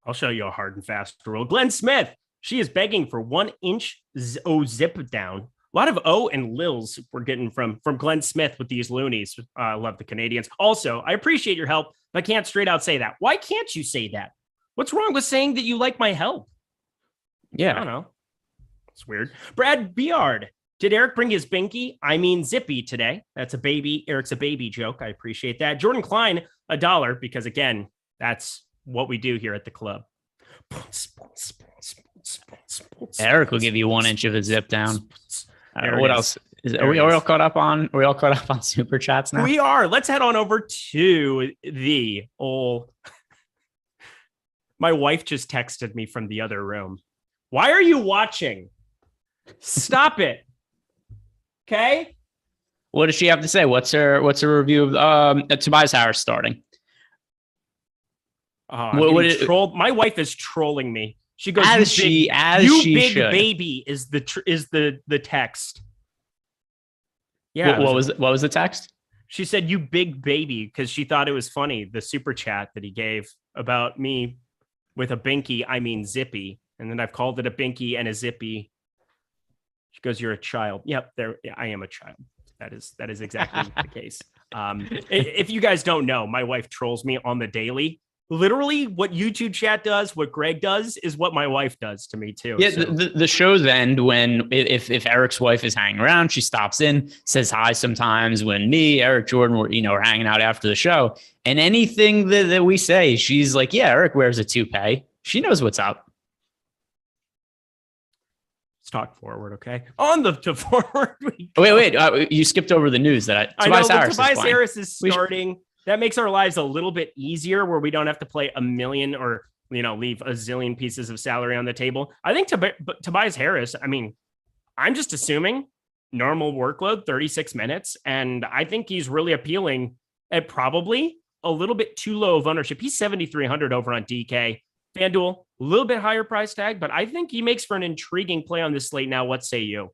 I'll show you a hard and fast rule. Glenn Smith, she is begging for 1 inch zip down. A lot of O and Lils we're getting from Glenn Smith with these loonies. I love the Canadians. Also, I appreciate your help, but I can't straight out say that. Why can't you say that? What's wrong with saying that you like my help? Yeah. I don't know. It's weird. Brad Beard. Did Eric bring his binky? I mean zippy today. That's a baby. Eric's a baby joke. I appreciate that. Jordan Klein, $1, because again, that's what we do here at the club. Eric will give you 1 inch of a zip down. What else? Are we all caught up on? Are we all caught up on super chats now? We are. Let's head on over to the old. My wife just texted me from the other room. Why are you watching? Stop it. Okay. What does she have to say? What's her review of Tobias Harris starting? My wife is trolling me. She goes, big baby is the text. Yeah. What was the text? She said, "You big baby," because she thought it was funny, the super chat that he gave about me with a binky, I mean zippy. And then I've called it a binky and a zippy. She goes, "You're a child." Yep, I am a child. That is exactly the case. If you guys don't know, my wife trolls me on the daily. Literally, what YouTube chat does, what Greg does, is what my wife does to me too. Yeah, so. the shows end when if Eric's wife is hanging around, she stops in, says hi sometimes. When me, Eric, Jordan, we're hanging out after the show, and anything that we say, she's like, "Yeah, Eric wears a toupee." She knows what's up. Let's talk forward, okay? On the to forward. Wait! You skipped over the news that Tobias Harris is starting. That makes our lives a little bit easier where we don't have to play a million or, leave a zillion pieces of salary on the table. I think Tobias Harris, I'm just assuming normal workload, 36 minutes. And I think he's really appealing at probably a little bit too low of ownership. He's 7,300 over on DK. FanDuel, a little bit higher price tag, but I think he makes for an intriguing play on this slate now. What say you?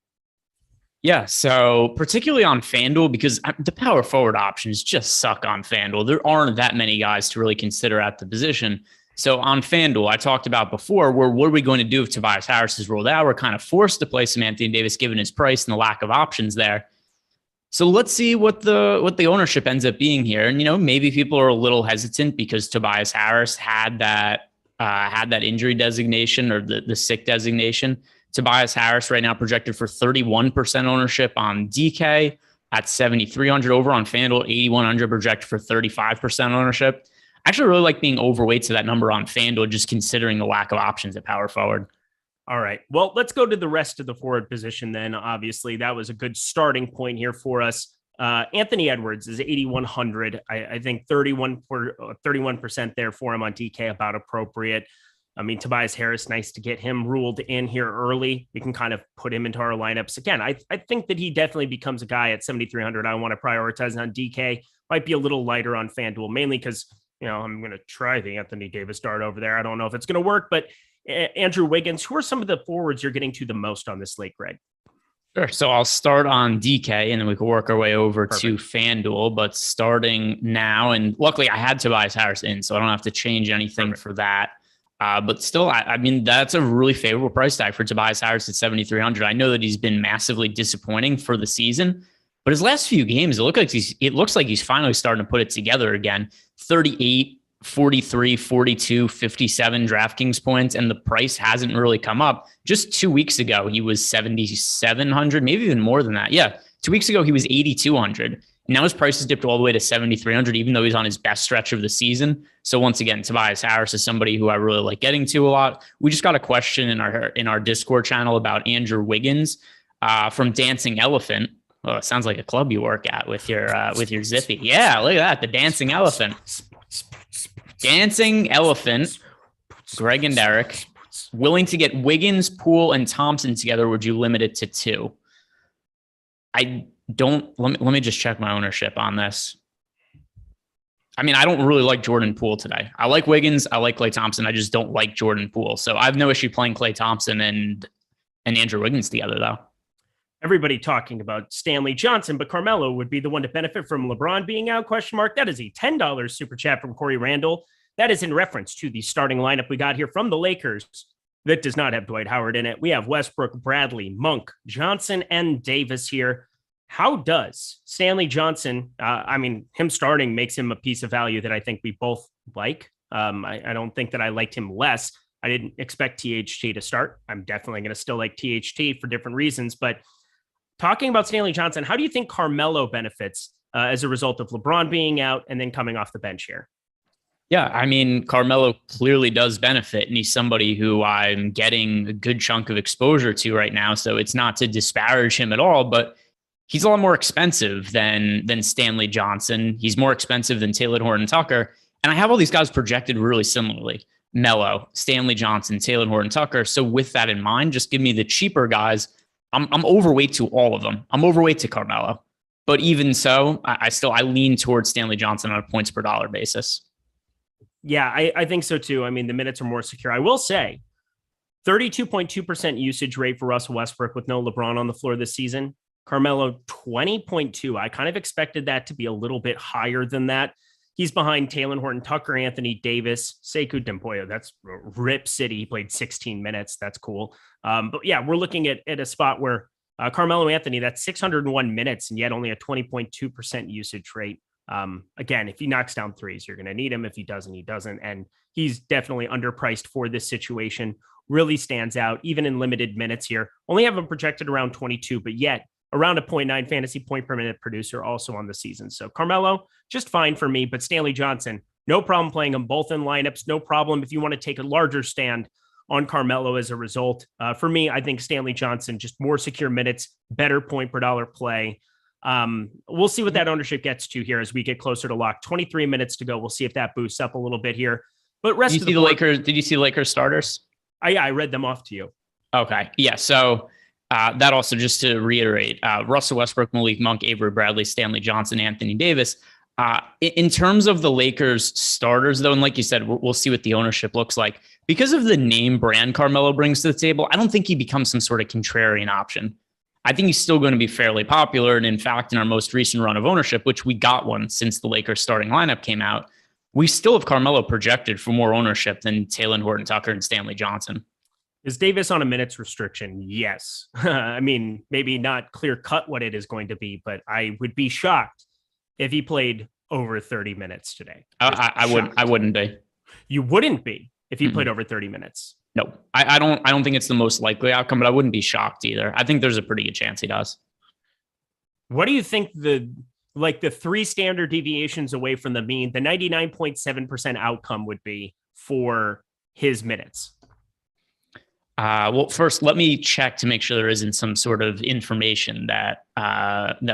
Yeah, so particularly on FanDuel, because the power forward options just suck on FanDuel. There aren't that many guys to really consider at the position. So on FanDuel, I talked about before, what are we going to do if Tobias Harris is ruled out? We're kind of forced to play some Anthony Davis given his price and the lack of options there. So let's see what the ownership ends up being here. And, maybe people are a little hesitant because Tobias Harris had that injury designation or the sick designation. Tobias Harris right now projected for 31% ownership on DK at 7,300 over on FanDuel, 8,100 projected for 35% ownership. I actually really like being overweight to that number on FanDuel, just considering the lack of options at power forward. All right. Well, let's go to the rest of the forward position then. Obviously, that was a good starting point here for us. Anthony Edwards is 8,100. I think 31% there for him on DK, about appropriate. Tobias Harris, nice to get him ruled in here early. We can kind of put him into our lineups. Again, I think that he definitely becomes a guy at 7,300 I want to prioritize on DK. Might be a little lighter on FanDuel, mainly because, I'm going to try the Anthony Davis dart over there. I don't know if it's going to work, but Andrew Wiggins, who are some of the forwards you're getting to the most on this slate, Greg? Sure. So I'll start on DK and then we can work our way over to FanDuel, but starting now, and luckily I had Tobias Harris in, so I don't have to change anything for that. But still, that's a really favorable price tag for Tobias Harris at 7,300. I know that he's been massively disappointing for the season, but his last few games, it looks like he's finally starting to put it together again. 38, 43, 42, 57 DraftKings points, and the price hasn't really come up. Just 2 weeks ago, he was 7,700, maybe even more than that. Yeah, 2 weeks ago, he was 8,200. Now his price has dipped all the way to 7,300, even though he's on his best stretch of the season. So once again, Tobias Harris is somebody who I really like getting to a lot. We just got a question in our Discord channel about Andrew Wiggins from Dancing Elephant. Oh, it sounds like a club you work at with your Zippy. Yeah, look at that, the Dancing Elephant. Dancing Elephant, Greg and Derek, willing to get Wiggins, Poole, and Thompson together. Would you limit it to 2? Let me just check my ownership on this. I don't really like Jordan Poole today. I like Wiggins. I like Klay Thompson. I just don't like Jordan Poole. So I have no issue playing Klay Thompson and Andrew Wiggins together, though. Everybody talking about Stanley Johnson, but Carmelo would be the one to benefit from LeBron being out, ? That is a $10 super chat from Corey Randall. That is in reference to the starting lineup we got here from the Lakers that does not have Dwight Howard in it. We have Westbrook, Bradley, Monk, Johnson, and Davis here. How does Stanley Johnson, him starting makes him a piece of value that I think we both like. I don't think that I liked him less. I didn't expect THT to start. I'm definitely going to still like THT for different reasons, but talking about Stanley Johnson, how do you think Carmelo benefits as a result of LeBron being out and then coming off the bench here? Yeah, I mean, Carmelo clearly does benefit, and he's somebody who I'm getting a good chunk of exposure to right now. So it's not to disparage him at all, but he's a lot more expensive than Stanley Johnson. He's more expensive than Taylor Horton-Tucker. And I have all these guys projected really similarly. Melo, Stanley Johnson, Taylor Horton-Tucker. So with that in mind, just give me the cheaper guys. I'm overweight to all of them. I'm overweight to Carmelo. But even so, I lean towards Stanley Johnson on a points per dollar basis. Yeah, I think so too. I mean, the minutes are more secure. I will say 32.2% usage rate for Russell Westbrook with no LeBron on the floor this season. Carmelo 20.2. I kind of expected that to be a little bit higher than that. He's behind Taylor Horton-Tucker, Anthony Davis, Sekou Dempoyo. That's Rip City. He played 16 minutes. That's cool. But yeah, we're looking at a spot where Carmelo Anthony, that's 601 minutes and yet only a 20.2% usage rate. Again, if he knocks down threes, you're going to need him. If he doesn't, he doesn't. And he's definitely underpriced for this situation. Really stands out, even in limited minutes here. Only have him projected around 22, but yet around a 0.9 fantasy point per minute producer also on the season. So Carmelo, just fine for me, but Stanley Johnson, no problem playing them both in lineups. No problem if you want to take a larger stand on Carmelo as a result. For me, I think Stanley Johnson, just more secure minutes, better point per dollar play. We'll see what that ownership gets to here as we get closer to lock. 23 minutes to go. We'll see if that boosts up a little bit here. But rest of the Lakers, did you see the Lakers starters? I read them off to you. Okay. Yeah. So that also, just to reiterate, Russell Westbrook, Malik Monk, Avery Bradley, Stanley Johnson, Anthony Davis. In terms of the Lakers starters, though, and like you said, we'll see what the ownership looks like. Because of the name brand Carmelo brings to the table, I don't think he becomes some sort of contrarian option. I think he's still going to be fairly popular. And in fact, in our most recent run of ownership, which we got one since the Lakers starting lineup came out, we still have Carmelo projected for more ownership than Taylor Horton-Tucker and Stanley Johnson. Is Davis on a minutes restriction? Yes. I mean, maybe not clear cut what it is going to be, but I would be shocked if he played over 30 minutes today. I wouldn't be. You wouldn't be if he played over 30 minutes. No, I don't think it's the most likely outcome, but I wouldn't be shocked either. I think there's a pretty good chance he does. What do you think the three standard deviations away from the mean, the 99.7% outcome would be for his minutes? Well, first, let me check to make sure there isn't some sort of information that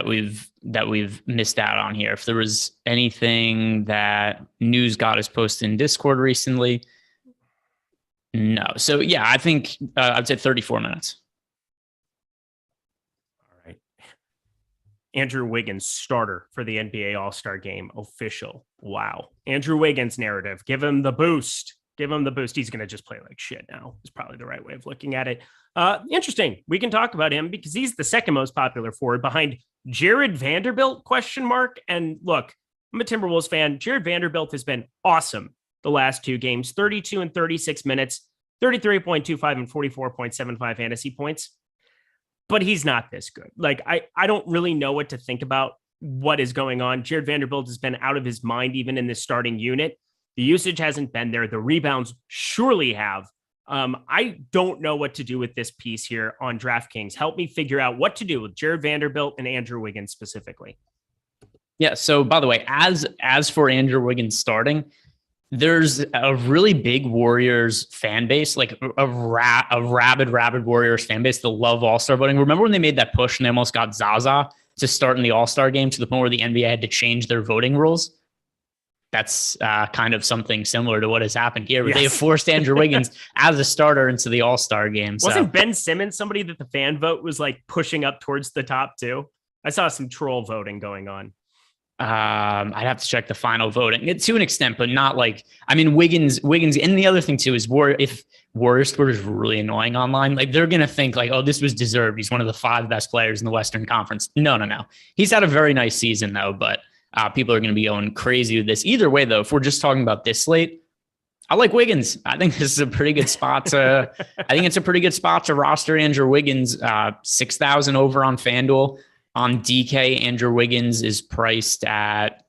we've missed out on here. If there was anything that News God has posted in Discord recently. No. So yeah, I think I'd say 34 minutes. All right. Andrew Wiggins, starter for the NBA All-Star Game, official. Wow. Andrew Wiggins narrative. Give him the boost. Give him the boost. He's going to just play like shit now. Is probably the right way of looking at it. Interesting. We can talk about him because he's the second most popular forward behind Jared Vanderbilt ? And look, I'm a Timberwolves fan. Jared Vanderbilt has been awesome the last two games, 32 and 36 minutes, 33.25 and 44.75 fantasy points. But he's not this good. Like, I don't really know what to think about what is going on. Jared Vanderbilt has been out of his mind, even in this starting unit. The usage hasn't been there. The rebounds surely have. I don't know what to do with this piece here on DraftKings. Help me figure out what to do with Jared Vanderbilt and Andrew Wiggins specifically. Yeah. So by the way, as for Andrew Wiggins starting, there's a really big Warriors fan base, like a rabid Warriors fan base that love All-Star voting. Remember when they made that push and they almost got Zaza to start in the All-Star game to the point where the NBA had to change their voting rules? That's kind of something similar to what has happened here. Yes. They have forced Andrew Wiggins as a starter into the All-Star game. Wasn't Ben Simmons somebody that the fan vote was like pushing up towards the top too? I saw some troll voting going on. I'd have to check the final voting to an extent, but not like, I mean, Wiggins. And the other thing too is if Twitter is really annoying online, like they're going to think like, oh, this was deserved. He's one of the 5 best players in the Western Conference. No. He's had a very nice season though, but people are going to be going crazy with this. Either way though, if we're just talking about this slate, I like Wiggins. I think this is a pretty good spot to, roster Andrew Wiggins, 6,000 over on FanDuel. On DK, Andrew Wiggins is priced at,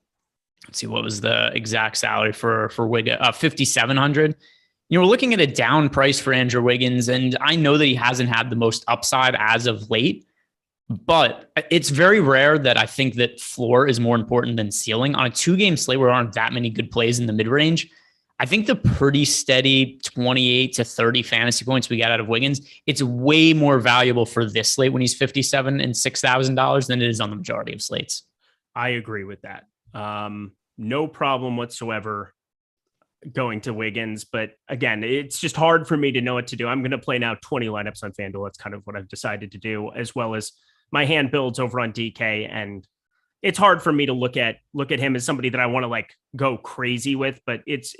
let's see, what was the exact salary for Wiggins? 5,700. We're looking at a down price for Andrew Wiggins, and I know that he hasn't had the most upside as of late, but it's very rare that I think that floor is more important than ceiling. On a 2-game slate where there aren't that many good plays in the mid-range, I think the pretty steady 28 to 30 fantasy points we get out of Wiggins, it's way more valuable for this slate when he's $57,000 and $6,000 than it is on the majority of slates. I agree with that. No problem whatsoever going to Wiggins. But again, it's just hard for me to know what to do. I'm going to play now 20 lineups on FanDuel. That's kind of what I've decided to do, as well as my hand builds over on DK. And it's hard for me to look at him as somebody that I want to like go crazy with, but it's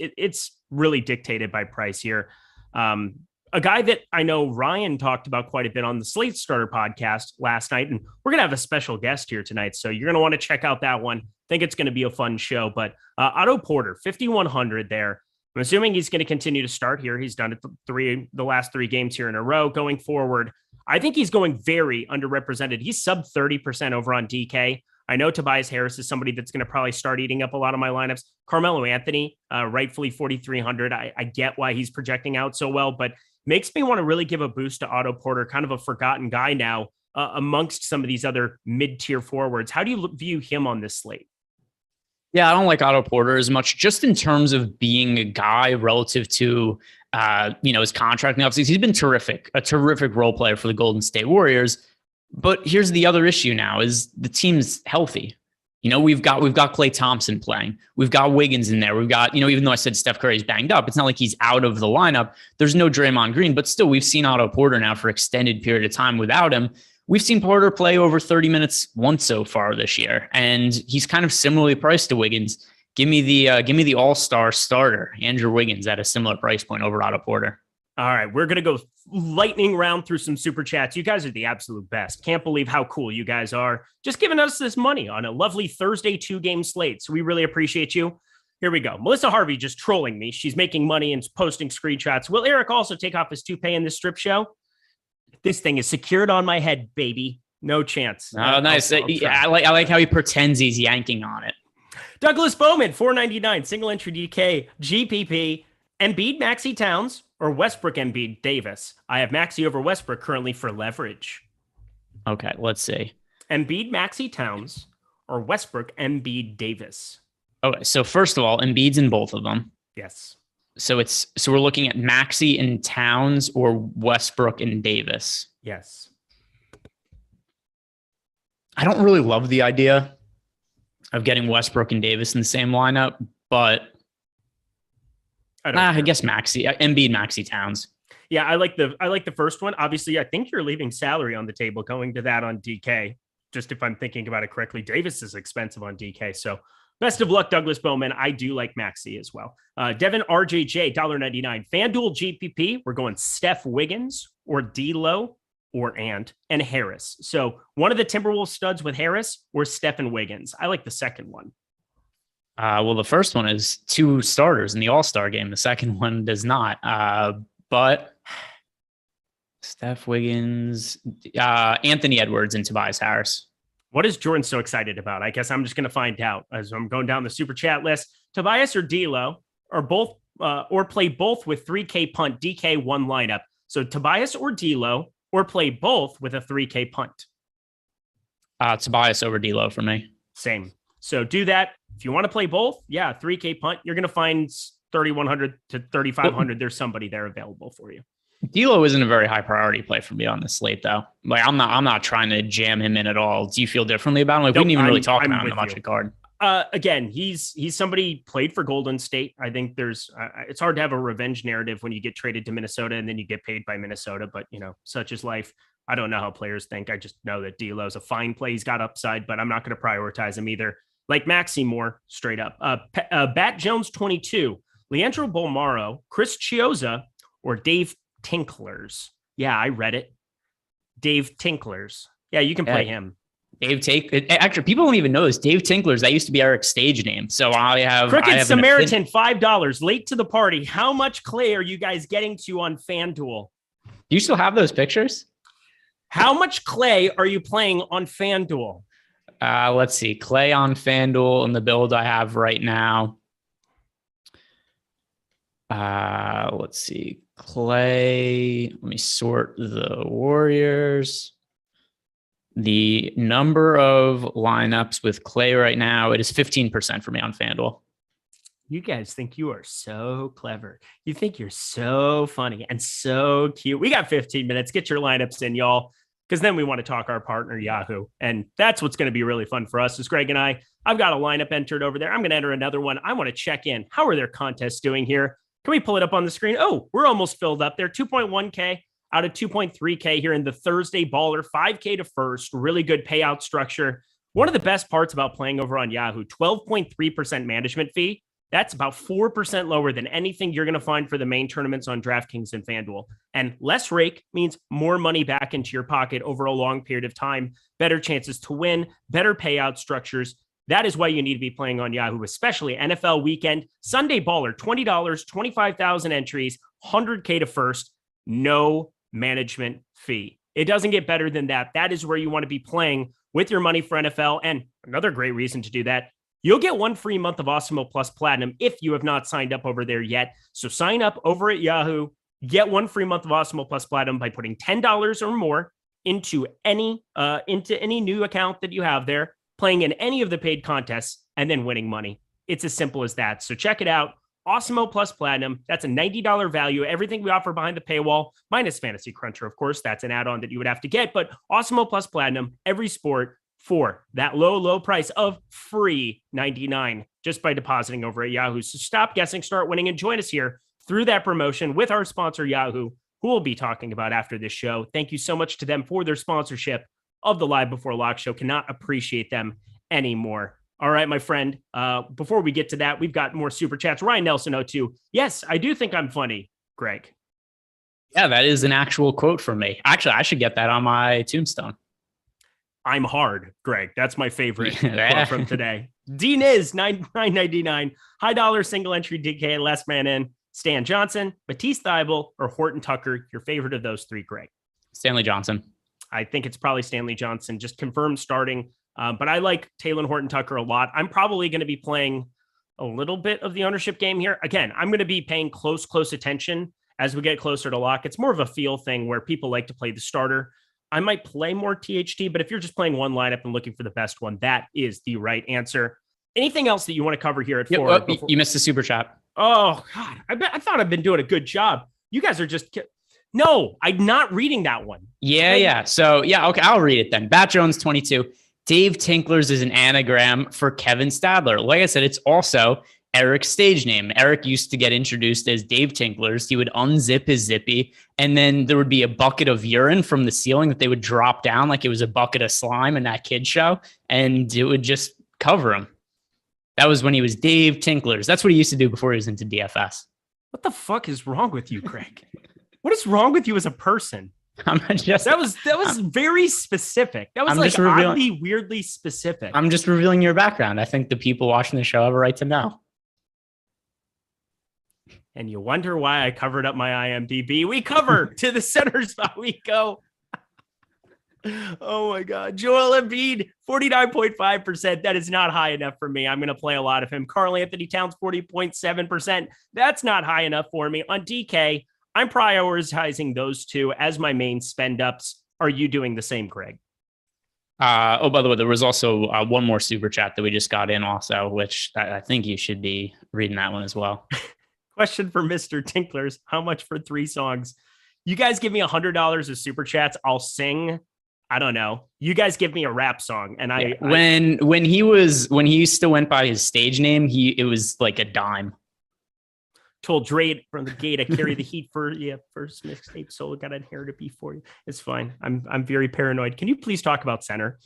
really dictated by price here. A guy that I know Ryan talked about quite a bit on the Slate Starter podcast last night, and we're going to have a special guest here tonight. So you're going to want to check out that one. I think it's going to be a fun show, but Otto Porter, 5,100 there. I'm assuming he's going to continue to start here. He's done it the last 3 games here in a row. Going forward, I think he's going very underrepresented. He's sub 30% over on DK. I know Tobias Harris is somebody that's going to probably start eating up a lot of my lineups. Carmelo Anthony, rightfully 4,300. I get why he's projecting out so well, but makes me want to really give a boost to Otto Porter, kind of a forgotten guy now amongst some of these other mid-tier forwards. How do you view him on this slate? Yeah, I don't like Otto Porter as much, just in terms of being a guy relative to, his contract. And obviously, he's been a terrific role player for the Golden State Warriors. But here's the other issue now is the team's healthy. We've got Klay Thompson playing. We've got Wiggins in there. We've got, even though I said Steph Curry's banged up, it's not like he's out of the lineup. There's no Draymond Green, but still we've seen Otto Porter now for extended period of time without him. We've seen Porter play over 30 minutes once so far this year, and he's kind of similarly priced to Wiggins. Give me the all-star starter, Andrew Wiggins, at a similar price point over Otto Porter. All right, we're going to go lightning round through some super chats. You guys are the absolute best. Can't believe how cool you guys are. Just giving us this money on a lovely Thursday 2-game slate. So we really appreciate you. Here we go. Melissa Harvey just trolling me. She's making money and posting screenshots. Will Eric also take off his toupee in this strip show? This thing is secured on my head, baby. No chance. Oh, nice. I like how he pretends he's yanking on it. Douglas Bowman, $4.99, single entry DK, GPP, Embiid, Maxey Towns, or Westbrook, Embiid, Davis. I have Maxey over Westbrook currently for leverage. Okay, let's see. Embiid, Maxey Towns, or Westbrook, Embiid, Davis. Okay, so first of all, Embiid's in both of them. Yes. So we're looking at Maxey and Towns or Westbrook and Davis. Yes. I don't really love the idea of getting Westbrook and Davis in the same lineup, but I guess Maxey, Embiid, Maxey Towns. Yeah, I like the first one. Obviously, I think you're leaving salary on the table going to that on DK. Just if I'm thinking about it correctly, Davis is expensive on DK. So best of luck, Douglas Bowman. I do like Maxey as well. Devin RJJ, $1.99. FanDuel GPP, we're going Steph Wiggins or D'Lo or and Harris. So one of the Timberwolves studs with Harris or Steph and Wiggins. I like the second one. Well, the first one is 2 starters in the All-Star game. The second one does not. But Steph Wiggins, Anthony Edwards, and Tobias Harris. What is Jordan so excited about? I guess I'm just going to find out as I'm going down the super chat list. Tobias or D'Lo or both, or play both with 3K punt DK 1 lineup. So Tobias or D'Lo or play both with a 3K punt. Tobias over D'Lo for me. Same. So do that. If you want to play both, 3K punt, you're going to find 3,100 to 3,500. There's somebody there available for you. D'Lo isn't a very high priority play for me on the slate, though. Like I'm not trying to jam him in at all. Do you feel differently about him? Like we didn't even really talk about him much at guard. Again, he's somebody played for Golden State. I think there's it's hard to have a revenge narrative when you get traded to Minnesota and then you get paid by Minnesota. But such is life. I don't know how players think. I just know that D'Lo's a fine play. He's got upside, but I'm not going to prioritize him either. like Maxi Moore, straight up. Bat Jones 22, Leandro Bolmaro, Chris Chiozza, or Dave Tinklers. Yeah, I read it. Dave Tinklers. Yeah, you can play him. Actually, people don't even know this. Dave Tinklers, that used to be Eric's stage name. So Crooked Samaritan, $5. Late to the party. How much Klay are you guys getting to on FanDuel? Do you still have those pictures? How much Klay are you playing on FanDuel? Let's see. Klay on FanDuel in the build I have right now. Let's see. Klay. Let me sort the Warriors. The number of lineups with Klay right now, it is 15% for me on FanDuel. You guys think you are so clever. You think you're so funny and so cute. We got 15 minutes. Get your lineups in, y'all, because then we want to talk our partner, Yahoo. And that's what's going to be really fun for us is Greg and I've got a lineup entered over there. I'm going to enter another one. I want to check in. How are their contests doing here? Can we pull it up on the screen? Oh, we're almost filled up there. 2.1K out of 2.3K here in the Thursday Baller, 5K to first. Really good payout structure. One of the best parts about playing over on Yahoo, 12.3% management fee. That's about 4% lower than anything you're going to find for the main tournaments on DraftKings and FanDuel. And less rake means more money back into your pocket over a long period of time, better chances to win, better payout structures. That is why you need to be playing on Yahoo, especially NFL weekend. Sunday Baller, $20, 25,000 entries, 100K to first, no management fee. It doesn't get better than that. That is where you want to be playing with your money for NFL. And another great reason to do that, you'll get 1 free month of Awesemo Plus Platinum if you have not signed up over there yet. So sign up over at Yahoo, get 1 free month of Awesemo Plus Platinum by putting $10 or more into any new account that you have there, playing in any of the paid contests, and then winning money. It's as simple as that. So check it out. Awesemo Plus Platinum. That's a $90 value. Everything we offer behind the paywall, minus Fantasy Cruncher, of course. That's an add-on that you would have to get. But Awesemo Plus Platinum, every sport for that low price of free $99 just by depositing over at Yahoo. So stop guessing, start winning, and join us here through that promotion with our sponsor, Yahoo, who we'll be talking about after this show. Thank you so much to them for their sponsorship of the Live Before Lock show. Cannot appreciate them anymore. All right, my friend, before we get to that, we've got more super chats. Ryan Nelson 02. Yes, I do think I'm funny, Greg. Yeah, that is an actual quote from me. Actually, I should get that on my tombstone. I'm hard, Greg. That's my favorite quote from today. D-Niz, $9.99. High dollar single entry DK, last man in. Stan Johnson, Matisse Thybulle, or Horton Tucker. Your favorite of those three, Greg? Stanley Johnson. I think it's probably Stanley Johnson, just confirmed starting. But I like Taylor Horton Tucker a lot. I'm probably going to be playing a little bit of the ownership game here. Again, I'm going to be paying close attention as we get closer to lock. It's more of a feel thing where people like to play the starter. I might play more THT, but if you're just playing one lineup and looking for the best one, that is the right answer. Anything else that you want to cover here at 4? You missed the super chat. Oh, God. I thought I've been doing a good job. You guys are just... No, I'm not reading that one. Yeah. So, okay, I'll read it then. Bat Jones 22. Dave Tinklers is an anagram for Kevin Stadler. Like I said, it's also Eric's stage name. Eric used to get introduced as Dave Tinklers. He would unzip his zippy, and then there would be a bucket of urine from the ceiling that they would drop down like it was a bucket of slime in that kid show, and it would just cover him. That was when he was Dave Tinklers. That's what he used to do before he was into DFS. What the fuck is wrong with you, Craig? What is wrong with you as a person? That was very specific. That was like oddly, weirdly specific. I'm just revealing your background. I think the people watching the show have a right to know. And you wonder why I covered up my IMDb. We cover to the center spot we go. Oh my God. Joel Embiid, 49.5%. That is not high enough for me. I'm going to play a lot of him. Karl Anthony Towns, 40.7%. That's not high enough for me. On DK, I'm prioritizing those two as my main spend ups. Are you doing the same, Greg? By the way, there was also one more super chat that we just got in also, which I think you should be reading that one as well. Question for Mr. Tinklers. How much for 3 songs? You guys give me $100 of super chats. I'll sing. I don't know. You guys give me a rap song. And when he still went by his stage name, it was like a dime. Told Dre from the gate, I carry the heat for first mixtape solo. Got in here to be for you. It's fine. I'm very paranoid. Can you please talk about center?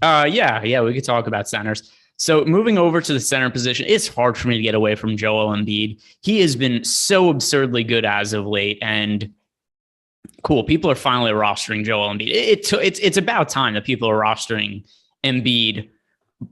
Yeah, we could talk about centers. So moving over to the center position, it's hard for me to get away from Joel Embiid. He has been so absurdly good as of late, and cool, people are finally rostering Joel Embiid. It's about time that people are rostering Embiid.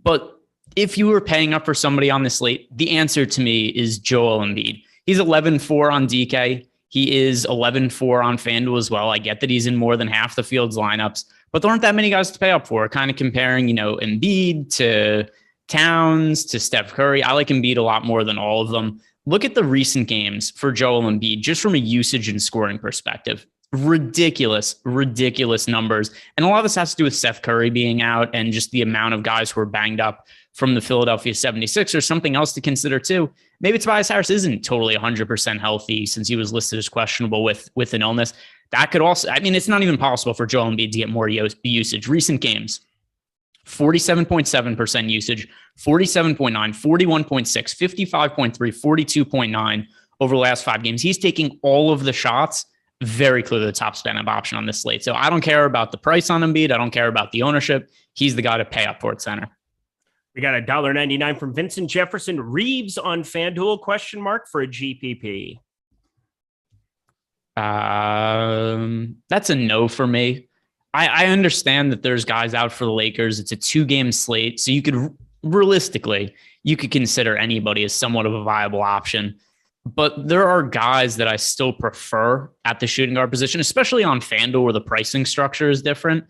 But if you were paying up for somebody on the slate, the answer to me is Joel Embiid. He's 11-4 on DK. He is 11-4 on FanDuel as well. I get that he's in more than half the field's lineups, but there aren't that many guys to pay up for. Kind of comparing, Embiid to Towns to Steph Curry. I like Embiid a lot more than all of them. Look at the recent games for Joel Embiid, just from a usage and scoring perspective. Ridiculous numbers. And a lot of this has to do with Steph Curry being out and just the amount of guys who are banged up from the Philadelphia 76ers. Something else to consider too. Maybe Tobias Harris isn't totally 100% healthy since he was listed as questionable with an illness. That could also, it's not even possible for Joel Embiid to get more usage. Recent games, 47.7% usage, 47.9, 41.6, 55.3, 42.9 over the last 5 games. He's taking all of the shots, very clearly the top spend option on this slate. So I don't care about the price on Embiid. I don't care about the ownership. He's the guy to pay up for at center. We got $1.99 from Vincent Jefferson. Reeves on FanDuel, question mark for a GPP. That's a no for me. I understand that there's guys out for the Lakers. It's a 2-game slate. So you could realistically, consider anybody as somewhat of a viable option. But there are guys that I still prefer at the shooting guard position, especially on FanDuel where the pricing structure is different.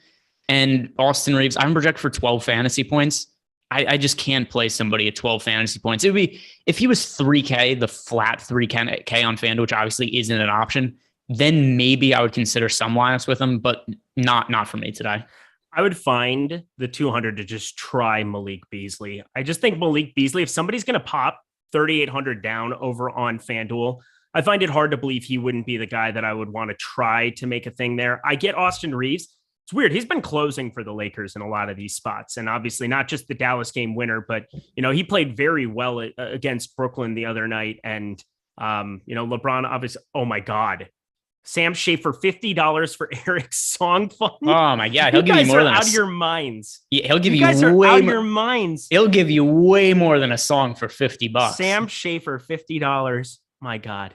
And Austin Reeves, I'm projected for 12 fantasy points. I just can't play somebody at 12 fantasy points. It would be, if he was 3K, the flat 3K on FanDuel, which obviously isn't an option, then maybe I would consider some lineups with him, but not for me today. I would find the 200 to just try Malik Beasley. I just think Malik Beasley, if somebody's going to pop 3,800 down over on FanDuel, I find it hard to believe he wouldn't be the guy that I would want to try to make a thing there. I get Austin Reeves. It's weird. He's been closing for the Lakers in a lot of these spots. And obviously not just the Dallas game winner, but, he played very well against Brooklyn the other night. And, LeBron, obviously, oh my God. Sam Schaefer, $50 for Eric's song fund. Oh my God. He'll give you more than out of your minds. Yeah, he'll give you you guys are way out of more, your minds. He'll give you way more than a song for $50. Sam Schaefer, $50. My God.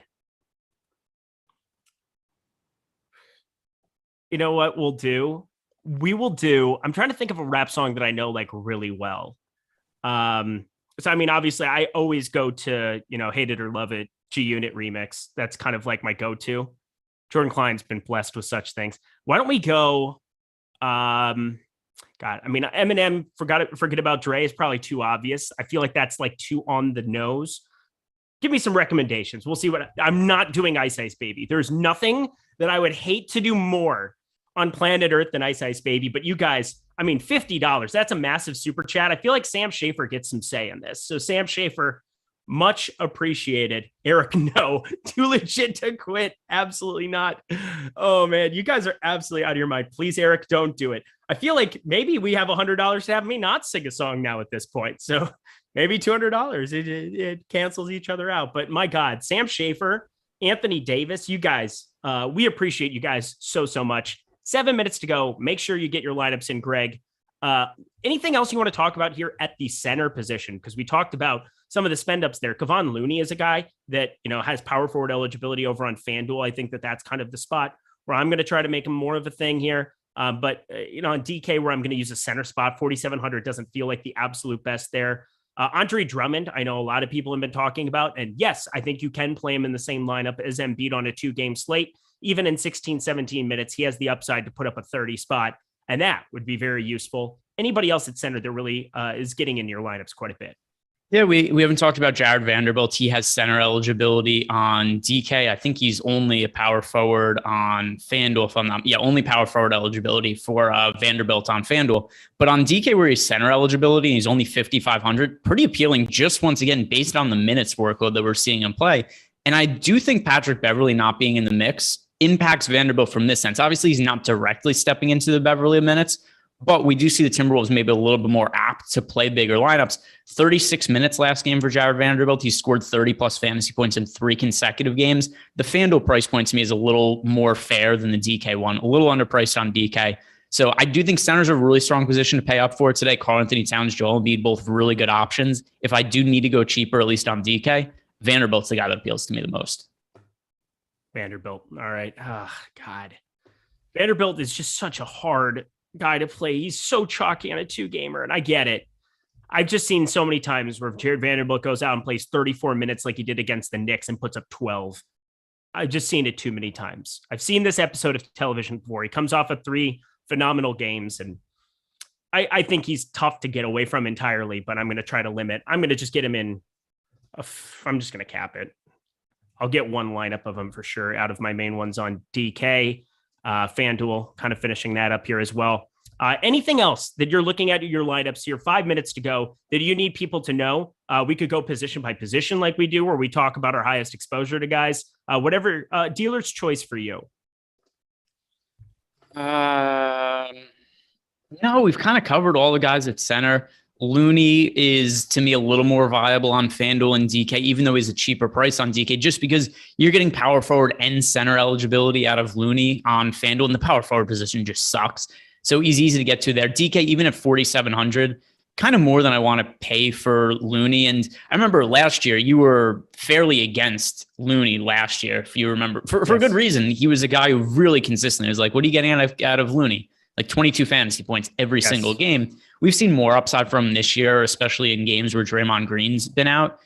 You know what we'll do? I'm trying to think of a rap song that I know like really well. So obviously I always go to, Hate It or Love It, G-Unit remix. That's kind of like my go-to. Jordan Klein's been blessed with such things. Why don't we go? Eminem, forget about Dre is probably too obvious. I feel like that's like too on the nose. Give me some recommendations. We'll see I'm not doing Ice Ice Baby. There's nothing that I would hate to do more on planet Earth than Ice Ice Baby. But you guys, $50, that's a massive super chat. I feel like Sam Schaefer gets some say in this. So Sam Schaefer, much appreciated. Eric, no. Too legit to quit. Absolutely not. Oh, man. You guys are absolutely out of your mind. Please, Eric, don't do it. I feel like maybe we have $100 to have me not sing a song now at this point. So maybe $200. It cancels each other out. But my God, Sam Schaefer, Anthony Davis, you guys, we appreciate you guys so much. 7 minutes to go. Make sure you get your lineups in, Greg. Anything else you want to talk about here at the center position? Because we talked about some of the spend ups there. Kevon Looney is a guy that, has power forward eligibility over on FanDuel. I think that's kind of the spot where I'm going to try to make him more of a thing here. But on DK, where I'm going to use a center spot, 4,700 doesn't feel like the absolute best there. Andre Drummond, I know a lot of people have been talking about. And yes, I think you can play him in the same lineup as Embiid on a 2-game slate. Even in 16, 17 minutes, he has the upside to put up a 30 spot. And that would be very useful. Anybody else at center that really is getting in your lineups quite a bit? Yeah, we haven't talked about Jared Vanderbilt. He has center eligibility on DK. I think he's only a power forward on FanDuel, if I'm not. Yeah, only power forward eligibility for Vanderbilt on FanDuel. But on DK, where he's center eligibility, and he's only 5,500, pretty appealing just once again, based on the minutes workload that we're seeing him play. And I do think Patrick Beverley not being in the mix impacts Vanderbilt from this sense. Obviously, he's not directly stepping into the Beverley minutes, but we do see the Timberwolves maybe a little bit more apt to play bigger lineups. 36 minutes last game for Jared Vanderbilt. He scored 30-plus fantasy points in 3 consecutive games. The FanDuel price point to me is a little more fair than the DK one, a little underpriced on DK. So I do think centers are a really strong position to pay up for today. Karl-Anthony Towns, Joel Embiid, both really good options. If I do need to go cheaper, at least on DK, Vanderbilt's the guy that appeals to me the most. Vanderbilt. All right. Oh, God. Vanderbilt is just such a hard guy to play. He's so chalky on a 2-gamer, and I get it. I've just seen so many times where Jared Vanderbilt goes out and plays 34 minutes like he did against the Knicks and puts up 12. I've just seen it too many times. I've seen this episode of television before. He comes off of 3 phenomenal games, and I think he's tough to get away from entirely, but I'm going to try to limit. I'm going to just get him in. I'm just going to cap it. I'll get one lineup of him for sure out of my main ones on DK, FanDuel, kind of finishing that up here as well. Anything else that you're looking at your lineups here, 5 minutes to go, that you need people to know? We could go position by position like we do, where we talk about our highest exposure to guys. Whatever, dealer's choice for you. No, we've kind of covered all the guys at center. Looney is, to me, a little more viable on FanDuel and DK, even though he's a cheaper price on DK, just because you're getting power forward and center eligibility out of Looney on FanDuel, and the power forward position just sucks. So he's easy to get to there. DK, even at 4,700, kind of more than I want to pay for Looney. And I remember last year, you were fairly against Looney last year, if you remember, for good reason. He was a guy who really consistently was like, what are you getting out of Looney? Like 22 fantasy points every single game. We've seen more upside from him this year, especially in games where Draymond Green's been out.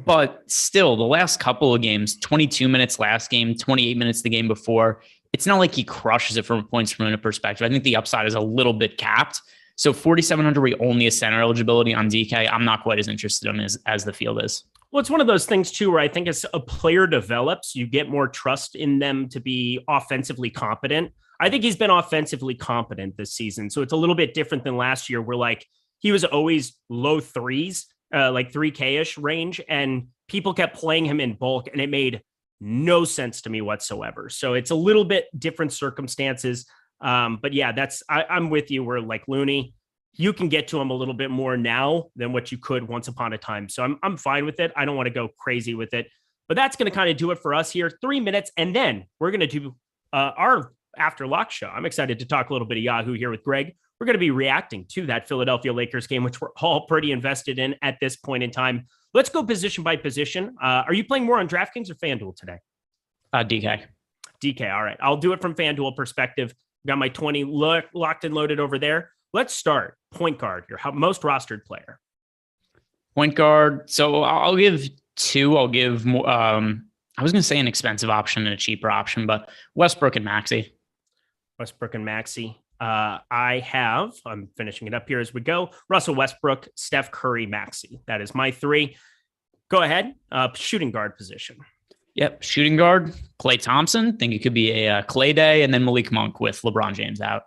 But still, the last couple of games, 22 minutes last game, 28 minutes the game before, it's not like he crushes it from a points per minute perspective. I think the upside is a little bit capped. So 4,700, we only a center eligibility on DK. I'm not quite as interested in as the field is. Well, it's one of those things too, where I think as a player develops, you get more trust in them to be offensively competent. I think he's been offensively competent this season. So it's a little bit different than last year, where like he was always low threes, like 3K-ish range, and people kept playing him in bulk, and it made no sense to me whatsoever. So it's a little bit different circumstances. But yeah, I'm with you, where like Looney, you can get to him a little bit more now than what you could once upon a time. So I'm fine with it. I don't want to go crazy with it, but that's going to kind of do it for us here. 3 minutes. And then we're going to do our after lock show. I'm excited to talk a little bit of Yahoo here with Greg. We're going to be reacting to that Philadelphia Lakers game, which we're all pretty invested in at this point in time. Let's go position by position. Are you playing more on DraftKings or FanDuel today? DK. DK. All right. I'll do it from FanDuel perspective. Got my 20 locked and loaded over there. Let's start. Point guard, your most rostered player. Point guard. So I'll give 2. I'll give more. I was going to say an expensive option and a cheaper option, but Westbrook and Maxey. Westbrook and Maxey. I'm finishing it up here as we go. Russell Westbrook, Steph Curry, Maxey. That is my 3. Go ahead. Shooting guard position. Yep. Shooting guard, Klay Thompson. Think it could be a Klay day, and then Malik Monk with LeBron James out.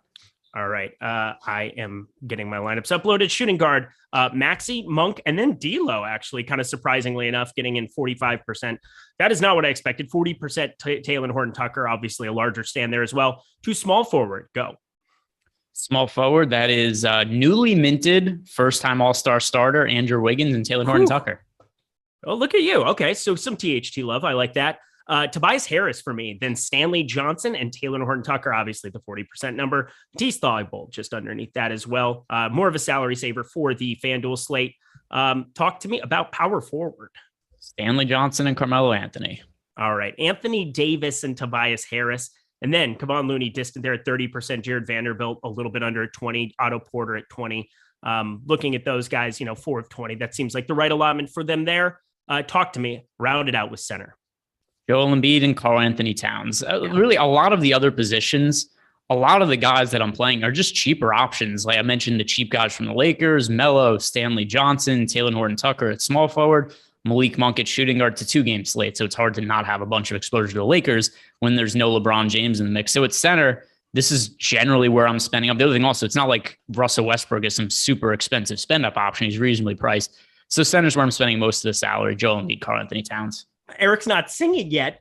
All right. I am getting my lineups uploaded. Shooting guard, Maxey, Monk, and then D'Lo, actually, kind of surprisingly enough, getting in 45%. That is not what I expected. 40% Talen Horton-Tucker, obviously a larger stand there as well. To small forward, go. Small forward, that is newly minted first-time All-Star starter Andrew Wiggins and Talen Horton-Tucker. Oh, look at you. Okay, so some THT love. I like that. Tobias Harris for me, then Stanley Johnson and Talen Horton-Tucker, obviously the 40% number. Matisse Thybulle just underneath that as well. More of a salary saver for the FanDuel slate. Talk to me about power forward. Stanley Johnson and Carmelo Anthony. All right, Anthony Davis and Tobias Harris. And then Kevon Looney distant there at 30%. Jared Vanderbilt a little bit under at 20. Otto Porter at 20. Looking at those guys, 4 of 20. That seems like the right allotment for them there. Talk to me. Round it out with center. Joel Embiid and Karl-Anthony Towns. Really, a lot of the other positions, a lot of the guys that I'm playing are just cheaper options. Like I mentioned, the cheap guys from the Lakers, Melo, Stanley Johnson, Talen Horton-Tucker at small forward, Malik Monk at shooting guard. To 2-game slate, so it's hard to not have a bunch of exposure to the Lakers when there's no LeBron James in the mix. So at center, this is generally where I'm spending up. The other thing also, it's not like Russell Westbrook is some super expensive spend-up option. He's reasonably priced. So center's where I'm spending most of the salary. Joel Embiid, Karl-Anthony Towns. Eric's not singing yet.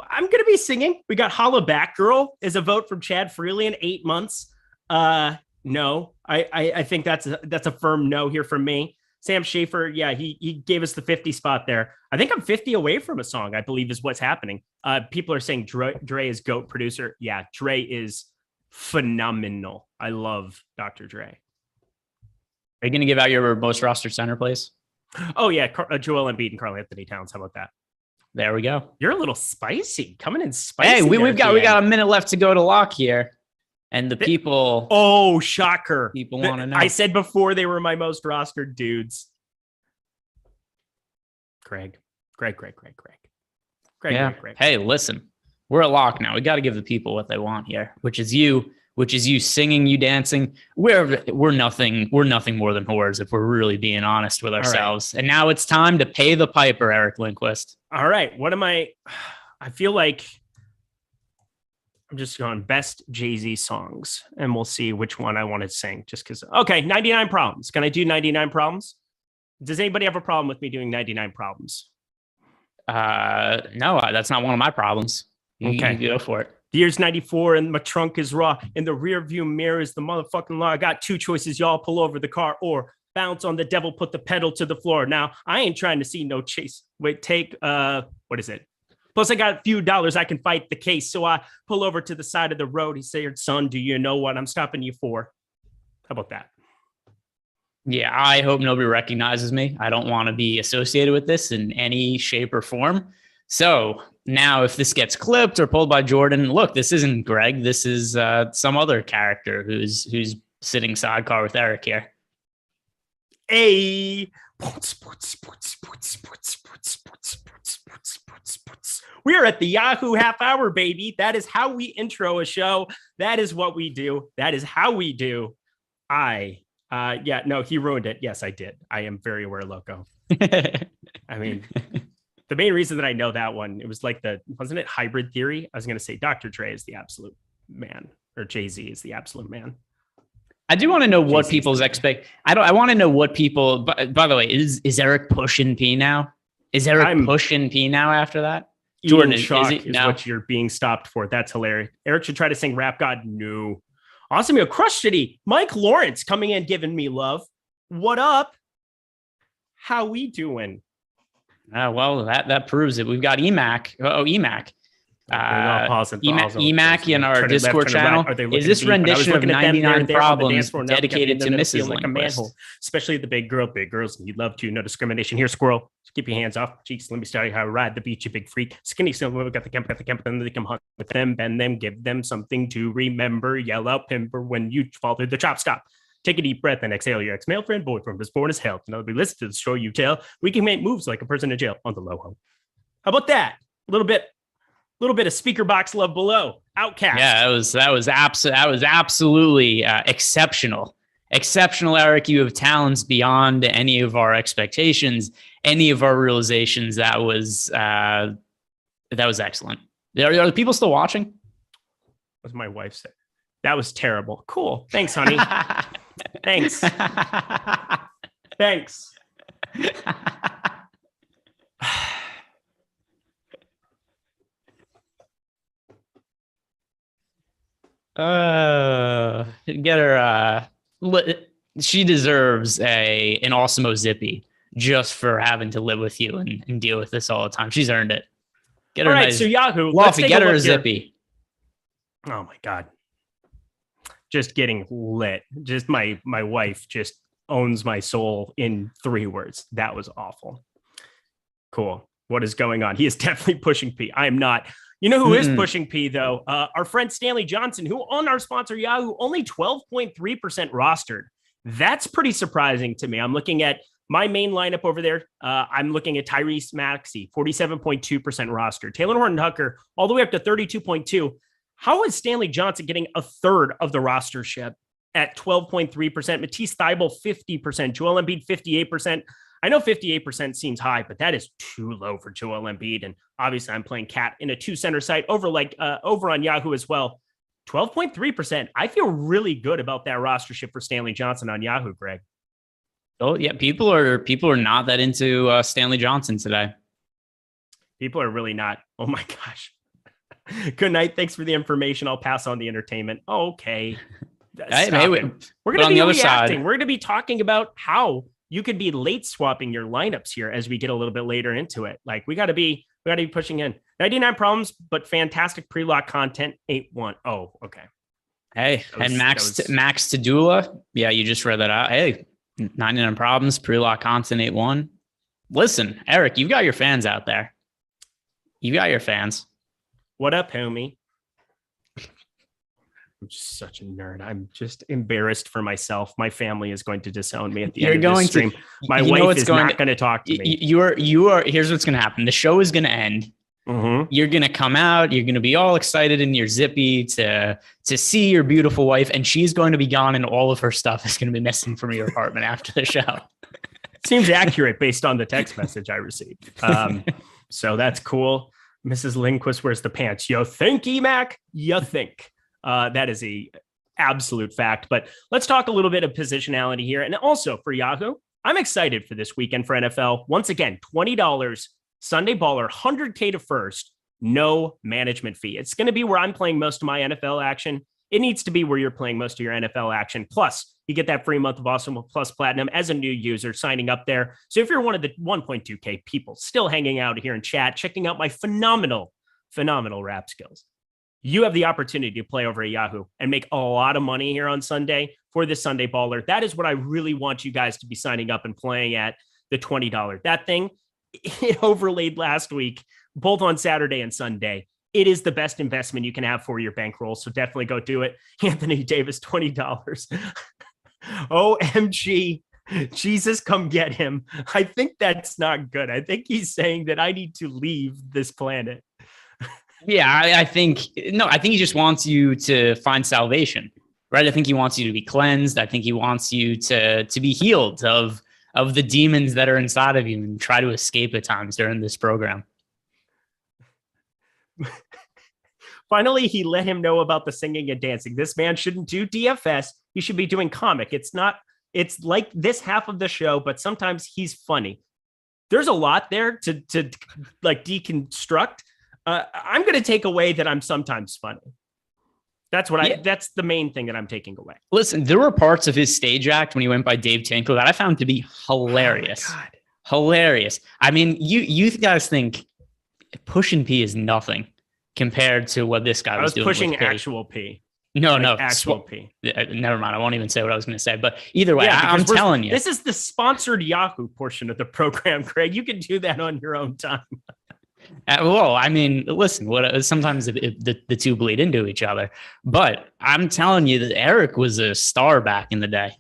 I'm going to be singing. We got Holla Back Girl is a vote from Chad Freely in 8 months. No, I think that's a firm no here from me. Sam Schaefer, yeah, he gave us the 50 spot there. I think I'm 50 away from a song, I believe is what's happening. People are saying Dre is GOAT producer. Yeah, Dre is phenomenal. I love Dr. Dre. Are you going to give out your most rostered center, please? Oh, yeah. Joel Embiid and Karl Anthony Towns. How about that? There we go. You're a little spicy. Coming in spicy. Hey, we got a minute left to go to lock here. And the people. Oh, shocker. People want to know. I said before they were my most rostered dudes. Greg. Yeah. Hey, listen, we're at lock now. We got to give the people what they want here, which is you singing, you dancing. We're nothing more than whores if we're really being honest with ourselves. Right. And now it's time to pay the piper, Eric Lindquist. All right. What am I feel like I'm just going best Jay-Z songs, and we'll see which one I want to sing just because. Okay. 99 Problems. Can I do 99 Problems? Does anybody have a problem with me doing 99 Problems? No, that's not one of my problems. Okay. You go for it. The year's 94 and my trunk is raw. In the rear view mirror is the motherfucking law. I got two choices. Y'all pull over the car or bounce on the devil, put the pedal to the floor. Now, I ain't trying to see no chase. Wait, take, what is it? Plus, I got a few dollars. I can fight the case. So I pull over to the side of the road. He said, son, do you know what I'm stopping you for? How about that? Yeah, I hope nobody recognizes me. I don't want to be associated with this in any shape or form. So now if this gets clipped or pulled by Jordan, look, this isn't Greg. This is some other character who's sitting sidecar with Eric here. Hey, we are at the Yahoo half hour, baby. That is how we intro a show. That is what we do. That is how we do. He ruined it. Yes, I did. I am very aware, Loco. I mean, the main reason that I know that one, it was like wasn't it hybrid theory? I was going to say Dr. Dre is the absolute man, or Jay-Z is the absolute man. I do want to know what people's expect. I want to know what people, by the way, is Eric pushing P now? Is Eric pushing P now after that? Jordan, shock is what you're being stopped for. That's hilarious. Eric should try to sing Rap God. No. Awesemo, Crush City, Mike Lawrence coming in, giving me love. What up? How we doing? Well, that proves it. We've got EMAC. EMAC. EMAC in our Discord channel. Is this rendition of 99 Problems dedicated to Mrs. Like a manhole, especially the big girls need love too. No discrimination here, squirrel. Keep your hands off cheeks. Let me tell you how to ride the beach, you big freak. Skinny silver, got the camp, then they come hunt with them, bend them, give them something to remember. Yell out pimper when you fall through the chop. Stop. Take a deep breath and exhale. Your ex-male friend, boyfriend was born as hell. Another be listened to the story you tell. We can make moves like a person in jail on the low home. How about that? A little bit of speaker box love below. Outcast. Yeah, that was absolutely exceptional. Exceptional, Eric. You have talents beyond any of our expectations, any of our realizations. That was excellent. Are the people still watching? What my wife said. That was terrible. Cool. Thanks, honey. Thanks. Thanks. Get her. She deserves an Awesemo zippy just for having to live with you and deal with this all the time. She's earned it. Get her. All right, nice, so Yahoo, Lofty, get her a zippy. Oh my God. Just getting lit. Just my wife just owns my soul in 3 words. That was awful. Cool. What is going on? He is definitely pushing P. I am not. You know who is pushing P, though? Our friend Stanley Johnson, who on our sponsor Yahoo, only 12.3% rostered. That's pretty surprising to me. I'm looking at my main lineup over there. I'm looking at Tyrese Maxey, 47.2% rostered. Taylor Horton-Tucker, all the way up to 32.2%. How is Stanley Johnson getting a third of the rostership at 12.3%? Matisse Thybulle, 50%. Joel Embiid, 58%. I know 58% seems high, but that is too low for Joel Embiid. And obviously I'm playing Cat in a 2-center site over on Yahoo as well. 12.3%. I feel really good about that rostership for Stanley Johnson on Yahoo, Greg. Oh yeah. People are not that into Stanley Johnson today. People are really not. Oh my gosh. Good night. Thanks for the information. I'll pass on the entertainment. Okay. We're going to be reacting. We're going to be talking about how you could be late swapping your lineups here as we get a little bit later into it. Like we got to be pushing in 99 problems, but fantastic pre-lock content. 8-1. Oh, okay. Hey, and Max Tadula. Yeah, you just read that out. Hey, 99 problems, pre-lock content 8-1. Listen, Eric, you've got your fans out there. You got your fans. What up, homie? I'm just such a nerd. I'm just embarrassed for myself. My family is going to disown me at the end of this stream. My wife is not going to talk to me. You are. Here's what's going to happen. The show is going to end. Mm-hmm. You're going to come out. You're going to be all excited in your zippy to see your beautiful wife, and she's going to be gone, and all of her stuff is going to be missing from your apartment after the show. Seems accurate based on the text message I received. So that's cool. Mrs. Lindquist wears the pants. You think, Emac? You think. That is a absolute fact. But let's talk a little bit of positionality here. And also for Yahoo, I'm excited for this weekend for NFL. Once again, $20 Sunday Baller, 100K to first, no management fee. It's going to be where I'm playing most of my NFL action. It needs to be where you're playing most of your NFL action. Plus, you get that free month of Awesemo Plus Platinum as a new user signing up there. So if you're one of the 1.2K people still hanging out here in chat, checking out my phenomenal rap skills, you have the opportunity to play over at Yahoo and make a lot of money here on Sunday for this Sunday Baller. That is what I really want you guys to be signing up and playing at, the $20. That thing, it overlaid last week, both on Saturday and Sunday. It is the best investment you can have for your bankroll. So definitely go do it. Anthony Davis, $20. OMG. Jesus, come get him. I think that's not good. I think he's saying that I need to leave this planet. Yeah, I think he just wants you to find salvation, right? I think he wants you to be cleansed. I think he wants you to be healed of the demons that are inside of you and try to escape at times during this program. Finally, he let him know about the singing and dancing. This man shouldn't do DFS. He should be doing comic. It's like this half of the show, but sometimes he's funny. There's a lot there to like deconstruct. I'm going to take away that I'm sometimes funny. That's that's the main thing that I'm taking away. Listen, there were parts of his stage act when he went by Dave Tinkle that I found to be hilarious. Oh my God. Hilarious. I mean, you guys think Pushing P is nothing compared to what this guy was doing. Pushing actual P. No, actual P. Never mind. I won't even say what I was going to say. But either way, I'm telling you. This is the sponsored Yahoo portion of the program, Craig. You can do that on your own time. Well, I mean, listen, sometimes the two bleed into each other. But I'm telling you that Eric was a star back in the day.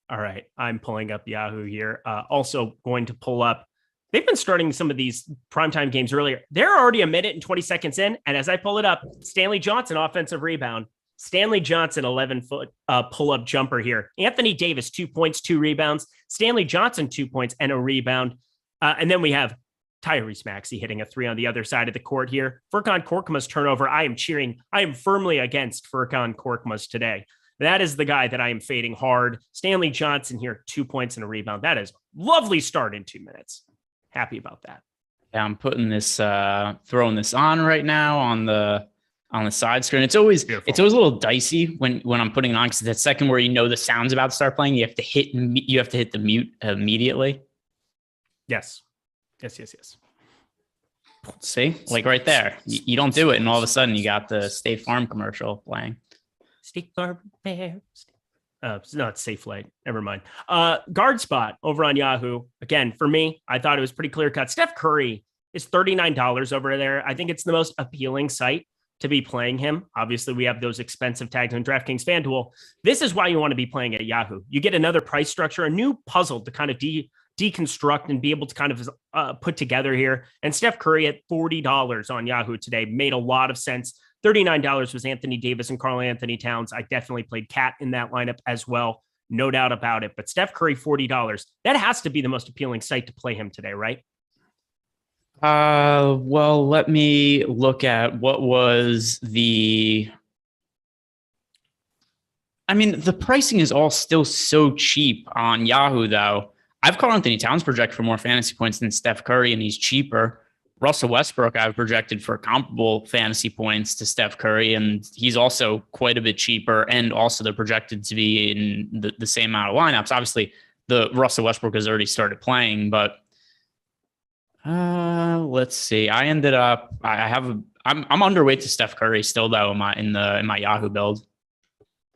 All right. I'm pulling up Yahoo here. Also going to pull up. They've been starting some of these primetime games earlier. They're already a minute and 20 seconds in. And as I pull it up, Stanley Johnson, offensive rebound. Stanley Johnson, 11-foot pull-up jumper here. Anthony Davis, 2 points, 2 rebounds. Stanley Johnson, 2 points and a rebound. And then we have Tyrese Maxey hitting a 3 on the other side of the court here. Ferkan Korkmus turnover. I am firmly against Ferkan Korkmus today. That is the guy that I am fading hard. Stanley Johnson here, 2 points and a rebound. That is lovely start in 2 minutes. Happy about that. Yeah, I'm putting this, throwing this on right now on the side screen. It's always Beautiful. It's always a little dicey when I'm putting it on because that second where you know the sound's about to start playing, you have to hit the mute immediately. Yes. See, like right there, you don't do it, and all of a sudden you got the State Farm commercial playing. State Farm Bear. No, it's Safe Flight. Never mind. Guard spot over on Yahoo. Again, for me, I thought it was pretty clear cut. Steph Curry is $39 over there. I think it's the most appealing site to be playing him. Obviously, we have those expensive tags on DraftKings FanDuel. This is why you want to be playing at Yahoo. You get another price structure, a new puzzle to kind of deconstruct and be able to kind of put together here. And Steph Curry at $40 on Yahoo today made a lot of sense. $39 was Anthony Davis and Karl Anthony Towns. I definitely played Cat in that lineup as well. No doubt about it. But Steph Curry, $40. That has to be the most appealing site to play him today, right? Well, let me look at what was the pricing is all still so cheap on Yahoo, though. I've Karl Anthony Towns projected for more fantasy points than Steph Curry, and he's cheaper. Russell Westbrook, I've projected for comparable fantasy points to Steph Curry, and he's also quite a bit cheaper, and also they're projected to be in the same amount of lineups. Obviously, the Russell Westbrook has already started playing, but let's see. I have I'm underweight to Steph Curry still though in my Yahoo build.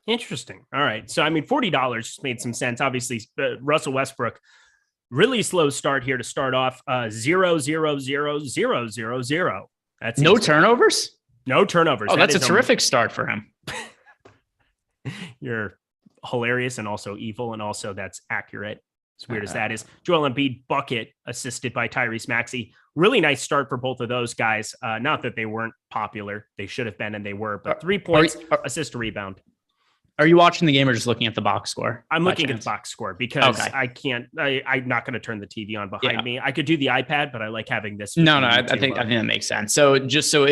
Interesting. All right. So, I mean, $40 just made some sense. Obviously, Russell Westbrook, really slow start here to start off. 0, 0, 0, 0, 0, 0. That's no turnovers? No turnovers. Oh, that's a terrific start for him. You're hilarious and also evil, and also that's accurate. As weird as that is. Joel Embiid bucket assisted by Tyrese Maxey. Really nice start for both of those guys. Not that they weren't popular. They should have been, and they were. But 3 points, assist to rebound. Are you watching the game or just looking at the box score? I'm looking at the box score because I can't. I'm not going to turn the TV on behind me. I could do the iPad, but I like having this. No, I think that makes sense. So just so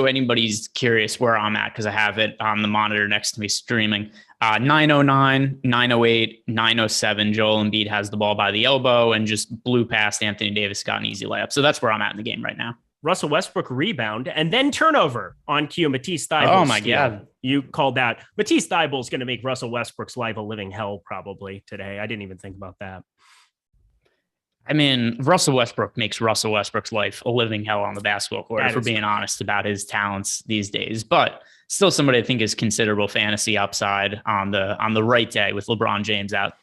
anybody's curious where I'm at, because I have it on the monitor next to me streaming. 909, 908, 907. Joel Embiid has the ball by the elbow and just blew past Anthony Davis, got an easy layup. So that's where I'm at in the game right now. Russell Westbrook rebound and then turnover on cue. Matisse Thybulle. Oh my God. You called that. Matisse Thybulle is going to make Russell Westbrook's life a living hell probably today. I didn't even think about that. I mean, Russell Westbrook makes Russell Westbrook's life a living hell on the basketball court, if we're being honest about his talents these days. But still somebody I think is considerable fantasy upside on the right day with LeBron James out.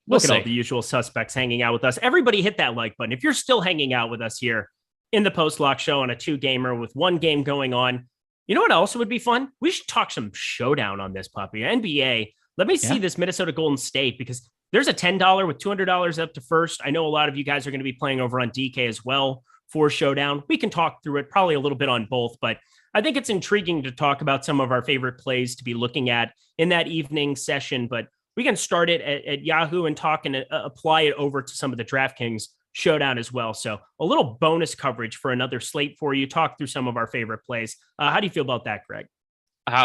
Look at all the usual suspects hanging out with us. Everybody hit that like button. If you're still hanging out with us here in the post-lock show on a 2-gamer with 1 game going on, you know what else would be fun? We should talk some showdown on this puppy. NBA, let me see this Minnesota Golden State, because there's a $10 with $200 up to first. I know a lot of you guys are going to be playing over on DK as well for showdown. We can talk through it probably a little bit on both, but I think it's intriguing to talk about some of our favorite plays to be looking at in that evening session. But we can start it at Yahoo and talk and apply it over to some of the DraftKings showdown as well. So a little bonus coverage for another slate for you. Talk through some of our favorite plays. How do you feel about that, Greg?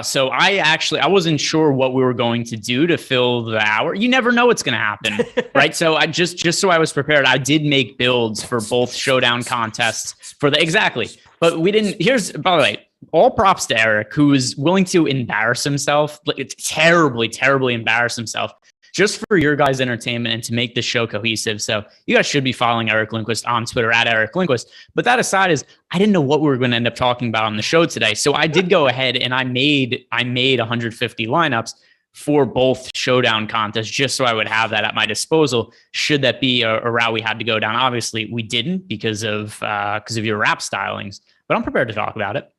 So I wasn't sure what we were going to do to fill the hour. You never know what's going to happen, right? So I just so I was prepared, I did make builds for both showdown contests exactly. But we didn't. Here's, by the way, all props to Eric, who is willing to embarrass himself, terribly embarrass himself, just for your guys' entertainment and to make the show cohesive. So you guys should be following Eric Lindquist on Twitter at Eric Lindquist. But that aside, I didn't know what we were going to end up talking about on the show today. So I did go ahead and I made 150 lineups for both showdown contests, just so I would have that at my disposal. Should that be a route we had to go down? Obviously, we didn't because of your rap stylings, but I'm prepared to talk about it.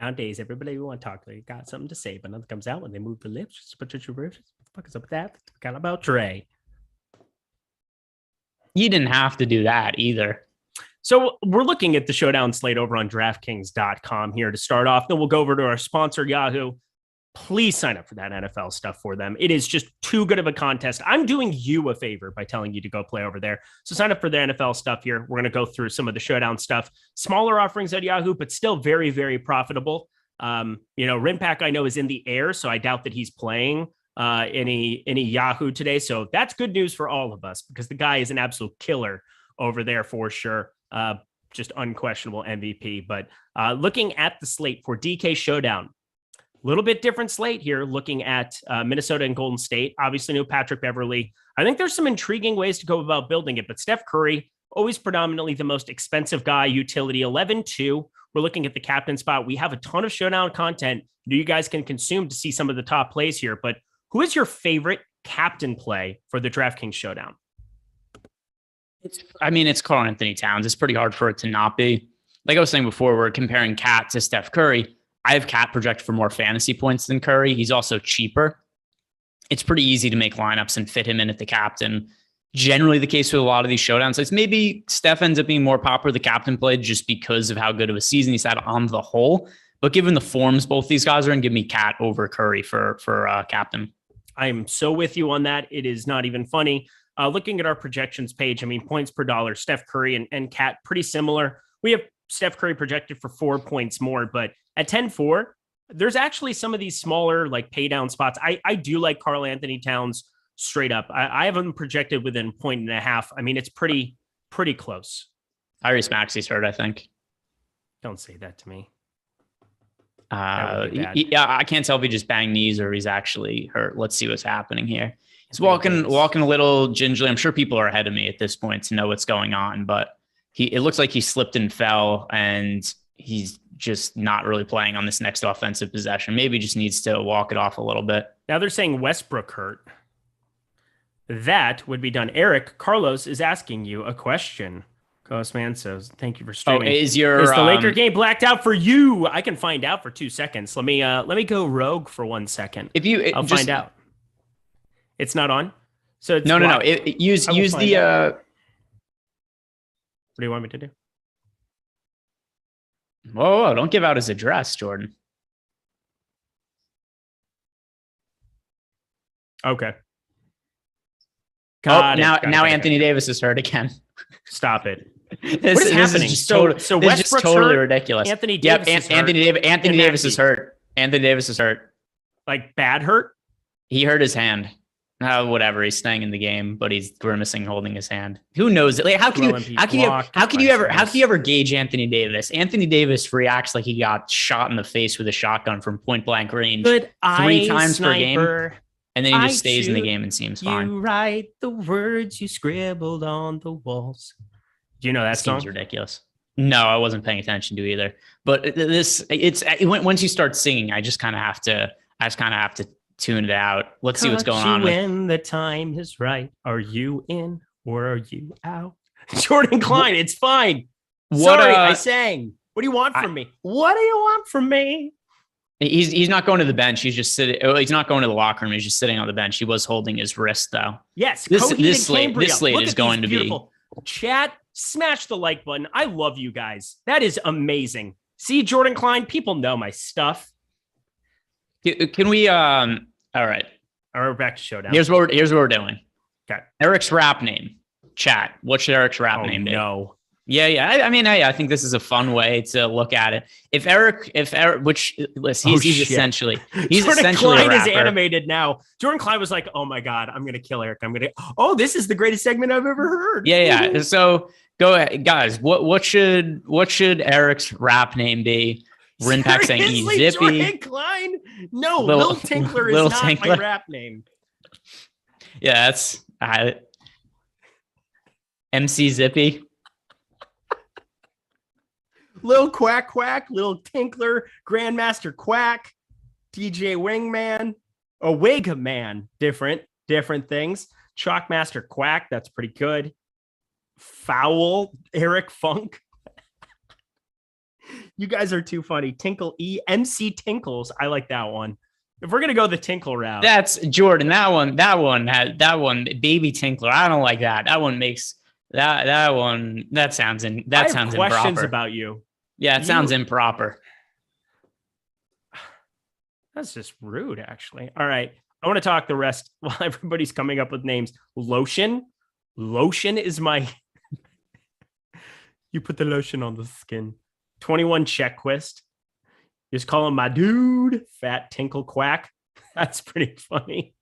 Nowadays, everybody who want to talk, they got something to say, but nothing comes out when they move the lips. What the fuck is up with that? Kind of about Trey. You didn't have to do that either. So we're looking at the showdown slate over on DraftKings.com here to start off. Then we'll go over to our sponsor, Yahoo. Please sign up for that NFL stuff for them. It is just too good of a contest. I'm doing you a favor by telling you to go play over there. So sign up for the NFL stuff here. We're going to go through some of the showdown stuff. Smaller offerings at Yahoo, but still very, very profitable. Rinpack I know is in the air, so I doubt that he's playing any Yahoo today. So that's good news for all of us, because the guy is an absolute killer over there for sure. Just unquestionable MVP. But looking at the slate for DK Showdown, a little bit different slate here, looking at Minnesota and Golden State. Obviously, no Patrick Beverley. I think there's some intriguing ways to go about building it, but Steph Curry, always predominantly the most expensive guy, utility 11-2. We're looking at the captain spot. We have a ton of showdown content that you guys can consume to see some of the top plays here, but who is your favorite captain play for the DraftKings Showdown? It's Karl Anthony Towns. It's pretty hard for it to not be. Like I was saying before, we're comparing Cat to Steph Curry. I have Cat projected for more fantasy points than Curry. He's also cheaper. It's pretty easy to make lineups and fit him in at the captain. Generally the case with a lot of these showdowns. It's maybe Steph ends up being more popular the captain play just because of how good of a season he's had on the whole. But given the forms both these guys are in, give me Cat over Curry for captain. I'm so with you on that. It is not even funny. Looking at our projections page, points per dollar, Steph Curry and Cat pretty similar. We have Steph Curry projected for 4 points more, but at 10-4, there's actually some of these smaller like pay down spots. I do like Karl Anthony Towns straight up. I have him projected within 1.5. It's pretty close. Tyrese Maxey's hurt, I think. Don't say that to me. Yeah, I can't tell if he just banged knees or he's actually hurt. Let's see what's happening here. He's walking a little gingerly. I'm sure people are ahead of me at this point to know what's going on, but it looks like he slipped and fell, and he's just not really playing on this next offensive possession. Maybe just needs to walk it off a little bit. Now they're saying Westbrook hurt. That would be done. Eric, Carlos is asking you a question. Carlos Man says, thank you for streaming. Is the Laker game blacked out for you? I can find out for 2 seconds. Let me go rogue for 1 second. I'll find out. It's not on. So it's no. Use the. What do you want me to do? Whoa! Don't give out his address, Jordan. Okay. Got it. Now Anthony Davis is hurt again. Stop it. This is happening? So Westbrook's totally hurt. Ridiculous. Anthony Davis is hurt. Anthony Davis is hurt. Anthony Davis is hurt. Like bad hurt? He hurt his hand. Whatever. He's staying in the game, but he's grimacing, holding his hand. Who knows? Like, how can you ever gauge Anthony Davis? Anthony Davis reacts like he got shot in the face with a shotgun from point blank range 3 times per game. And then he just stays in the game and seems fine. You write the words you scribbled on the walls. Do you know that song? Seems ridiculous. No, I wasn't paying attention to either. But once you start singing, I just kind of have to tune it out. Let's see what's going on. When the time is right, are you in or are you out? Jordan Klein, it's fine. Sorry, I sang. What do you want from me? What do you want from me? He's not going to the bench. He's just sitting. He's not going to the locker room. He's just sitting on the bench. He was holding his wrist though. Yes. This slate is going to be. Chat, smash the like button. I love you guys. That is amazing. See, Jordan Klein, people know my stuff. Can we? All right. We're back to Showdown. Here's what we're doing. Okay. Eric's rap name. Chat. What should Eric's rap name be? No. Yeah. I think this is a fun way to look at it. If Eric, which listen, he's essentially Jordan Klein a rapper. Is animated now. Jordan Klein was like, "Oh my god, I'm gonna kill Eric. Oh, this is the greatest segment I've ever heard." Yeah. So go ahead, guys. What should Eric's rap name be? Rinpack saying Zippy. Jordan Klein? No, Lil Tinkler is not Tinkler. My rap name. Yeah, that's MC Zippy. Lil Quack Quack, Lil Tinkler, Grandmaster Quack, DJ Wingman, Wig Man, different things. Chalkmaster Quack, that's pretty good. Foul, Eric Funk. You guys are too funny. Tinkle MC Tinkles. I like that one. If we're gonna go the Tinkle route, that's Jordan. That one, Baby Tinkler. I don't like that. That one makes that one. That sounds questions improper. About you. Yeah, it sounds improper. That's just rude, actually. All right. I want to talk the rest while everybody's coming up with names. Lotion is my... You put the lotion on the skin. 21 Checkquist. Just call him my dude. Fat Tinkle Quack. That's pretty funny.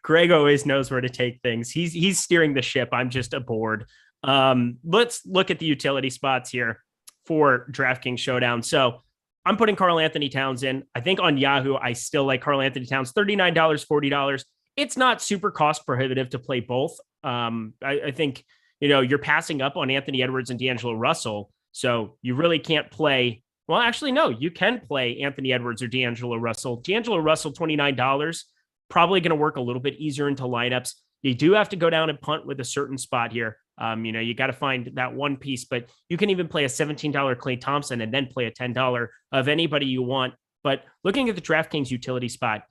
Greg always knows where to take things. He's steering the ship. I'm just aboard. Let's look at the utility spots here for DraftKings Showdown. So I'm putting Karl Anthony Towns in. I think on Yahoo, I still like Karl Anthony Towns, $39, $40. It's not super cost prohibitive to play both. I think, you're passing up on Anthony Edwards and D'Angelo Russell. So you really can't play. Well, actually, no, you can play Anthony Edwards or D'Angelo Russell. D'Angelo Russell, $29, probably going to work a little bit easier into lineups. You do have to go down and punt with a certain spot here. You got to find that one piece, but you can even play a $17 Klay Thompson and then play a $10 of anybody you want. But looking at the DraftKings utility spot,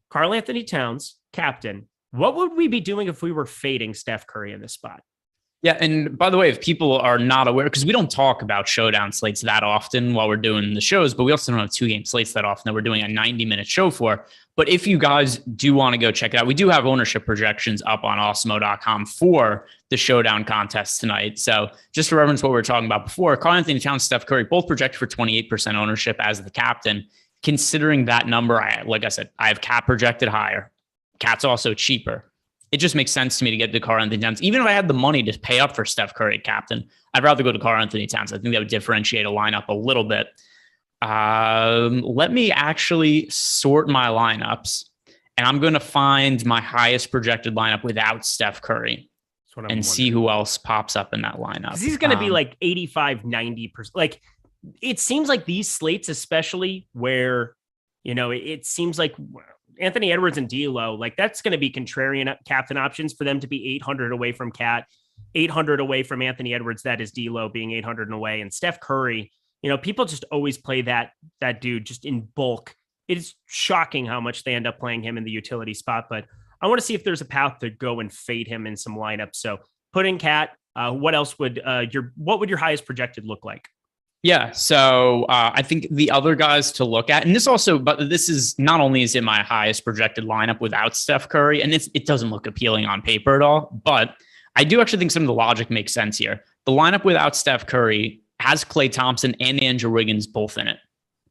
Karl Anthony Towns, captain, what would we be doing if we were fading Steph Curry in this spot? Yeah, and by the way, if people are not aware, because we don't talk about showdown slates that often while we're doing the shows, but we also don't have 2-game slates that often that we're doing a 90-minute show for. But if you guys do want to go check it out, we do have ownership projections up on Awesemo.com for the showdown contest tonight. So just to reference what we were talking about before, Karl Anthony Towns, Steph Curry, both projected for 28% ownership as the captain. Considering that number, like I said, I have Cat projected higher. Cat's also cheaper. It just makes sense to me to get the Karl Anthony Towns. Even if I had the money to pay up for Steph Curry captain, I'd rather go to Karl Anthony Towns. I think that would differentiate a lineup a little bit. Let me actually sort my lineups, and I'm going to find my highest projected lineup without Steph Curry. and see who else pops up in that lineup. He's going to be like 85, 90%. Like, it seems like these slates, especially where, it seems like Anthony Edwards and D'Lo, like that's going to be contrarian captain options for them to be 800 away from Cat, 800 away from Anthony Edwards. That is D'Lo being 800 and away. And Steph Curry, people just always play that dude just in bulk. It is shocking how much they end up playing him in the utility spot, but I want to see if there's a path to go and fade him in some lineups. So put in Cat. What else would your highest projected look like? Yeah. So I think the other guys to look at, and this is not only is it my highest projected lineup without Steph Curry, and it doesn't look appealing on paper at all, but I do actually think some of the logic makes sense here. The lineup without Steph Curry has Klay Thompson and Andrew Wiggins both in it.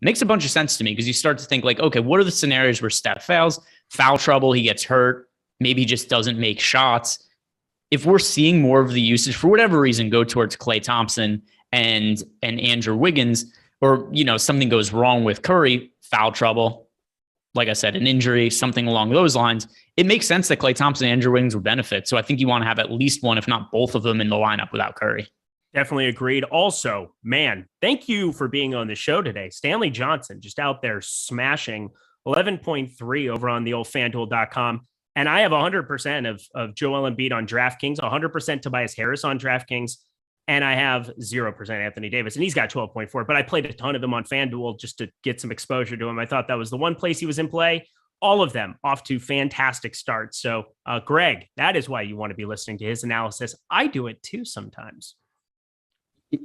Makes a bunch of sense to me because you start to think like, okay, what are the scenarios where Steph fails? Foul trouble, he gets hurt, maybe he just doesn't make shots. If we're seeing more of the usage for whatever reason go towards Klay Thompson and Andrew Wiggins, or something goes wrong with Curry, foul trouble, like I said, an injury, something along those lines, it makes sense that Klay Thompson and Andrew Wiggins would benefit. So I think you want to have at least one, if not both of them in the lineup without Curry. Definitely agreed. Also, man, thank you for being on the show today. Stanley Johnson just out there smashing 11.3 over on the old FanDuel.com. And I have 100% of Joel Embiid on DraftKings, 100% Tobias Harris on DraftKings, and I have 0% Anthony Davis. And he's got 12.4, but I played a ton of him on FanDuel just to get some exposure to him. I thought that was the one place he was in play. All of them off to fantastic starts. So, Greg, that is why you want to be listening to his analysis. I do it too sometimes.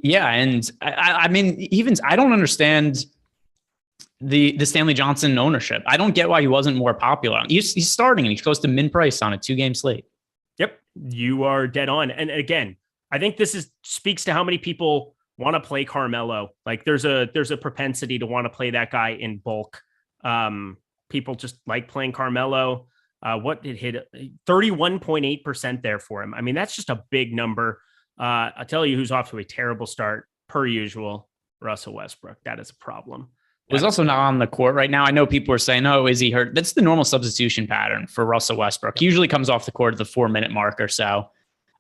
Yeah, and I mean, I don't understand the Stanley Johnson ownership. I don't get why he wasn't more popular. He's starting and he's close to min price on a 2-game slate. Yep, you are dead on. And again, I think this speaks to how many people want to play Carmelo. Like there's a propensity to want to play that guy in bulk. People just like playing Carmelo. What did hit 31.8% there for him? I mean, that's just a big number. I'll tell you who's off to a terrible start, per usual, Russell Westbrook. That is a problem. He's also not on the court right now. I know people are saying, oh, is he hurt? That's the normal substitution pattern for Russell Westbrook. He usually comes off the court at the 4-minute mark or so.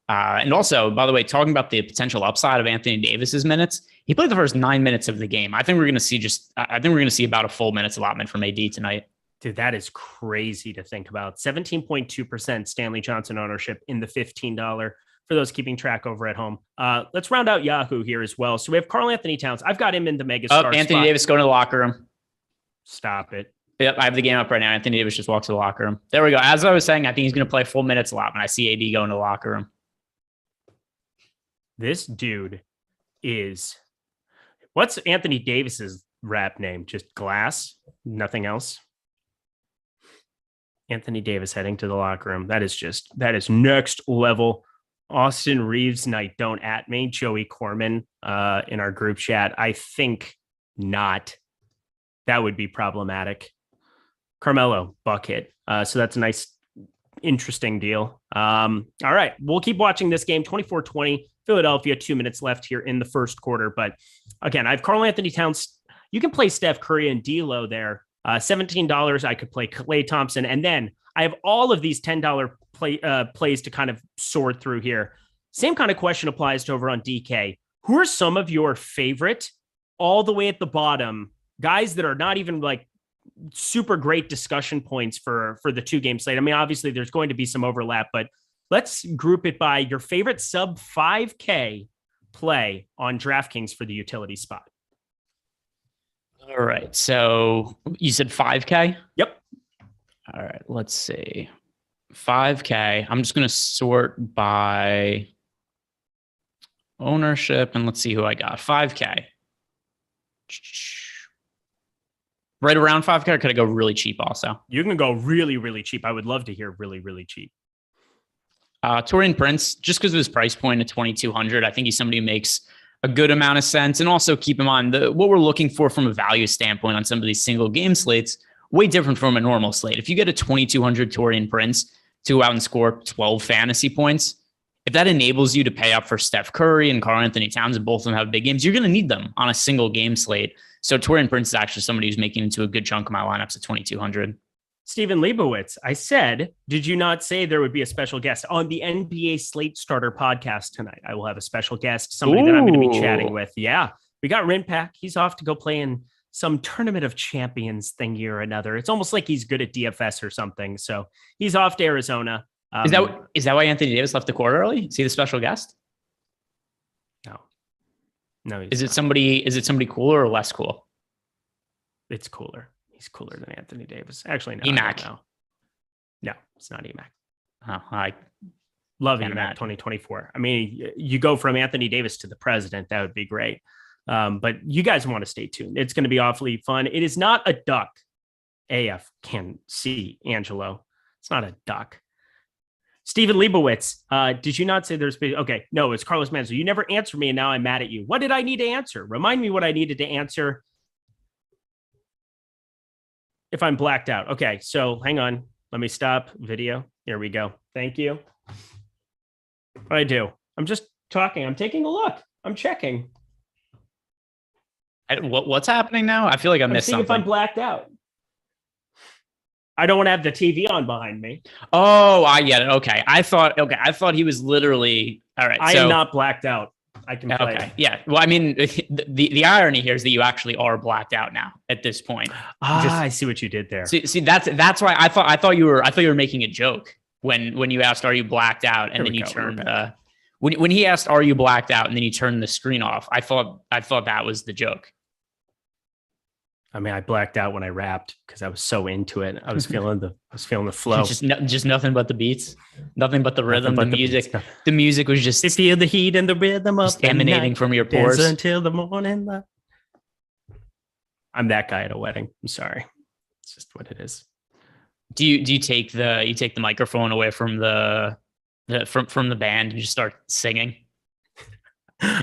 And also, by the way, talking about the potential upside of Anthony Davis's minutes, he played the first 9 minutes of the game. I think we're going to see about a full minutes allotment from AD tonight. Dude, that is crazy to think about. 17.2% Stanley Johnson ownership in the $15 for those keeping track over at home. Let's round out Yahoo here as well. So we have Karl Anthony Towns. I've got him in the mega star Anthony spot. Davis going to the locker room. Stop it. Yep, I have the game up right now. Anthony Davis just walks to the locker room. There we go. As I was saying, I think he's going to play full minutes allotment. I see AD going to the locker room. This dude is... What's Anthony Davis's rap name? Just Glass? Nothing else? Anthony Davis heading to the locker room. That is next level. Austin Reeves night. Don't at me. Joey Corman in our group chat. I think not. That would be problematic. Carmelo bucket. So that's a nice, interesting deal. All right. We'll keep watching this game. 24-20 Philadelphia, 2 minutes left here in the first quarter. But again, I have Karl Anthony Towns. You can play Steph Curry and D'Lo there. $17. I could play Klay Thompson. And then I have all of these $10 plays to kind of sort through here. Same kind of question applies to over on DK. Who are some of your favorite, all the way at the bottom, guys that are not even like super great discussion points for the 2-game slate? I mean, obviously there's going to be some overlap, but let's group it by your favorite sub 5K play on DraftKings for the utility spot. All right. So you said 5K? Yep. All right. Let's see. 5K. I'm just going to sort by ownership and let's see who I got. 5K. Right around 5K, or could I go really cheap also? You can go really, really cheap. I would love to hear really, really cheap. Taurean Prince, just because of his price point at 2,200, I think he's somebody who makes a good amount of sense. And also keep in mind what we're looking for from a value standpoint on some of these single game slates, way different from a normal slate. If you get a 2,200 Taurean Prince to go out and score 12 fantasy points, if that enables you to pay up for Steph Curry and Karl Anthony Towns, and both of them have big games, you're going to need them on a single game slate. So Taurean Prince is actually somebody who's making into a good chunk of my lineups at 2,200. Stephen Leibowitz, I said, did you not say there would be a special guest on the NBA Slate Starter podcast tonight? I will have a special guest, somebody that I'm going to be chatting with. Yeah, we got Rinpack. He's off to go play in some tournament of champions thingy or another. It's almost like he's good at DFS or something. So he's off to Arizona. Is that why Anthony Davis left the court early? Is he the special guest? No. Is it somebody cooler or less cool? It's cooler. He's cooler than Anthony Davis. Actually, no. Emac. No, it's not Emac. Oh, I love can't Emac imagine. 2024. I mean, you go from Anthony Davis to the president. That would be great. But you guys want to stay tuned. It's going to be awfully fun. It is not a duck. AF can see, Angelo. It's not a duck. Stephen Leibowitz, did you not say there's been... Okay, no, it's Carlos Manzo. You never answered me, and now I'm mad at you. What did I need to answer? Remind me what I needed to answer if I'm blacked out. Okay, so hang on. Let me stop video. Here we go. Thank you. What I do? I'm just talking. I'm taking a look. I'm checking. What's happening now? I feel like I missed seeing something. if I'm blacked out. I don't want to have the TV on behind me. Oh, I get it. Okay. I thought he was literally all right. I am not blacked out. I can play. Okay. Yeah. Well, I mean, the irony here is that you actually are blacked out now at this point. I see what you did there. See, that's why I thought you were making a joke when you asked, "Are you blacked out?" and then you turned when he asked, "Are you blacked out?" and then you turned the screen off. I thought that was the joke. I mean, I blacked out when I rapped because I was so into it. I was feeling the flow. Just nothing but the beats, nothing but the rhythm, the music. The music was just feel the heat and the rhythm of emanating from your pores until the morning. I'm that guy at a wedding. I'm sorry. It's just what it is. Do you take the microphone away from the band and just start singing?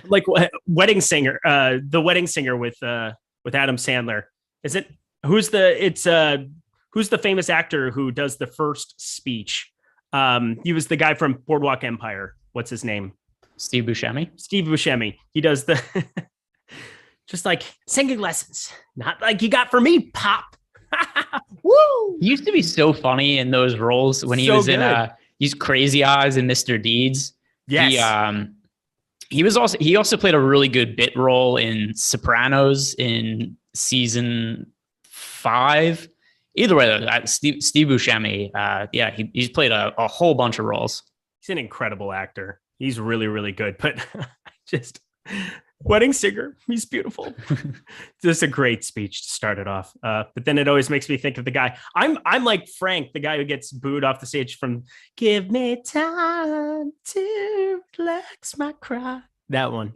Like wedding singer, the wedding singer with Adam Sandler. Is it who's the famous actor who does the first speech? He was the guy from Boardwalk Empire. What's his name? Steve Buscemi. Steve Buscemi. He does the just like singing lessons, not like you got for me, Pop. Woo! He used to be so funny in those roles when he was good. In he's Crazy Eyes and Mr. Deeds. Yes. He also played a really good bit role in Sopranos in season 5. Either way, Steve Buscemi, he's played a whole bunch of roles. He's an incredible actor. He's really, really good. But just wedding singer, he's beautiful. Just a great speech to start it off. But then it always makes me think of the guy. I'm like Frank, the guy who gets booed off the stage from "Give Me Time to Relax My Cry." That one.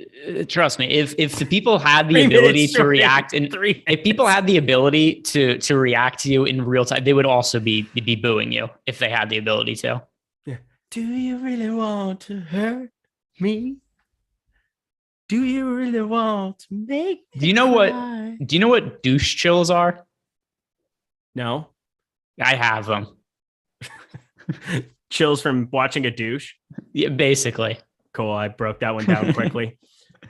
Trust me, if the people had the ability to react if people had the ability to react to you in real time, they would also be booing you if they had the ability to. Yeah. Do you really want to hurt me? Do you really want to make me Do you know what douche chills are? No. I have them. Chills from watching a douche? Yeah, basically. Cool. I broke that one down quickly.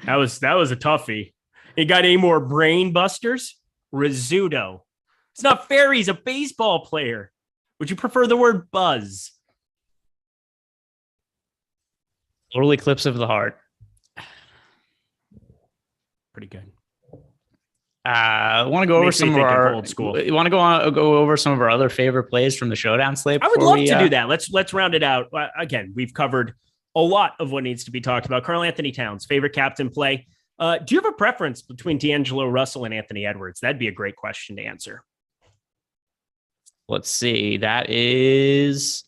That was a toughie. You got any more brain busters? Rizzuto. It's not fair. He's a baseball player. Would you prefer the word buzz? Total eclipse of the heart. Pretty good. Want to go over some of our old school. You want to go over some of our other favorite plays from the showdown slate? I would love to do that. Let's round it out. Again, we've covered a lot of what needs to be talked about. Karl Anthony Towns, favorite captain play. Do you have a preference between D'Angelo Russell and Anthony Edwards? That'd be a great question to answer. Let's see. That is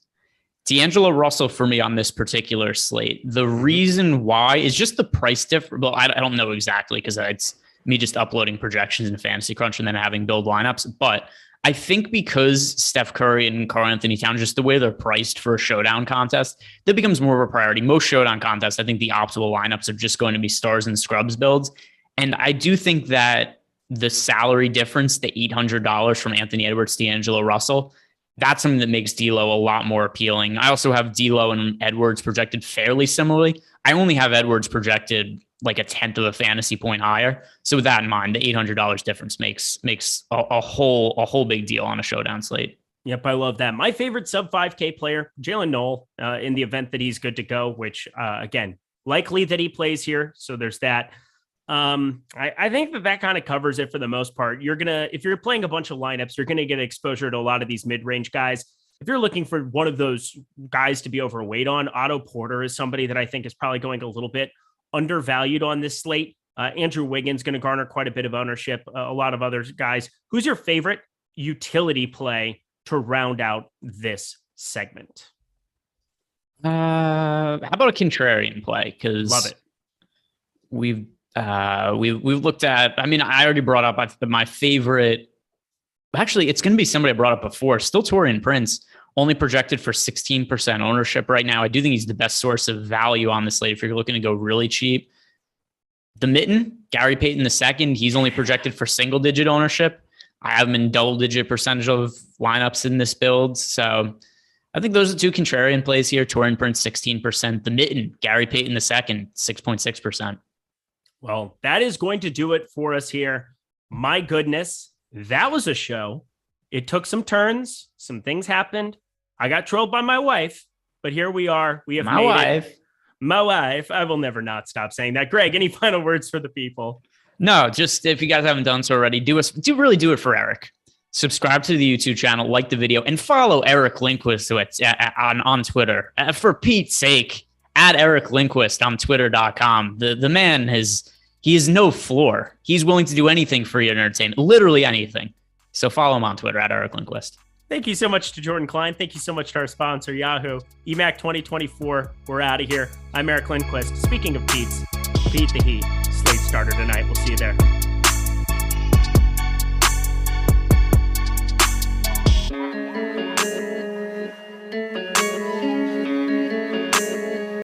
D'Angelo Russell for me on this particular slate. The reason why is just the price difference. Well, I don't know exactly because it's me just uploading projections in Fantasy Crunch and then having build lineups. But I think because Steph Curry and Karl Anthony Towns, just the way they're priced for a showdown contest, that becomes more of a priority. Most showdown contests, I think the optimal lineups are just going to be stars and scrubs builds. And I do think that the salary difference, the $800 from Anthony Edwards to D'Angelo Russell, that's something that makes D'Lo a lot more appealing. I also have D'Lo and Edwards projected fairly similarly. I only have Edwards projected like a 1/10 of a fantasy point higher. So with that in mind, the $800 difference makes a whole big deal on a showdown slate. Yep, I love that. My favorite sub 5K player, Jalen Knoll, in the event that he's good to go, which again, likely that he plays here. So there's that. I think that kind of covers it for the most part. If you're playing a bunch of lineups, you're going to get exposure to a lot of these mid-range guys. If you're looking for one of those guys to be overweight on, Otto Porter is somebody that I think is probably going a little bit undervalued on this slate. Andrew Wiggins going to garner quite a bit of ownership. A lot of other guys. Who's your favorite utility play to round out this segment? How about a contrarian play? Because love it. We've looked at. I mean, I already brought up my favorite. Actually, it's going to be somebody I brought up before. Still Taurean Prince, only projected for 16% ownership right now. I do think he's the best source of value on the slate if you're looking to go really cheap. The mitten, Gary Payton II, he's only projected for single-digit ownership. I have him in double-digit percentage of lineups in this build. So I think those are two contrarian plays here. Taurean Prince, 16%. The mitten, Gary Payton II, 6.6%. Well, that is going to do it for us here. My goodness, that was a show. It took some turns. Some things happened. I got trolled by my wife, but here we are. We have My wife. My wife. I will never not stop saying that. Greg, any final words for the people? No, just if you guys haven't done so already, do it for Eric. Subscribe to the YouTube channel, like the video, and follow Eric Lindquist on Twitter. For Pete's sake, add Eric Lindquist on Twitter.com. The man has no floor. He's willing to do anything for your entertainment, literally anything. So follow him on Twitter at Eric Lindquist. Thank you so much to Jordan Klein. Thank you so much to our sponsor, Yahoo. EMAC 2024. We're out of here. I'm Eric Lindquist. Speaking of Pete's, Pete the Heat. Slate starter tonight. We'll see you there.